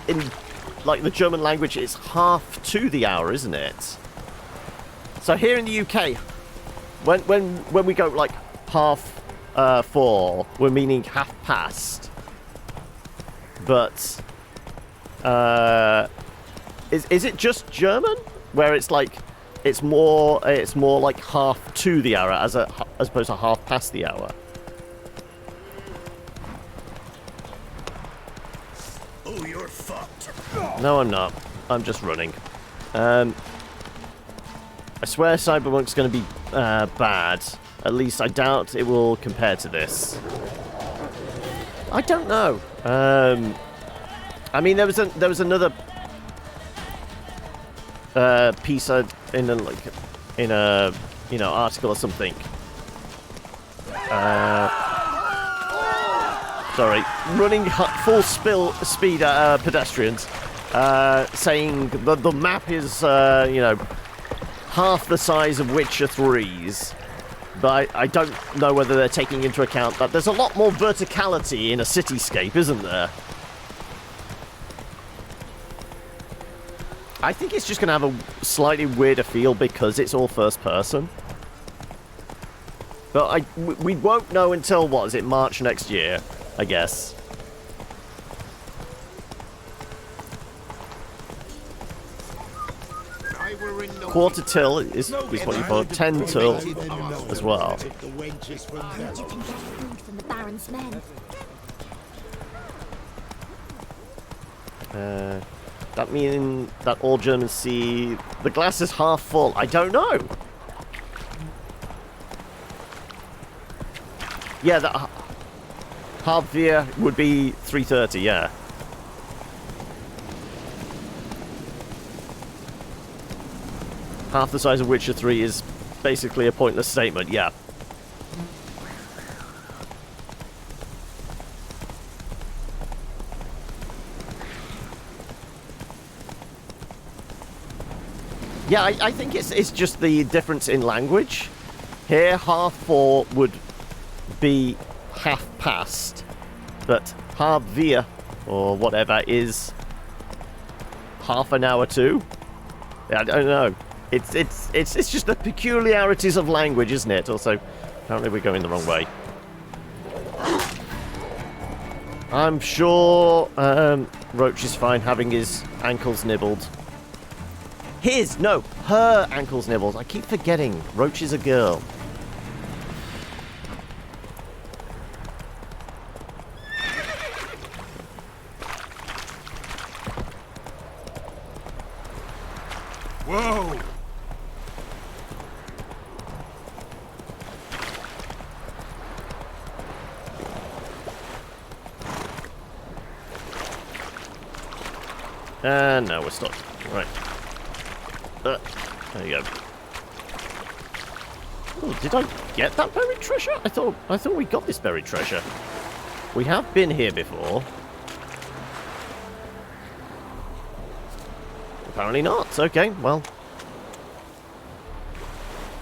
in like the German language, it's 1/2 the hour, isn't it? So here in the UK, when we go like 4:30, we're meaning 1/2. But is it just German where it's like it's more like 1/2 the hour as opposed to 1/2 the hour? Oh, you're fucked. No, I'm not. I'm just running. I swear Cyberpunk's going to be bad. At least I doubt it will compare to this. I don't know. I mean, there was another piece in a you know article or something. Sorry, running full speed at pedestrians, saying that the map is you know half the size of Witcher 3's. But I don't know whether they're taking into account that there's a lot more verticality in a cityscape, isn't there? I think it's just going to have a slightly weirder feel because it's all first person. But we won't know until, what is it, March next year, I guess. Quarter till is what you call it. 10 till as well. How did you get food from the Baron's men? That mean that all Germans see the glass is half full? I don't know. Yeah, that half beer would be 330. Yeah. Half the size of Witcher 3 is basically a pointless statement. Yeah. Yeah, I think it's just the difference in language. Here, half 4 would be half past, but half via, or whatever, is half an hour too. Yeah, I don't know. It's just the peculiarities of language, isn't it? Also, apparently we're going the wrong way. I'm sure Roach is fine having his ankles nibbled. No, her ankles nibbled. I keep forgetting. Roach is a girl. Whoa! No, we're stopped. Right. There you go. Oh, did I get that buried treasure? I thought we got this buried treasure. We have been here before. Apparently not. Okay, well.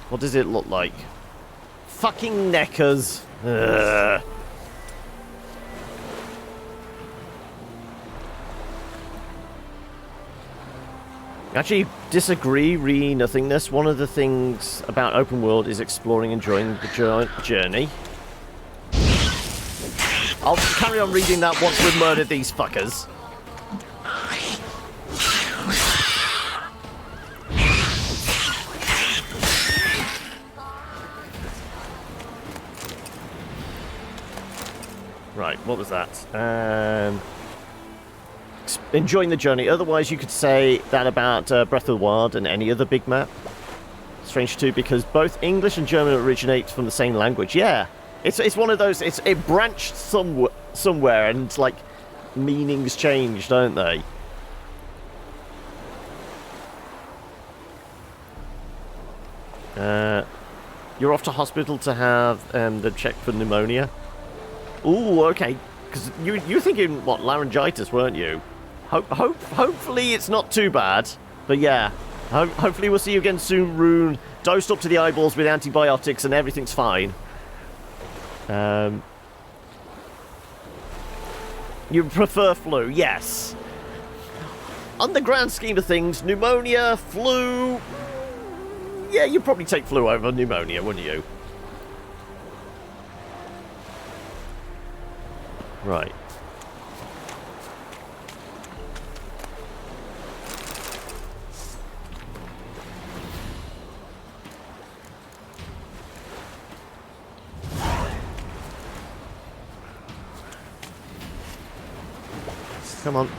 What does it look like? Fucking neckers. Ugh. Actually, disagree, re-nothingness. One of the things about open world is exploring and enjoying the journey. I'll carry on reading that once we've murdered these fuckers. Right, what was that? Enjoying the journey. Otherwise, you could say that about Breath of the Wild and any other big map. Strange too, because both English and German originate from the same language. Yeah, it's one of those. It branched somewhere, and like meanings change, don't they? You're off to hospital to have them checked for pneumonia. Ooh, okay. Because you're thinking, what, laryngitis, weren't you? Hopefully it's not too bad. But yeah, hopefully we'll see you again soon, Rune. Dosed up to the eyeballs with antibiotics and everything's fine. You prefer flu, yes. On the grand scheme of things, pneumonia, flu... Yeah, you'd probably take flu over pneumonia, wouldn't you? Right. Come on.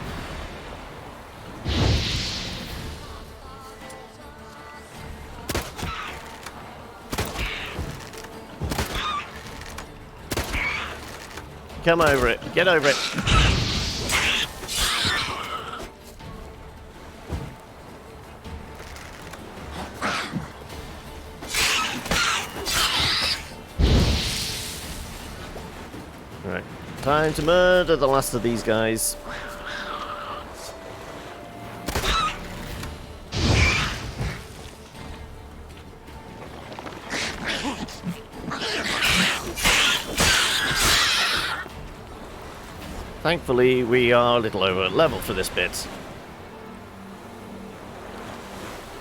Come over it. Get over it. Right. Time to murder the last of these guys. Thankfully, we are a little over level for this bit.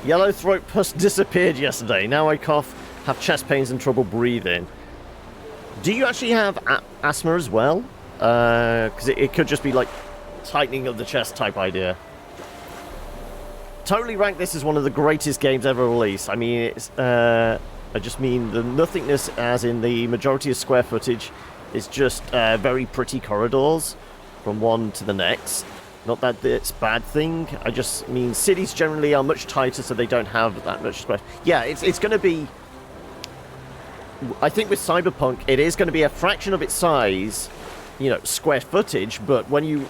Yellow throat pus disappeared yesterday. Now I cough, have chest pains and trouble breathing. Do you actually have asthma as well? Because it could just be like tightening of the chest type idea. Totally rank this as one of the greatest games ever released. I mean, it's, I just mean the nothingness, as in the majority of square footage, is just very pretty corridors from one to the next. Not that it's a bad thing. I just mean cities generally are much tighter, so they don't have that much space. Yeah, it's going to be... I think with Cyberpunk, it is going to be a fraction of its size, you know, square footage, but when you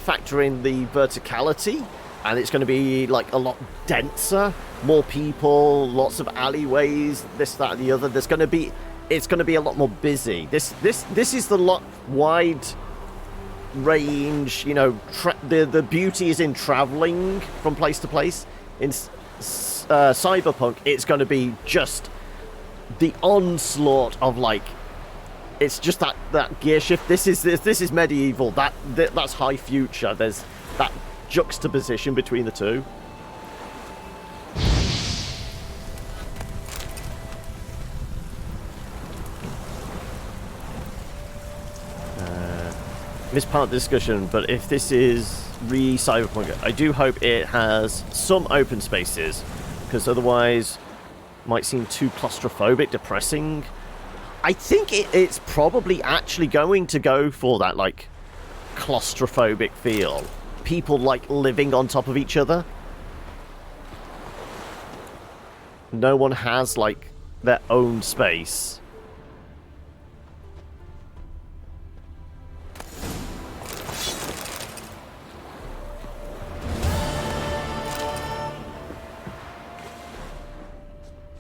factor in the verticality, and it's going to be, like, a lot denser, more people, lots of alleyways, this, that, and the other, it's going to be a lot more busy. This is the wide range, you know, the beauty is in traveling from place to place. In Cyberpunk, it's going to be just the onslaught of, like, it's just that gear shift. This is medieval. That's high future. There's that juxtaposition between the two. Missed part of the discussion, but if this is re-Cyberpunk, I do hope it has some open spaces, because otherwise it might seem too claustrophobic, depressing. I think it's probably actually going to go for that, like, claustrophobic feel. People, like, living on top of each other. No one has, like, their own space.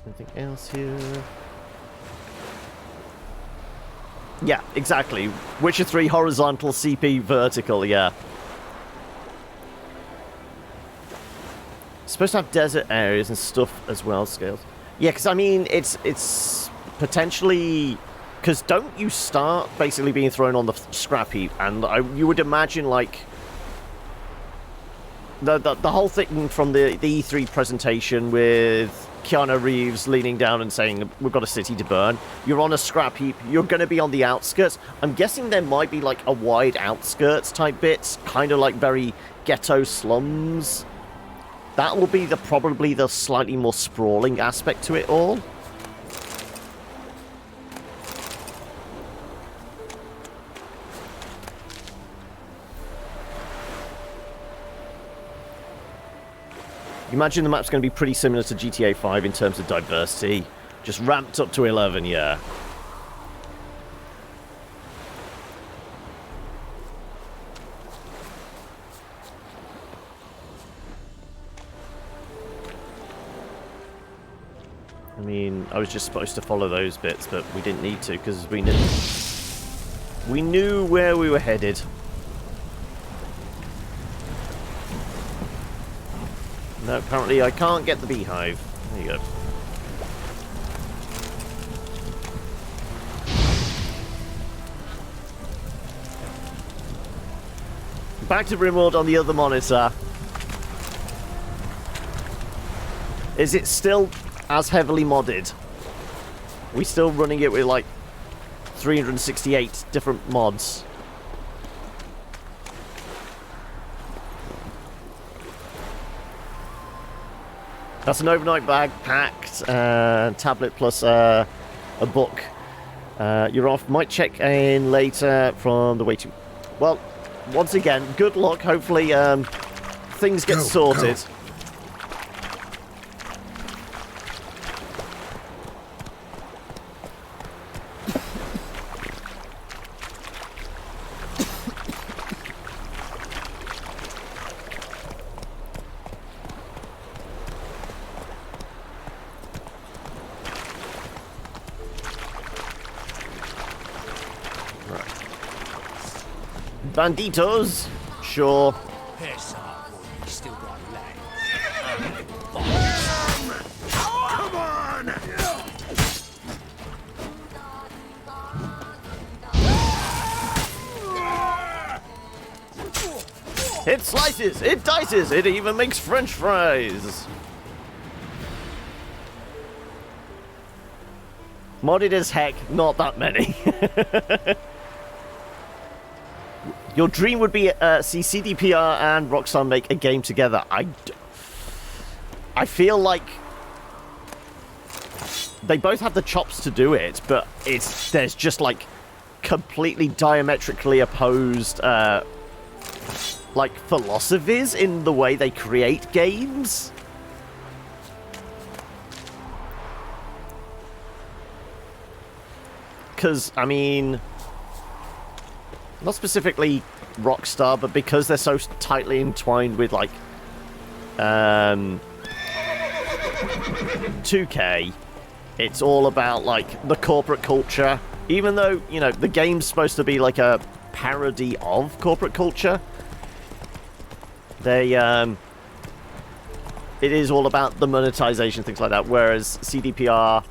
Anything else here? Yeah, exactly. Witcher 3 horizontal, CP vertical, yeah. Supposed to have desert areas and stuff as well, scales. Yeah, because I mean, it's potentially... Because don't you start basically being thrown on the scrap heap, and you would imagine, like... The whole thing from the E3 presentation with Keanu Reeves leaning down and saying, we've got a city to burn. You're on a scrap heap. You're going to be on the outskirts. I'm guessing there might be, like, a wide outskirts type bits, kind of like very ghetto slums. That will be probably the slightly more sprawling aspect to it all. Imagine the map's going to be pretty similar to GTA 5 in terms of diversity. Just ramped up to 11, yeah. I mean, I was just supposed to follow those bits, but we didn't need to because we knew where we were headed. No, apparently I can't get the beehive. There you go. Back to Rimworld on the other monitor. Is it still as heavily modded? We still running it with like 368 different mods. That's an overnight bag packed, tablet plus a book. You're off. Might check in later from the waiting. Well, once again, good luck. Hopefully things get sorted. Go. Banditos? Sure. Still got legs. Come on! It slices, it dices, it even makes French fries. Modded as heck, not that many. Your dream would be see CDPR and Rockstar make a game together. I feel like they both have the chops to do it, but there's just like completely diametrically opposed like, philosophies in the way they create games. Because, I mean, not specifically Rockstar, but because they're so tightly entwined with, like, 2K, it's all about, like, the corporate culture. Even though, you know, the game's supposed to be, like, a parody of corporate culture, they, it is all about the monetization, things like that, whereas CDPR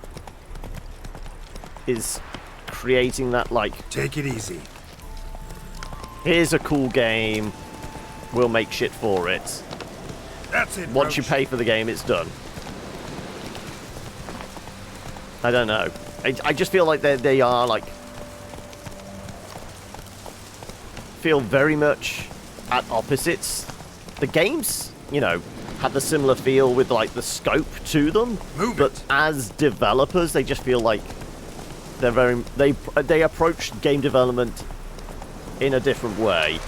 is creating that, like... Take it easy. Here's a cool game, we'll make shit for it. That's it, Once you pay for the game, it's done. I don't know. I just feel like they are, like... feel very much at opposites. The games, you know, have the similar feel with, like, the scope to them. But as developers, they just feel like they're very... They approach game development in a different way.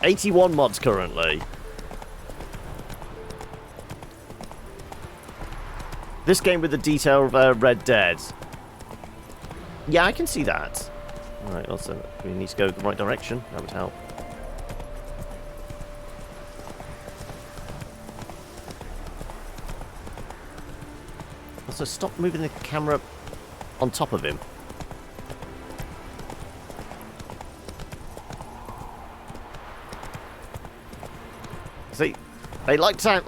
81 mods currently. This game with the detail of Red Dead. Yeah, I can see that. Alright, also, we need to go the right direction. That would help. Also, stop moving the camera on top of him. See, they like to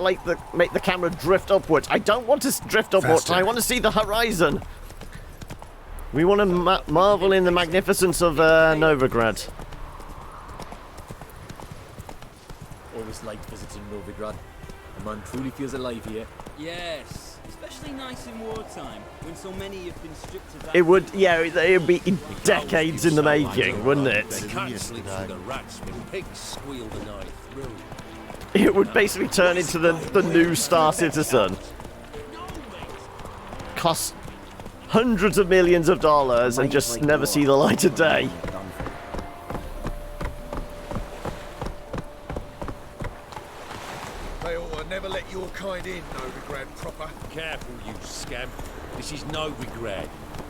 make the camera drift upwards. I don't want to drift upwards. Faster. I want to see the horizon. We want to marvel in the magnificence of Novigrad. Always liked visiting Novigrad. A man truly feels alive here. Yes, especially nice in wartime, when so many have been stripped of that. It would, yeah, it would be decades in the making, wouldn't it? They can't sleep through the rats when pigs squeal the night through. It would basically turn into the new Star Citizen. Cost hundreds of millions of dollars and just never see the light of day. They ought to never let your kind in, Novigrad proper. Careful, you scamp. This is Novigrad,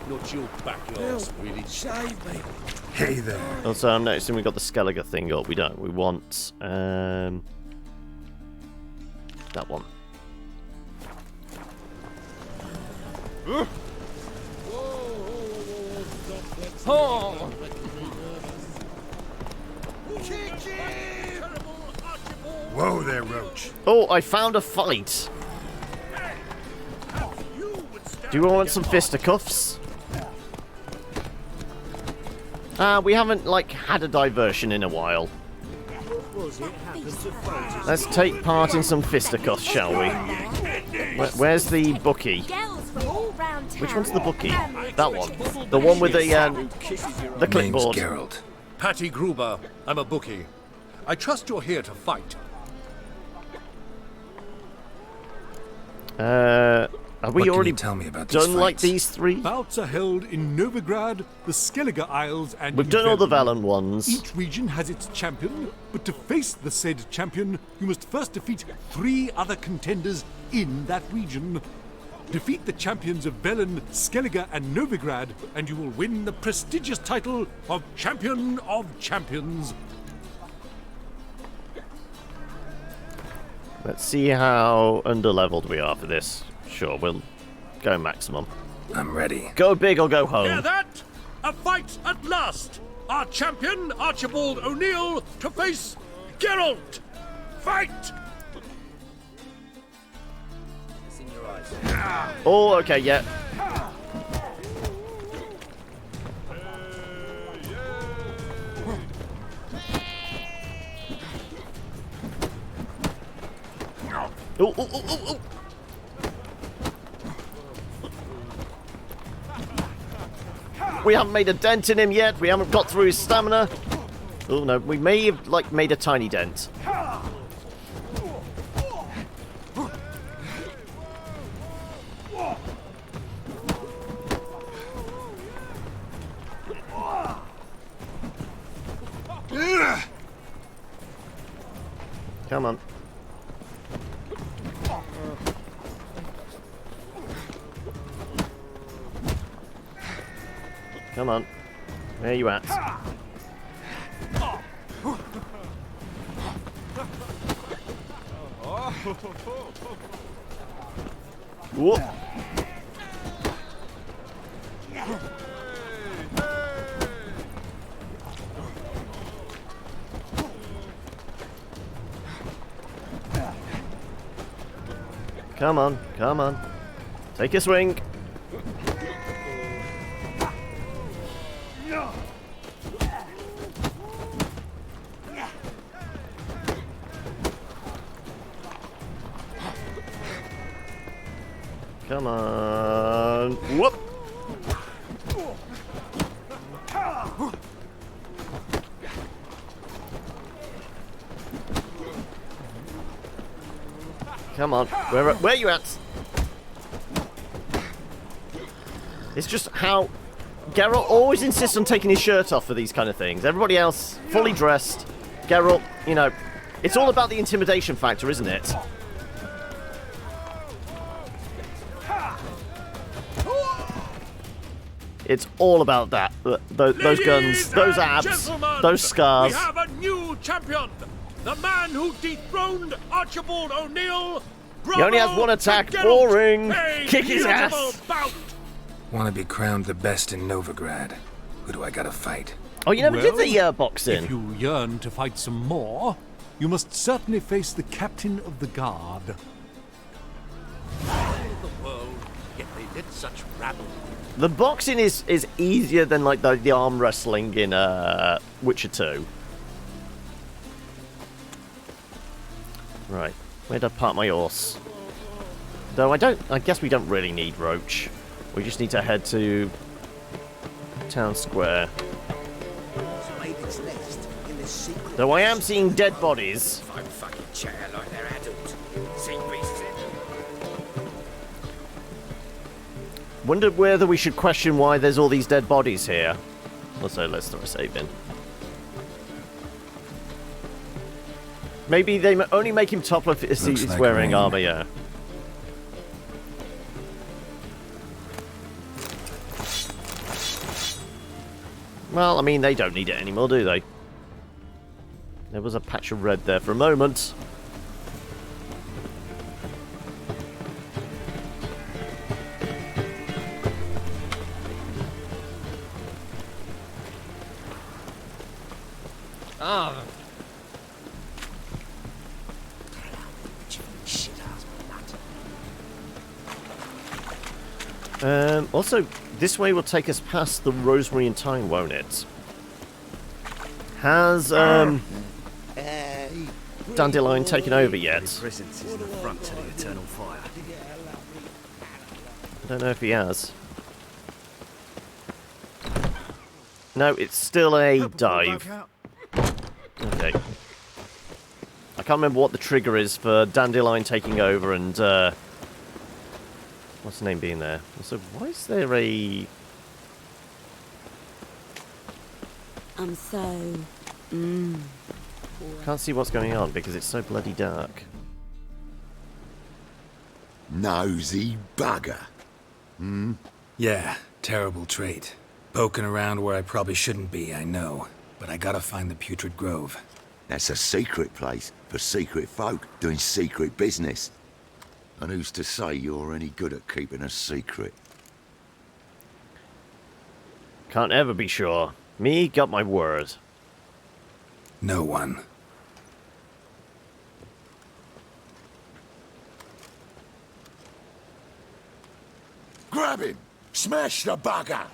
not your backyard, really. Save me. Hey there. Also, I'm noticing we got the Skellige thing up. We don't. We want that one. Oh! Whoa there, Roach. Oh, I found a fight. Do you want some fisticuffs? We haven't, like, had a diversion in a while. Let's take part in some fisticuffs, shall we? Where's the bookie? Which one's the bookie? That one. The one with the clipboard. Name's Geralt. Patty Gruber. I'm a bookie. I trust you're here to fight. Have we already tell me about done like these three? Bouts are held in Novigrad, the Skellige Isles, and we've done all the Velen ones. Each region has its champion, but to face the said champion, you must first defeat 3 other contenders in that region. Defeat the champions of Velen, Skellige, and Novigrad, and you will win the prestigious title of Champion of Champions. Let's see how underleveled we are for this. Sure, we'll go maximum. I'm ready. Go big or go home. Hear that? A fight at last! Our champion, Archibald O'Neill, to face Geralt! Fight! It's in your eyes. Oh, okay, yeah. Oh, oh, oh, oh, oh. We haven't made a dent in him yet. We haven't got through his stamina. Oh no, we may have like made a tiny dent. Come on. Come on. Where you at? Whoop. Come on, come on. Take a swing. Come on. Whoop. Come on. Where are you at? It's just how Geralt always insists on taking his shirt off for these kind of things. Everybody else, fully dressed. Geralt, you know, it's all about the intimidation factor, isn't it? It's all about that. Those guns, those abs, those scars. We have a new champion! The man who dethroned Archibald O'Neill! He only has one attack. Boring. Kick his ass. Want to be crowned the best in Novigrad? Who do I gotta fight? Oh, you never did the boxing. If you yearn to fight some more, you must certainly face the captain of the guard. The world, yet they did such rabble. The boxing is easier than like the arm wrestling in Witcher 2. Right, where'd I park my horse? Though I guess we don't really need Roach. We just need to head to Town Square. Though I am seeing dead bodies. If I'm fucking chair like they're adults. See beasts in. Wonder whether we should question why there's all these dead bodies here. Also, let's throw a save in. Maybe they only make him topless if he's like wearing rain. armor, yeah. Well, I mean, they don't need it anymore, do they? There was a patch of red there for a moment. Ah. Also, this way will take us past the Rosemary and Thyme, won't it? Has Dandelion taken over yet? Presence is an affront to the eternal fire. I don't know if he has. No, it's still a dive. Okay. I can't remember what the trigger is for Dandelion taking over and what's the name being there? So why is there a... I'm so... Can't see what's going on because it's so bloody dark. Nosy bugger. Yeah, terrible trait. Poking around where I probably shouldn't be, I know. But I gotta find the Putrid Grove. That's a secret place for secret folk doing secret business. And who's to say you're any good at keeping a secret? Can't ever be sure. Me got my word. No one. Grab him! Smash the bugger!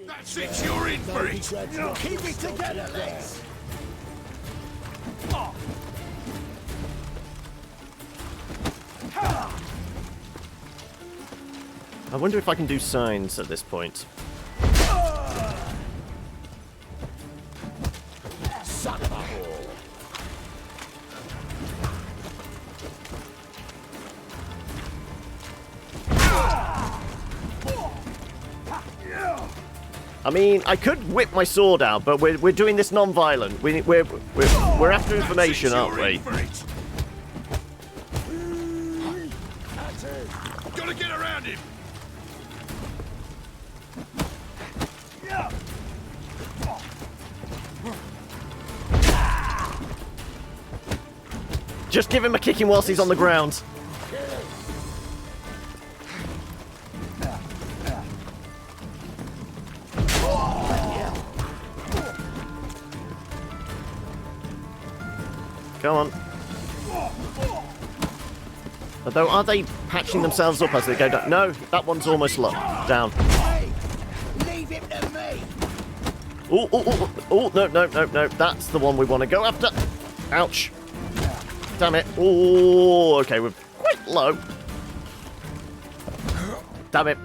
That's it, you're in for it! Keep it together, lads! I wonder if I can do signs at this point. Son of a whore! I mean, I could whip my sword out, but we're doing this non-violent. We're after information, aren't we? Gotta get around him. Just give him a kicking whilst he's on the ground. Come on. Although, are they patching themselves up as they go down? No, that one's almost down. Leave him to me. Oh, no. That's the one we want to go after. Ouch. Damn it. Oh, okay, we're quite low. Damn it.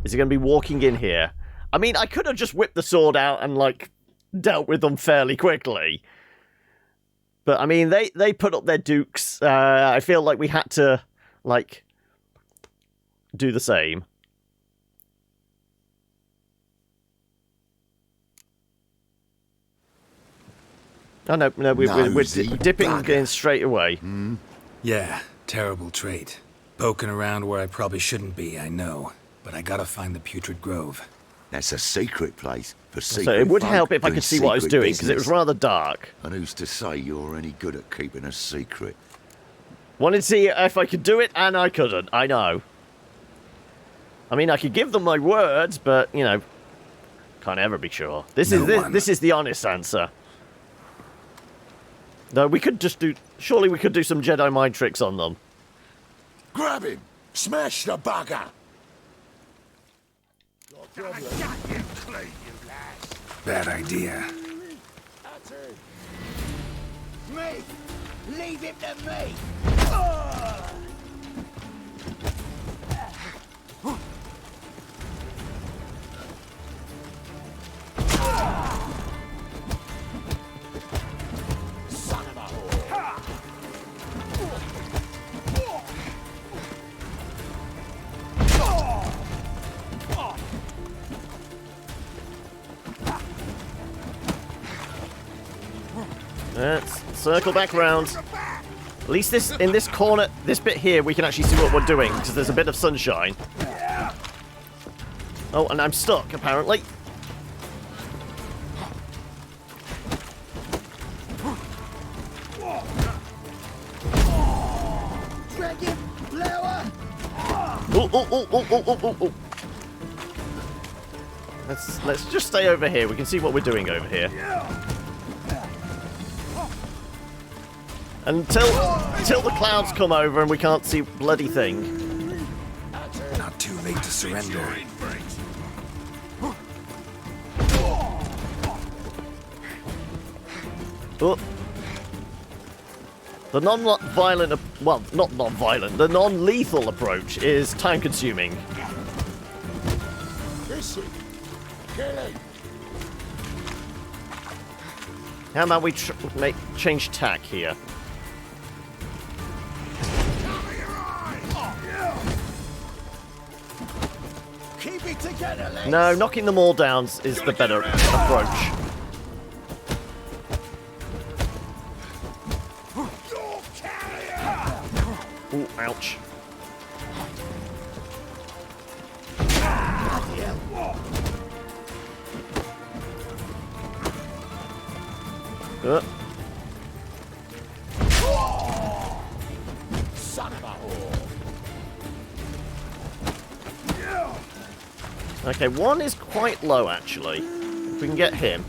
Is he going to be walking in here? I mean, I could have just whipped the sword out and, like, dealt with them fairly quickly. But, I mean, they put up their dukes. I feel like we had to, like, do the same. Oh, no, we're dipping in straight away. Yeah, terrible trait. Poking around where I probably shouldn't be, I know. But I gotta find the Putrid Grove. That's a secret place for secret. So it would folk help if I doing could see what I was secret doing, because it was business. rather dark. And who's to say you're any good at keeping a secret? Wanted to see if I could do it, and I couldn't. I know. I mean, I could give them my words, but, you know, can't ever be sure. This is the honest answer. No, we could just do... Surely we could do some Jedi mind tricks on them. Grab him! Smash the bugger! Bad idea. Me! Leave him to me! Son of a whore! Let's circle back round. At least in this corner, this bit here, we can actually see what we're doing, because there's a bit of sunshine. Oh, and I'm stuck, apparently. Dragon blower! Oh. Let's just stay over here. We can see what we're doing over here. Until the clouds come over and we can't see a bloody thing. Not too late to surrender. Oh. The non-violent, well, not non-violent, the non-lethal approach is time-consuming. How about we change tack here? Keep it together, lads. No, knocking them all down is the better approach. Ooh, ouch. Son of a whore! Okay, one is quite low, actually. If we can get him.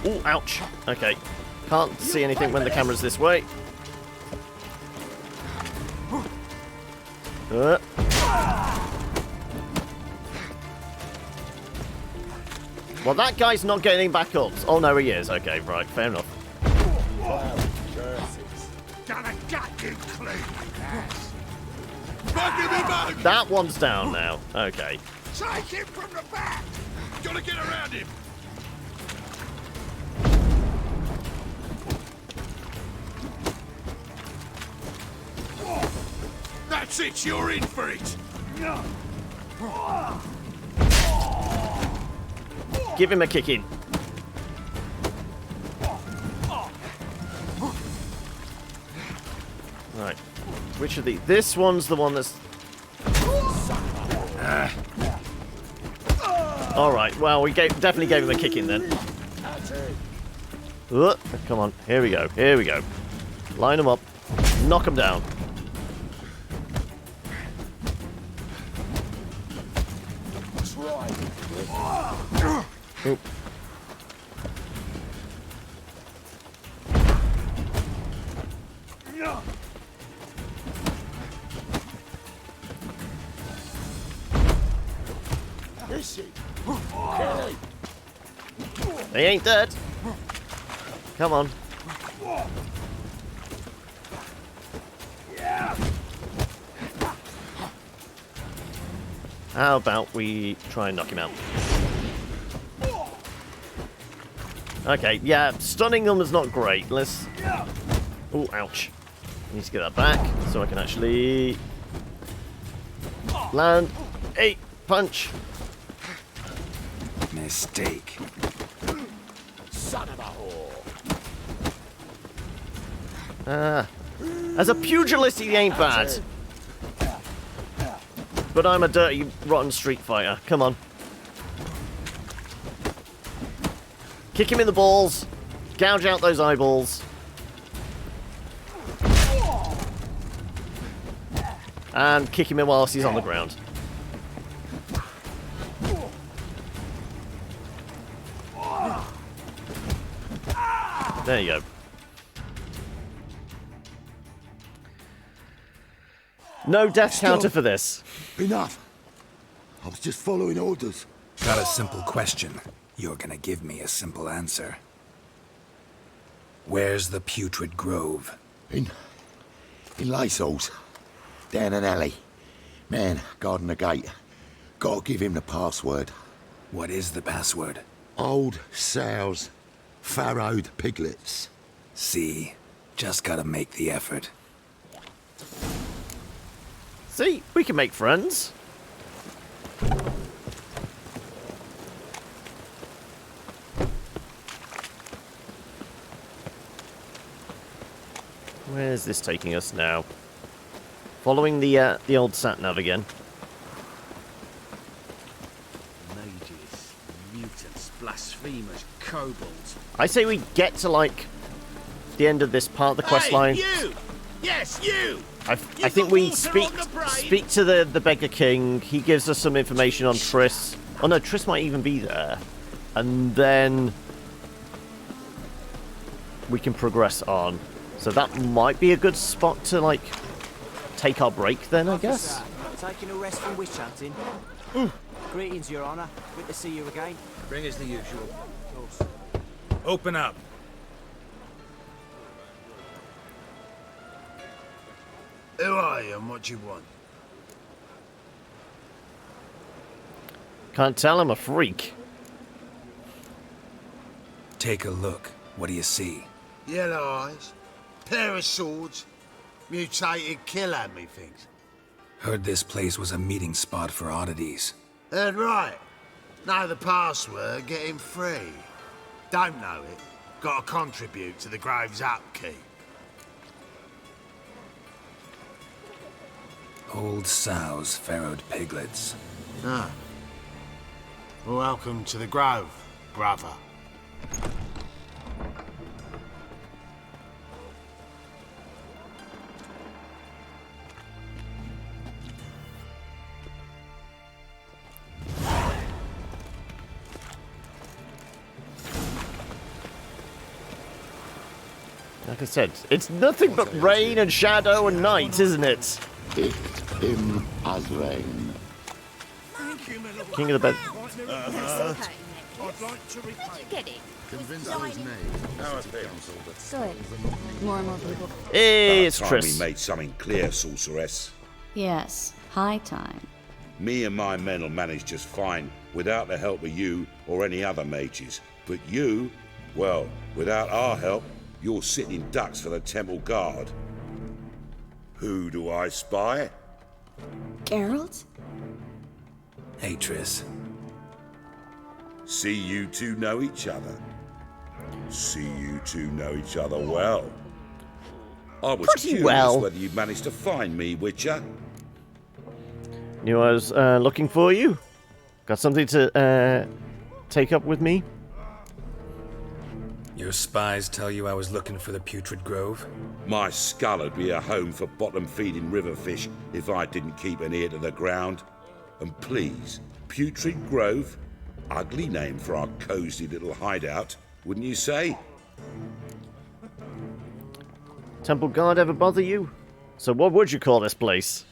Ooh, ouch. Okay. Can't see anything when the camera's this way. Well, that guy's not getting back up. Oh, no, he is. Okay, right. Fair enough. Gonna gut you clean, ass. That one's down now. Okay. Take him from the back! Gotta get around him. That's it, you're in for it! Give him a kick in. Right. Which of these? This one's the one that's... Alright, well, we definitely gave him a kick in then. Come on, here we go, here we go. Line them up, knock them down. Oop. They ain't dead. Come on. How about we try and knock him out? Okay, yeah, stunning them is not great. Let's... Oh, ouch. I need to get that back so I can actually land a punch. Mistake. Son of a whore. As a pugilist, he ain't bad. But I'm a dirty, rotten street fighter. Come on. Kick him in the balls. Gouge out those eyeballs. And kick him in whilst he's on the ground. There you go. No death counter for this. Enough. I was just following orders. Got a simple question. You're gonna give me a simple answer. Where's the putrid grove? In Lysol's. Down an alley. Man, guarding the gate. Gotta give him the password. What is the password? Old sows. Farrowed piglets. See? Just gotta make the effort. See? We can make friends. Where's this taking us now? Following the old sat-nav again. Mages, mutants, blasphemers, kobolds. I say we get to, like, the end of this part of the quest line. You! Yes, you! I think we speak to the Beggar King. He gives us some information on Triss. Oh no, Triss might even be there. And then we can progress on. So that might be a good spot to, like, take our break then, I guess. Taking a rest from witch hunting. Greetings, Your Honor. Good to see you again. Bring us the usual. Of course. Open up. Who are you and what do you want? Can't tell, I'm a freak. Take a look. What do you see? Yellow eyes, pair of swords, mutated killer, methinks. Heard this place was a meeting spot for oddities. Heard right. Know the password, get him free. Don't know it, gotta contribute to the Grove's upkeep. Old sows, farrowed piglets. Ah. Well, welcome to the Grove, brother. Like I said, it's nothing but rain and shadow and night, isn't it? Him as rain. King of the bed. I'd like to repay. Get it? Convinced it was me. How are things? Good. More and more people. Hey, it's About time Triss. we made something clear, sorceress. Yes, high time. Me and my men will manage just fine without the help of you or any other mages. But you, well, without our help, you're sitting ducks for the temple guard. Who do I spy? Geralt? Hey, Triss. See you two know each other. See you two know each other well. I was Pretty curious well. whether you'd managed to find me, Witcher. Knew I was looking for you. Got something to take up with me? Your spies tell you I was looking for the Putrid Grove? My skull would be a home for bottom-feeding river fish if I didn't keep an ear to the ground. And please, Putrid Grove? Ugly name for our cosy little hideout, wouldn't you say? Temple guard ever bother you? So what would you call this place?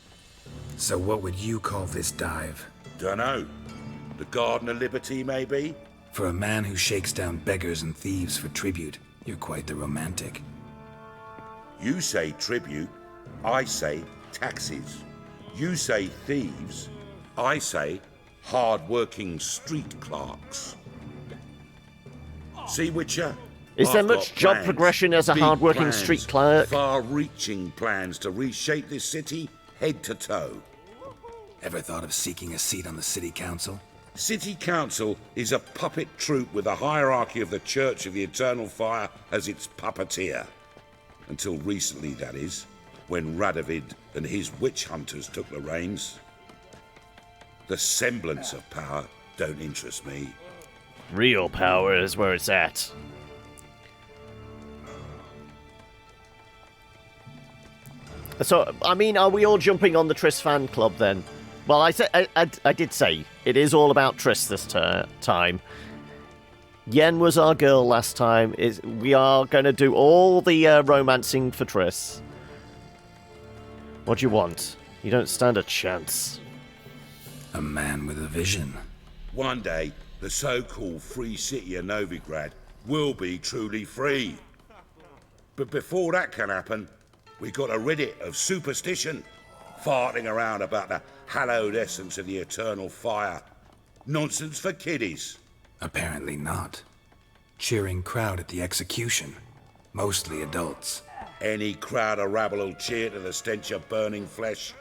So what would you call this dive? Dunno. The Garden of Liberty, maybe? For a man who shakes down beggars and thieves for tribute, you're quite the romantic. You say tribute, I say taxes. You say thieves, I say hard-working street clerks. See, Witcher? Is there I've much got job plans, progression as a big hard-working plans, street clerk? Far-reaching plans to reshape this city head to toe. Ever thought of seeking a seat on the city council? City Council is a puppet troupe with the hierarchy of the Church of the Eternal Fire as its puppeteer. Until recently, that is, when Radovid and his witch hunters took the reins. The semblance of power don't interest me. Real power is where it's at. So, I mean, are we all jumping on the Triss fan club then? Well, I did say it is all about Triss this time. Yen was our girl last time. We are going to do all the romancing for Triss. What do you want? You don't stand a chance. A man with a vision. One day, the so-called free city of Novigrad will be truly free. But before that can happen, we got to rid it of superstition, farting around about the hallowed essence of the eternal fire. Nonsense for kiddies. Apparently not. Cheering crowd at the execution. Mostly adults. Any crowd of rabble will cheer to the stench of burning flesh.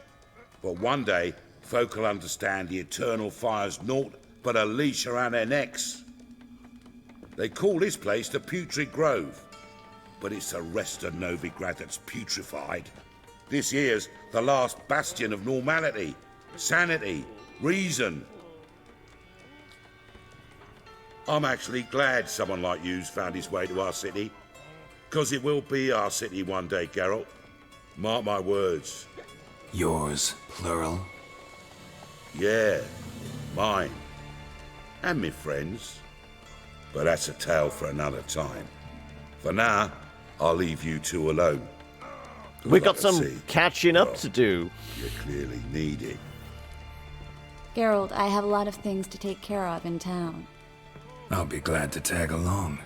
But one day, folk will understand the eternal fire's naught but a leash around their necks. They call this place the Putrid Grove, but it's the rest of Novigrad that's putrefied. This here's the last bastion of normality, sanity, reason. I'm actually glad someone like you's found his way to our city, because it will be our city one day, Geralt. Mark my words. Yours, plural? Yeah, mine. And me friends. But that's a tale for another time. For now, I'll leave you two alone. We've got some catching up to do. You clearly need it. Geralt, I have a lot of things to take care of in town. I'll be glad to tag along.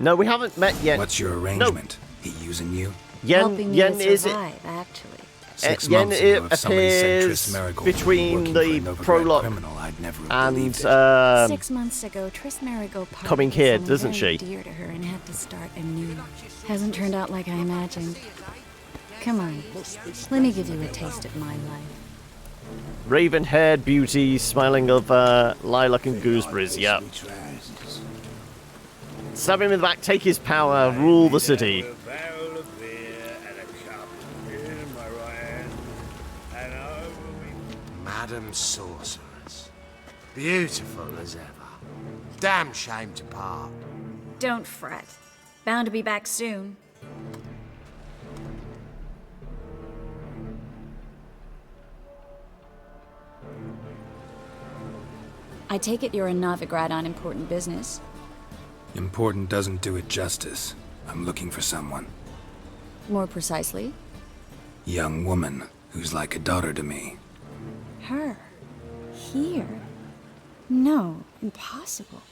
No, we haven't met yet. What's your arrangement? He using you? Helping me to survive, actually. 6 Yen months ago, if somebody said appears Triss Merigold between was working the for a Novigrad prologue criminal, I'd never have and believed it. 6 months ago, Triss Merigold parted coming with here, someone doesn't very she? dear to her and had to start anew. Hasn't turned out like I imagined. Come on, let me give you a taste of my life. Raven-haired beauty, smiling of lilac and gooseberries, yeah. Stab him in the back, take his power, rule the city. Madam Sorceress. Beautiful as ever. Damn shame to part. Don't fret. Bound to be back soon. I take it you're in Novigrad on important business. Important doesn't do it justice. I'm looking for someone. More precisely? Young woman who's like a daughter to me. Her? Here? No, impossible.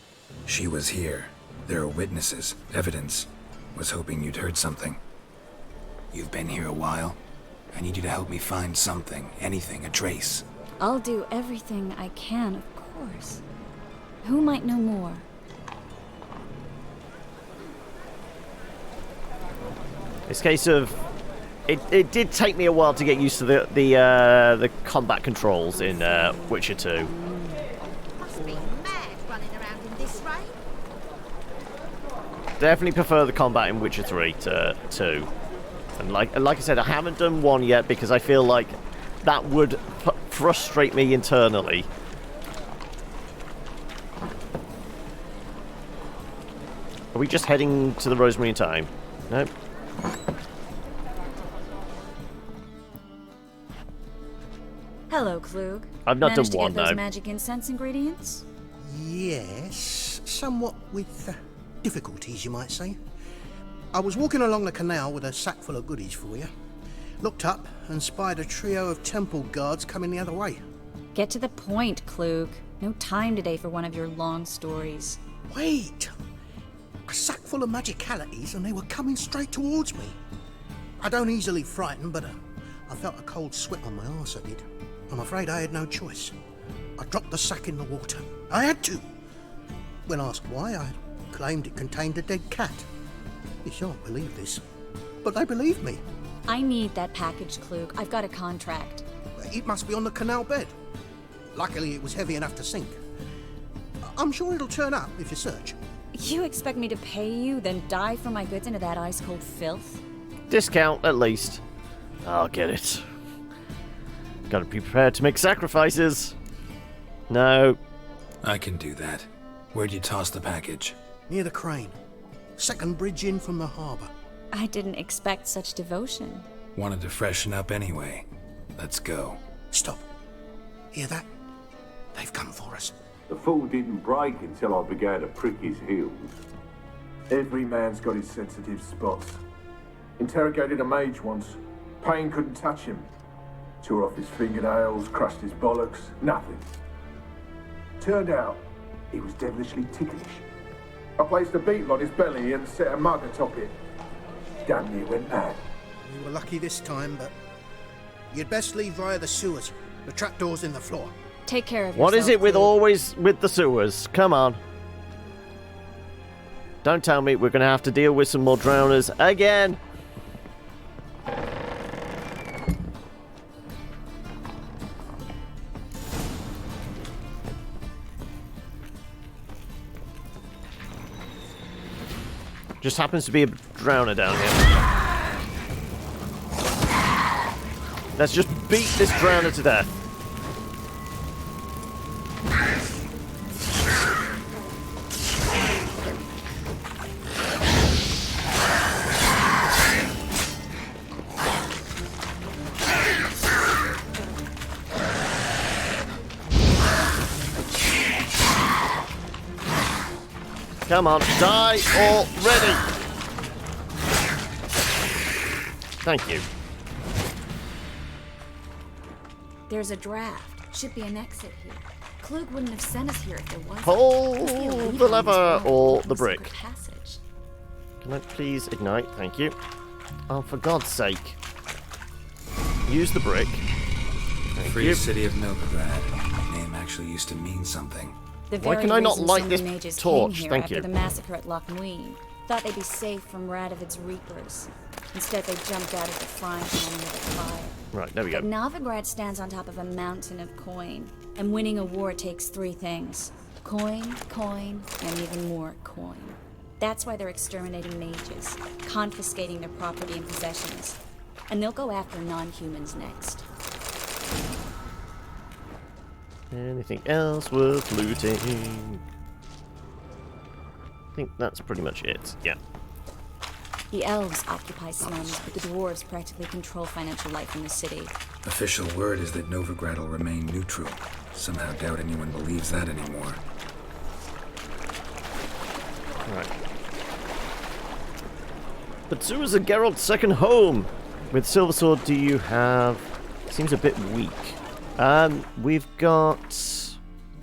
She was here. There are witnesses, evidence. Was hoping you'd heard something. You've been here a while. I need you to help me find something, anything, a trace. I'll do everything I can, of course. Who might know more? It's a case of it did take me a while to get used to the combat controls in Witcher 2. Must be mad running around in this rain. Definitely prefer the combat in Witcher 3 to 2. And like I said, I haven't done 1 yet because I feel like that would frustrate me internally. Are we just heading to the Rosemary in time? Nope. Hello, Klug. I've not Managed done one, to get those no. magic incense ingredients? Yes, somewhat with difficulties, you might say. I was walking along the canal with a sack full of goodies for you. Looked up and spied a trio of temple guards coming the other way. Get to the point, Klug. No time today for one of your long stories. Wait! A sack full of magicalities and they were coming straight towards me. I don't easily frighten, but I felt a cold sweat on my arse, I did. I'm afraid I had no choice. I dropped the sack in the water. I had to. When asked why, I claimed it contained a dead cat. You shan't believe this, but they believed me. I need that package, Klug. I've got a contract. It must be on the canal bed. Luckily, it was heavy enough to sink. I'm sure it'll turn up if you search. You expect me to pay you, then dive for my goods into that ice-cold filth? Discount, at least. I'll get it. Gotta be prepared to make sacrifices. No. I can do that. Where'd you toss the package? Near the crane. Second bridge in from the harbour. I didn't expect such devotion. Wanted to freshen up anyway. Let's go. Stop. Hear that? They've come for us. The fool didn't break until I began to prick his heels. Every man's got his sensitive spots. Interrogated a mage once. Pain couldn't touch him. Tore off his fingernails, crushed his bollocks, nothing. Turned out, he was devilishly ticklish. I placed a beetle on his belly and set a mug atop it. Damn near went mad. We were lucky this time, but you'd best leave via the sewers. The trapdoor's in the floor. Take care of yourself. What is it with Klug. always with the sewers? Come on. Don't tell me we're going to have to deal with some more drowners again. Just happens to be a drowner down here. Let's just beat this drowner to death. Come on, die already! Thank you. There's a draft. Should be an exit here. Klug wouldn't have sent us here if there wasn't. Pull Must be a lever the on this lever wall or from the a brick. secret passage. Can I please ignite? Thank you. Oh, for God's sake. Use the brick. Thank Free you. city of Novigrad. Name actually used to mean something. The Why very can I not reason light so this many mages torch? Came here Thank after you. the massacre at Loch Muin. Thought they'd be safe from Radovid's reapers. Instead, they jumped out of the frying pan into the fire. Right, there we go. But Novigrad stands on top of a mountain of coin, and winning a war takes 3 things: coin, coin, and even more coin. That's why they're exterminating mages, confiscating their property and possessions, and they'll go after non-humans next. Anything else worth looting? I think that's pretty much it. Yeah. The elves occupy slums, but the dwarves practically control financial life in the city. Official word is that Novigrad will remain neutral. Somehow doubt anyone believes that anymore. Right. But Sewers are Geralt's second home. With Silversword, do you have... Seems a bit weak. We've got...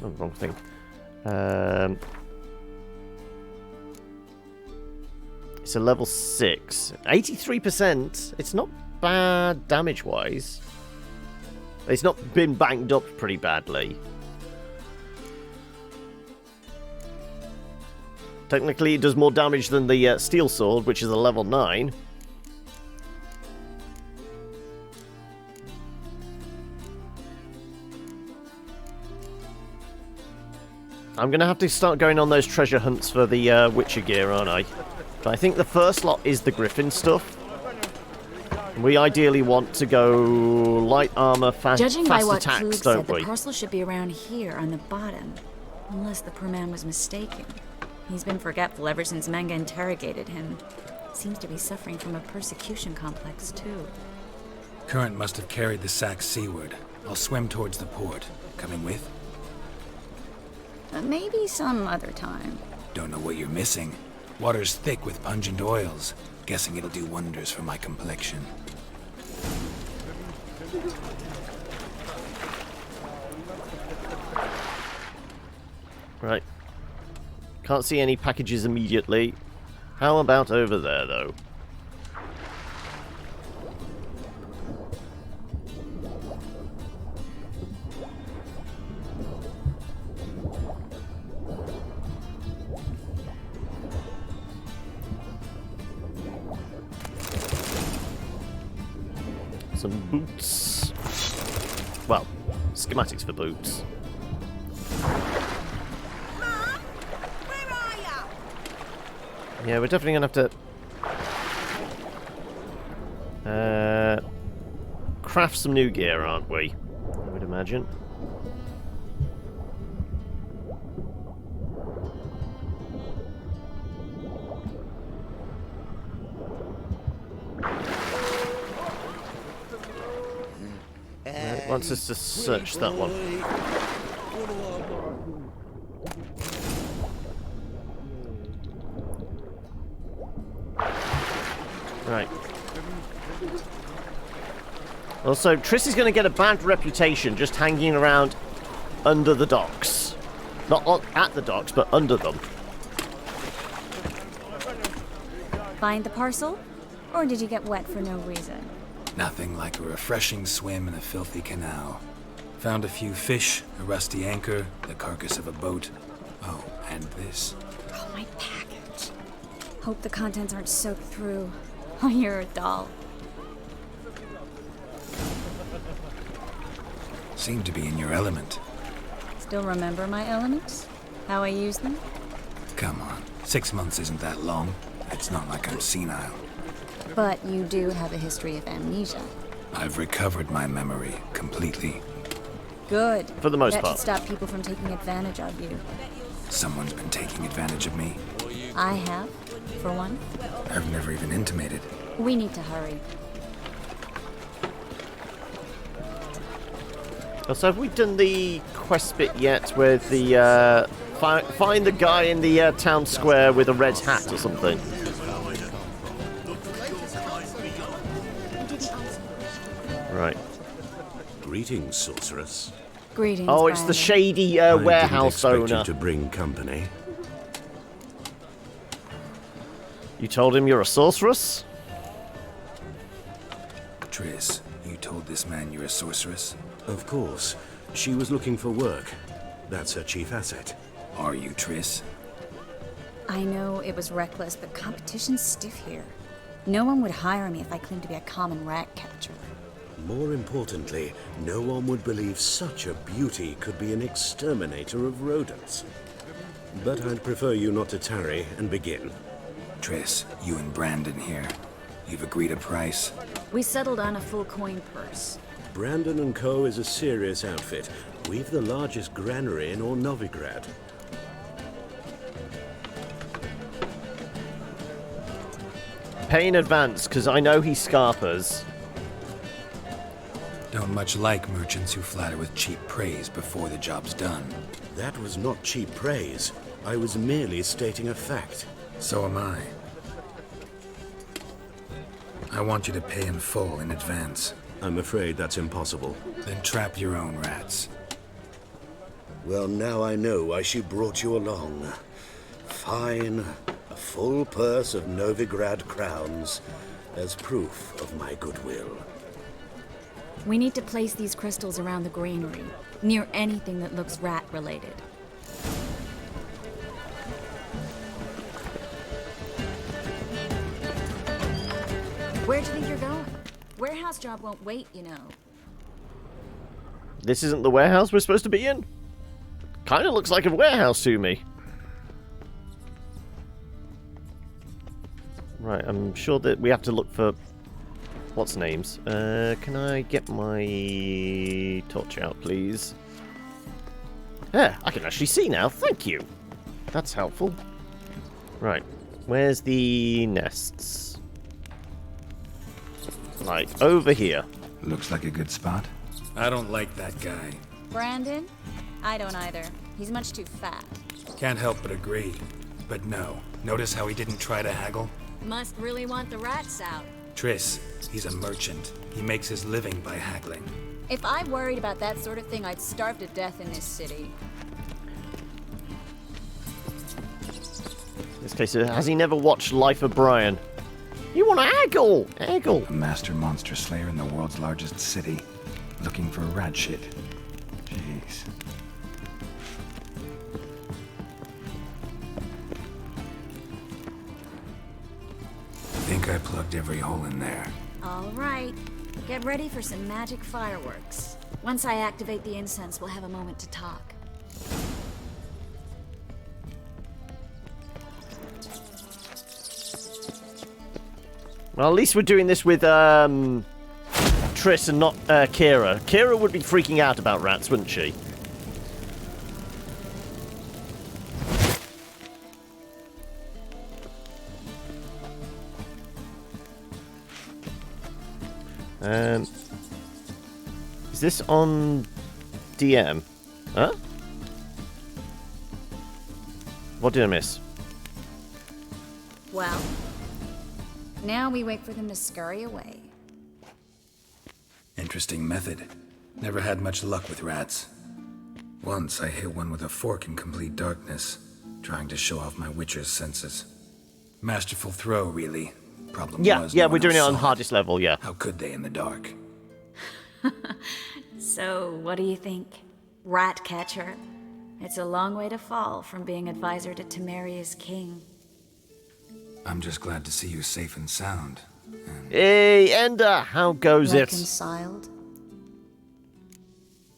Oh, wrong thing. It's a level 6. 83%. It's not bad damage-wise. It's not been banged up pretty badly. Technically, it does more damage than the Steel Sword, which is a level 9. I'm going to have to start going on those treasure hunts for the Witcher gear, aren't I? But I think the first lot is the Griffin stuff. We ideally want to go light armor, Judging by fast what attacks, Klug don't said, we? the parcel should be around here on the bottom. Unless the poor man was mistaken. He's been forgetful ever since Manga interrogated him. Seems to be suffering from a persecution complex, too. Current must have carried the sack seaward. I'll swim towards the port. Coming with? Maybe some other time. Don't know what you're missing. Water's thick with pungent oils. Guessing it'll do wonders for my complexion. Right. Can't see any packages immediately. How about over there, though? Some boots. Well, schematics for boots. Yeah, we're definitely gonna have to craft some new gear, aren't we? I would imagine. It wants us to search that one. Right. Also, Triss is going to get a bad reputation just hanging around under the docks. Not at the docks, but under them. Find the parcel? Or did you get wet for no reason? Nothing like a refreshing swim in a filthy canal. Found a few fish, a rusty anchor, the carcass of a boat. Oh, and this. Oh, my package. Hope the contents aren't soaked through. Oh, you're a doll. Seem to be in your element. Still remember my elements? How I use them? Come on, 6 months isn't that long. It's not like I'm senile. But you do have a history of amnesia. I've recovered my memory completely. Good. For the most part. That should part. stop people from taking advantage of you. Someone's been taking advantage of me. I have, for one. I've never even intimated. We need to hurry. So have we done the quest bit yet with the, find the guy in the town square with a red hat or something? Right. Greetings, sorceress. Greetings, oh, it's the shady warehouse I didn't expect owner. you to bring company. You told him you're a sorceress? Triss, you told this man you're a sorceress? Of course. She was looking for work. That's her chief asset. Are you, Triss? I know it was reckless, but competition's stiff here. No one would hire me if I claimed to be a common rat catcher. More importantly, no one would believe such a beauty could be an exterminator of rodents. But I'd prefer you not to tarry and begin. Triss, you and Brandon here. You've agreed a price? We settled on a full coin purse. Brandon & Co. is a serious outfit. We've the largest granary in all Novigrad. Pay in advance, because I know he scarpers. Don't much like merchants who flatter with cheap praise before the job's done. That was not cheap praise. I was merely stating a fact. So am I. I want you to pay in full in advance. I'm afraid that's impossible. Then trap your own rats. Well, now I know why she brought you along. Fine. A full purse of Novigrad crowns as proof of my goodwill. We need to place these crystals around the granary, near anything that looks rat-related. Where do you think you're going? Warehouse job won't wait, you know. This isn't the warehouse we're supposed to be in? Kind of looks like a warehouse to me. Right, I'm sure that we have to look for... What's names? Can I get my torch out, please? Yeah, I can actually see now. Thank you. That's helpful. Right, where's the nests? Right, over here. Looks like a good spot. I don't like that guy. Brandon? I don't either. He's much too fat. Can't help but agree. But no, notice how he didn't try to haggle? Must really want the rats out. Triss, he's a merchant. He makes his living by haggling. If I worried about that sort of thing, I'd starve to death in this city. In this case, has he never watched Life of Brian? You want to haggle? Haggle. A master monster slayer in the world's largest city. Looking for rat shit. Jeez. I think I plugged every hole in there. All right. Get ready for some magic fireworks. Once I activate the incense, we'll have a moment to talk. Well, at least we're doing this with Triss and not Kira. Kira would be freaking out about rats, wouldn't she? Is this on DM? Huh? What did I miss? Well, now we wait for them to scurry away. Interesting method. Never had much luck with rats. Once I hit one with a fork in complete darkness, trying to show off my witcher's senses. Masterful throw, really. Problem was, yeah, no we're one doing it else on saw hardest level, yeah. How could they in the dark? So, what do you think? Rat catcher? It's a long way to fall from being advisor to Temeria's king. I'm just glad to see you safe and sound. Hey, Ender, how goes Reconciled?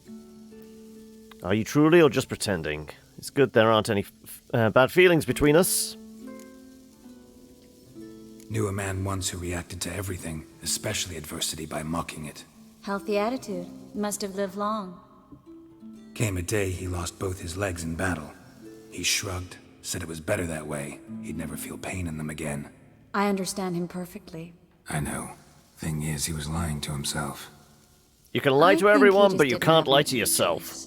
it? Are you truly or just pretending? It's good there aren't any bad feelings between us. Knew a man once who reacted to everything, especially adversity, by mocking it. Healthy attitude. Must have lived long. Came a day he lost both his legs in battle. He shrugged, said it was better that way. He'd never feel pain in them again. I understand him perfectly. I know. Thing is, he was lying to himself. You can lie to everyone, but you can't lie to yourself.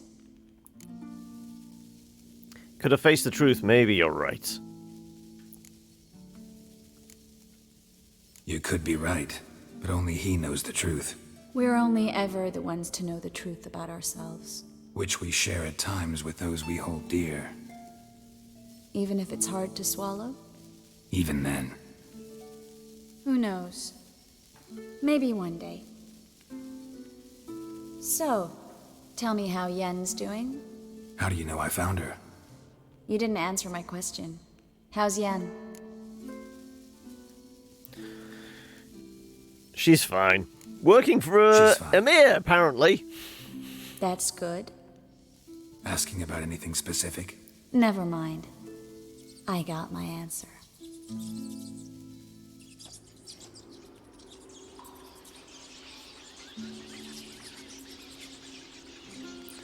Could have faced the truth, maybe you're right. You could be right, but only he knows the truth. We're only ever the ones to know the truth about ourselves. Which we share at times with those we hold dear. Even if it's hard to swallow? Even then. Who knows? Maybe one day. So, tell me how Yen's doing? How do you know I found her? You didn't answer my question. How's Yen? She's fine. Working for Emir, apparently. That's good. Asking about anything specific? Never mind. I got my answer.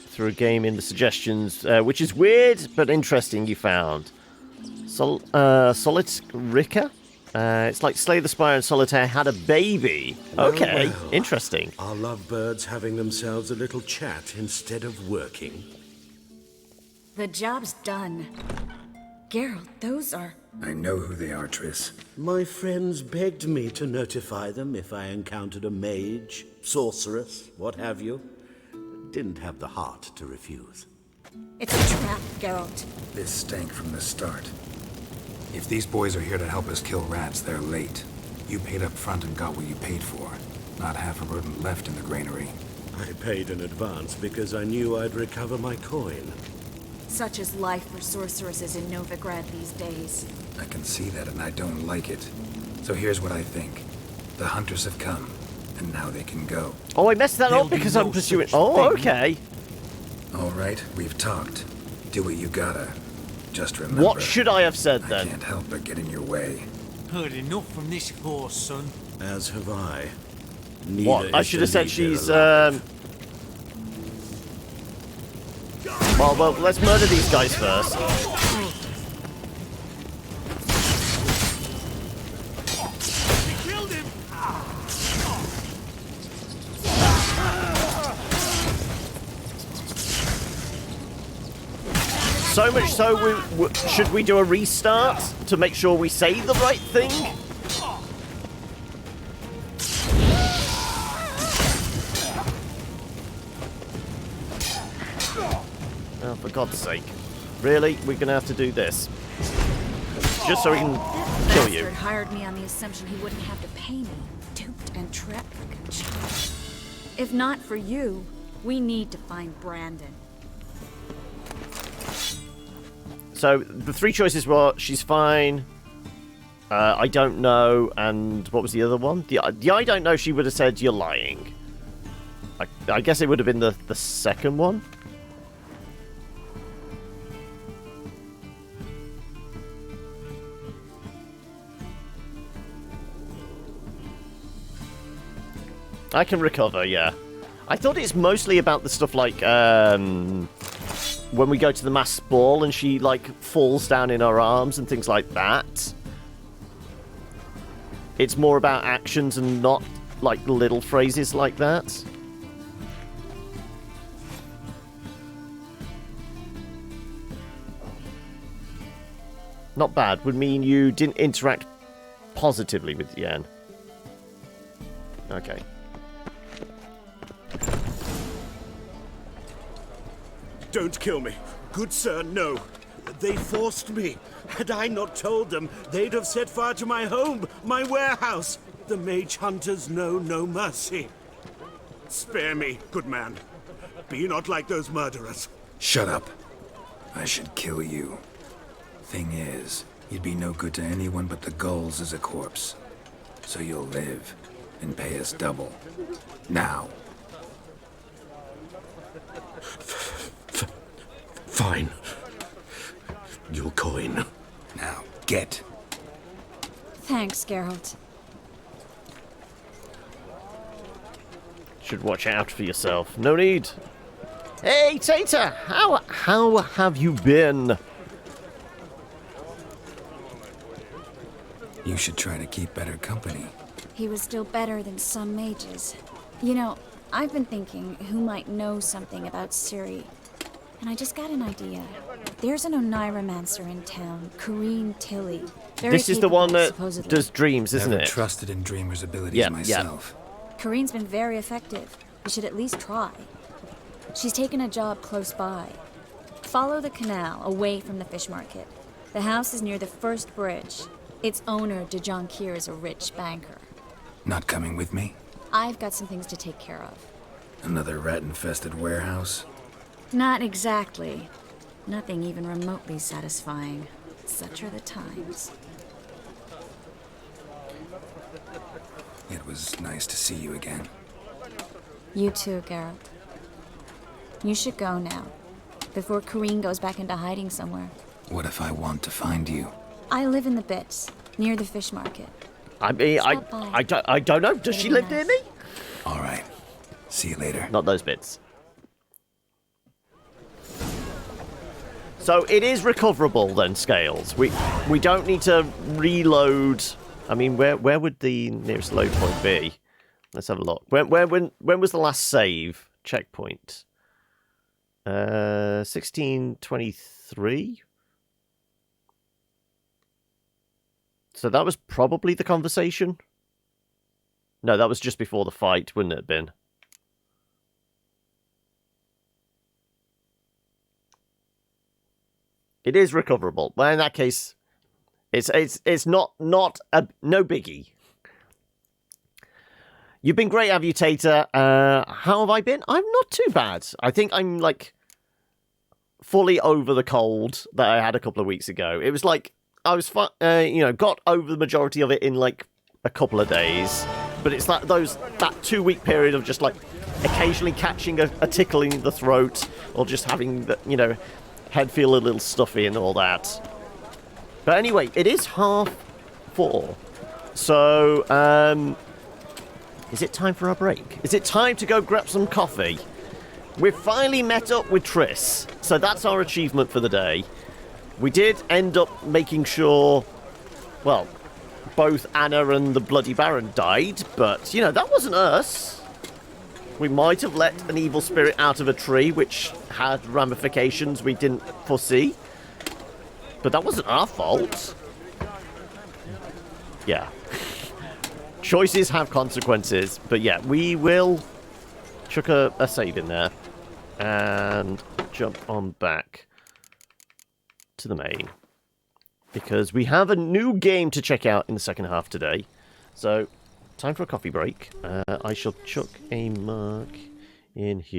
Through a game in the suggestions, which is weird but interesting, you found. Solitaire? It's like Slay the Spire and Solitaire had a baby. Okay, well. interesting. Are lovebirds having themselves a little chat instead of working? The job's done. Geralt, those are... I know who they are, Triss. My friends begged me to notify them if I encountered a mage, sorceress, what have you. Didn't have the heart to refuse. It's a trap, Geralt. This stank from the start. If these boys are here to help us kill rats, they're late. You paid up front and got what you paid for. Not half a rodent left in the granary. I paid in advance because I knew I'd recover my coin. Such is life for sorceresses in Novigrad these days. I can see that and I don't like it. So here's what I think. The hunters have come, and now they can go. Oh, I messed that up because I'm pursuing... Oh, okay. All right, we've talked. Do what you gotta. Just remember... What should I have said then? I can't help but get in your way. Heard enough from this horse, son. As have I. What? I should have said she's, Well, let's murder these guys first. So much so, should we do a restart to make sure we say the right thing? Oh, for God's sake. Really? We're going to have to do this? Just so we can kill you. Bastard hired me on the assumption he wouldn't have to pay me. Duped and trapped like a child. If not for you, we need to find Brandon. So, the three choices were, she's fine, I don't know, and what was the other one? The I don't know, she would have said, you're lying. I guess it would have been the second one. I can recover, yeah. I thought it's mostly about the stuff like, when we go to the mass ball and she, like, falls down in our arms and things like that. It's more about actions and not, like, little phrases like that. Not bad. Would mean you didn't interact positively with Yen. Okay. Don't kill me. Good sir, no. They forced me. Had I not told them, they'd have set fire to my home, my warehouse. The mage hunters know no mercy. Spare me, good man. Be not like those murderers. Shut up. I should kill you. Thing is, you'd be no good to anyone but the gulls as a corpse. So you'll live and pay us double. Now. Fine. Your coin. Now, get. Thanks, Geralt. Should watch out for yourself. No need. Hey, Tater! How have you been? You should try to keep better company. He was still better than some mages. You know, I've been thinking who might know something about Ciri. And I just got an idea. There's an Oneiromancer in town, Corrine Tilly. This is the one that supposedly does dreams, isn't Never it? Trusted in Dreamer's abilities myself. Corine's been very effective. We should at least try. She's taken a job close by. Follow the canal away from the fish market. The house is near the first bridge. Its owner, Dejon Kier, is a rich banker. Not coming with me? I've got some things to take care of. Another rat-infested warehouse? Not exactly. Nothing even remotely satisfying. Such are the times. It was nice to see you again. You too, Geralt. You should go now, before Corrine goes back into hiding somewhere. What if I want to find you? I live in the Bits, near the fish market. I mean, I don't know. Does she live near me? All right. See you later. Not those bits. So it is recoverable then, Scales. We don't need to reload. I mean, where would the nearest load point be? Let's have a look. When was the last save checkpoint? 1623. So that was probably the conversation. No, that was just before the fight, wouldn't it have been? It is recoverable. Well, in that case, it's not no biggie. You've been great, have you, Tater? How have I been? I'm not too bad. I think I'm like fully over the cold that I had a couple of weeks ago. It was like I was got over the majority of it in like a couple of days. But it's that 2-week period of just like occasionally catching a tickle in the throat or just having the, head feel a little stuffy and all that. But anyway, it is 4:30. So, is it time for our break? Is it time to go grab some coffee? We've finally met up with Triss, so that's our achievement for the day. We did end up making sure, well, both Anna and the Bloody Baron died, but, you know, that wasn't us. We might have let an evil spirit out of a tree, which had ramifications we didn't foresee. But that wasn't our fault. Yeah. Choices have consequences. But yeah, we will chuck a save in there. And jump on back to the main. Because we have a new game to check out in the second half today. So, time for a coffee break. I shall chuck a mark in here.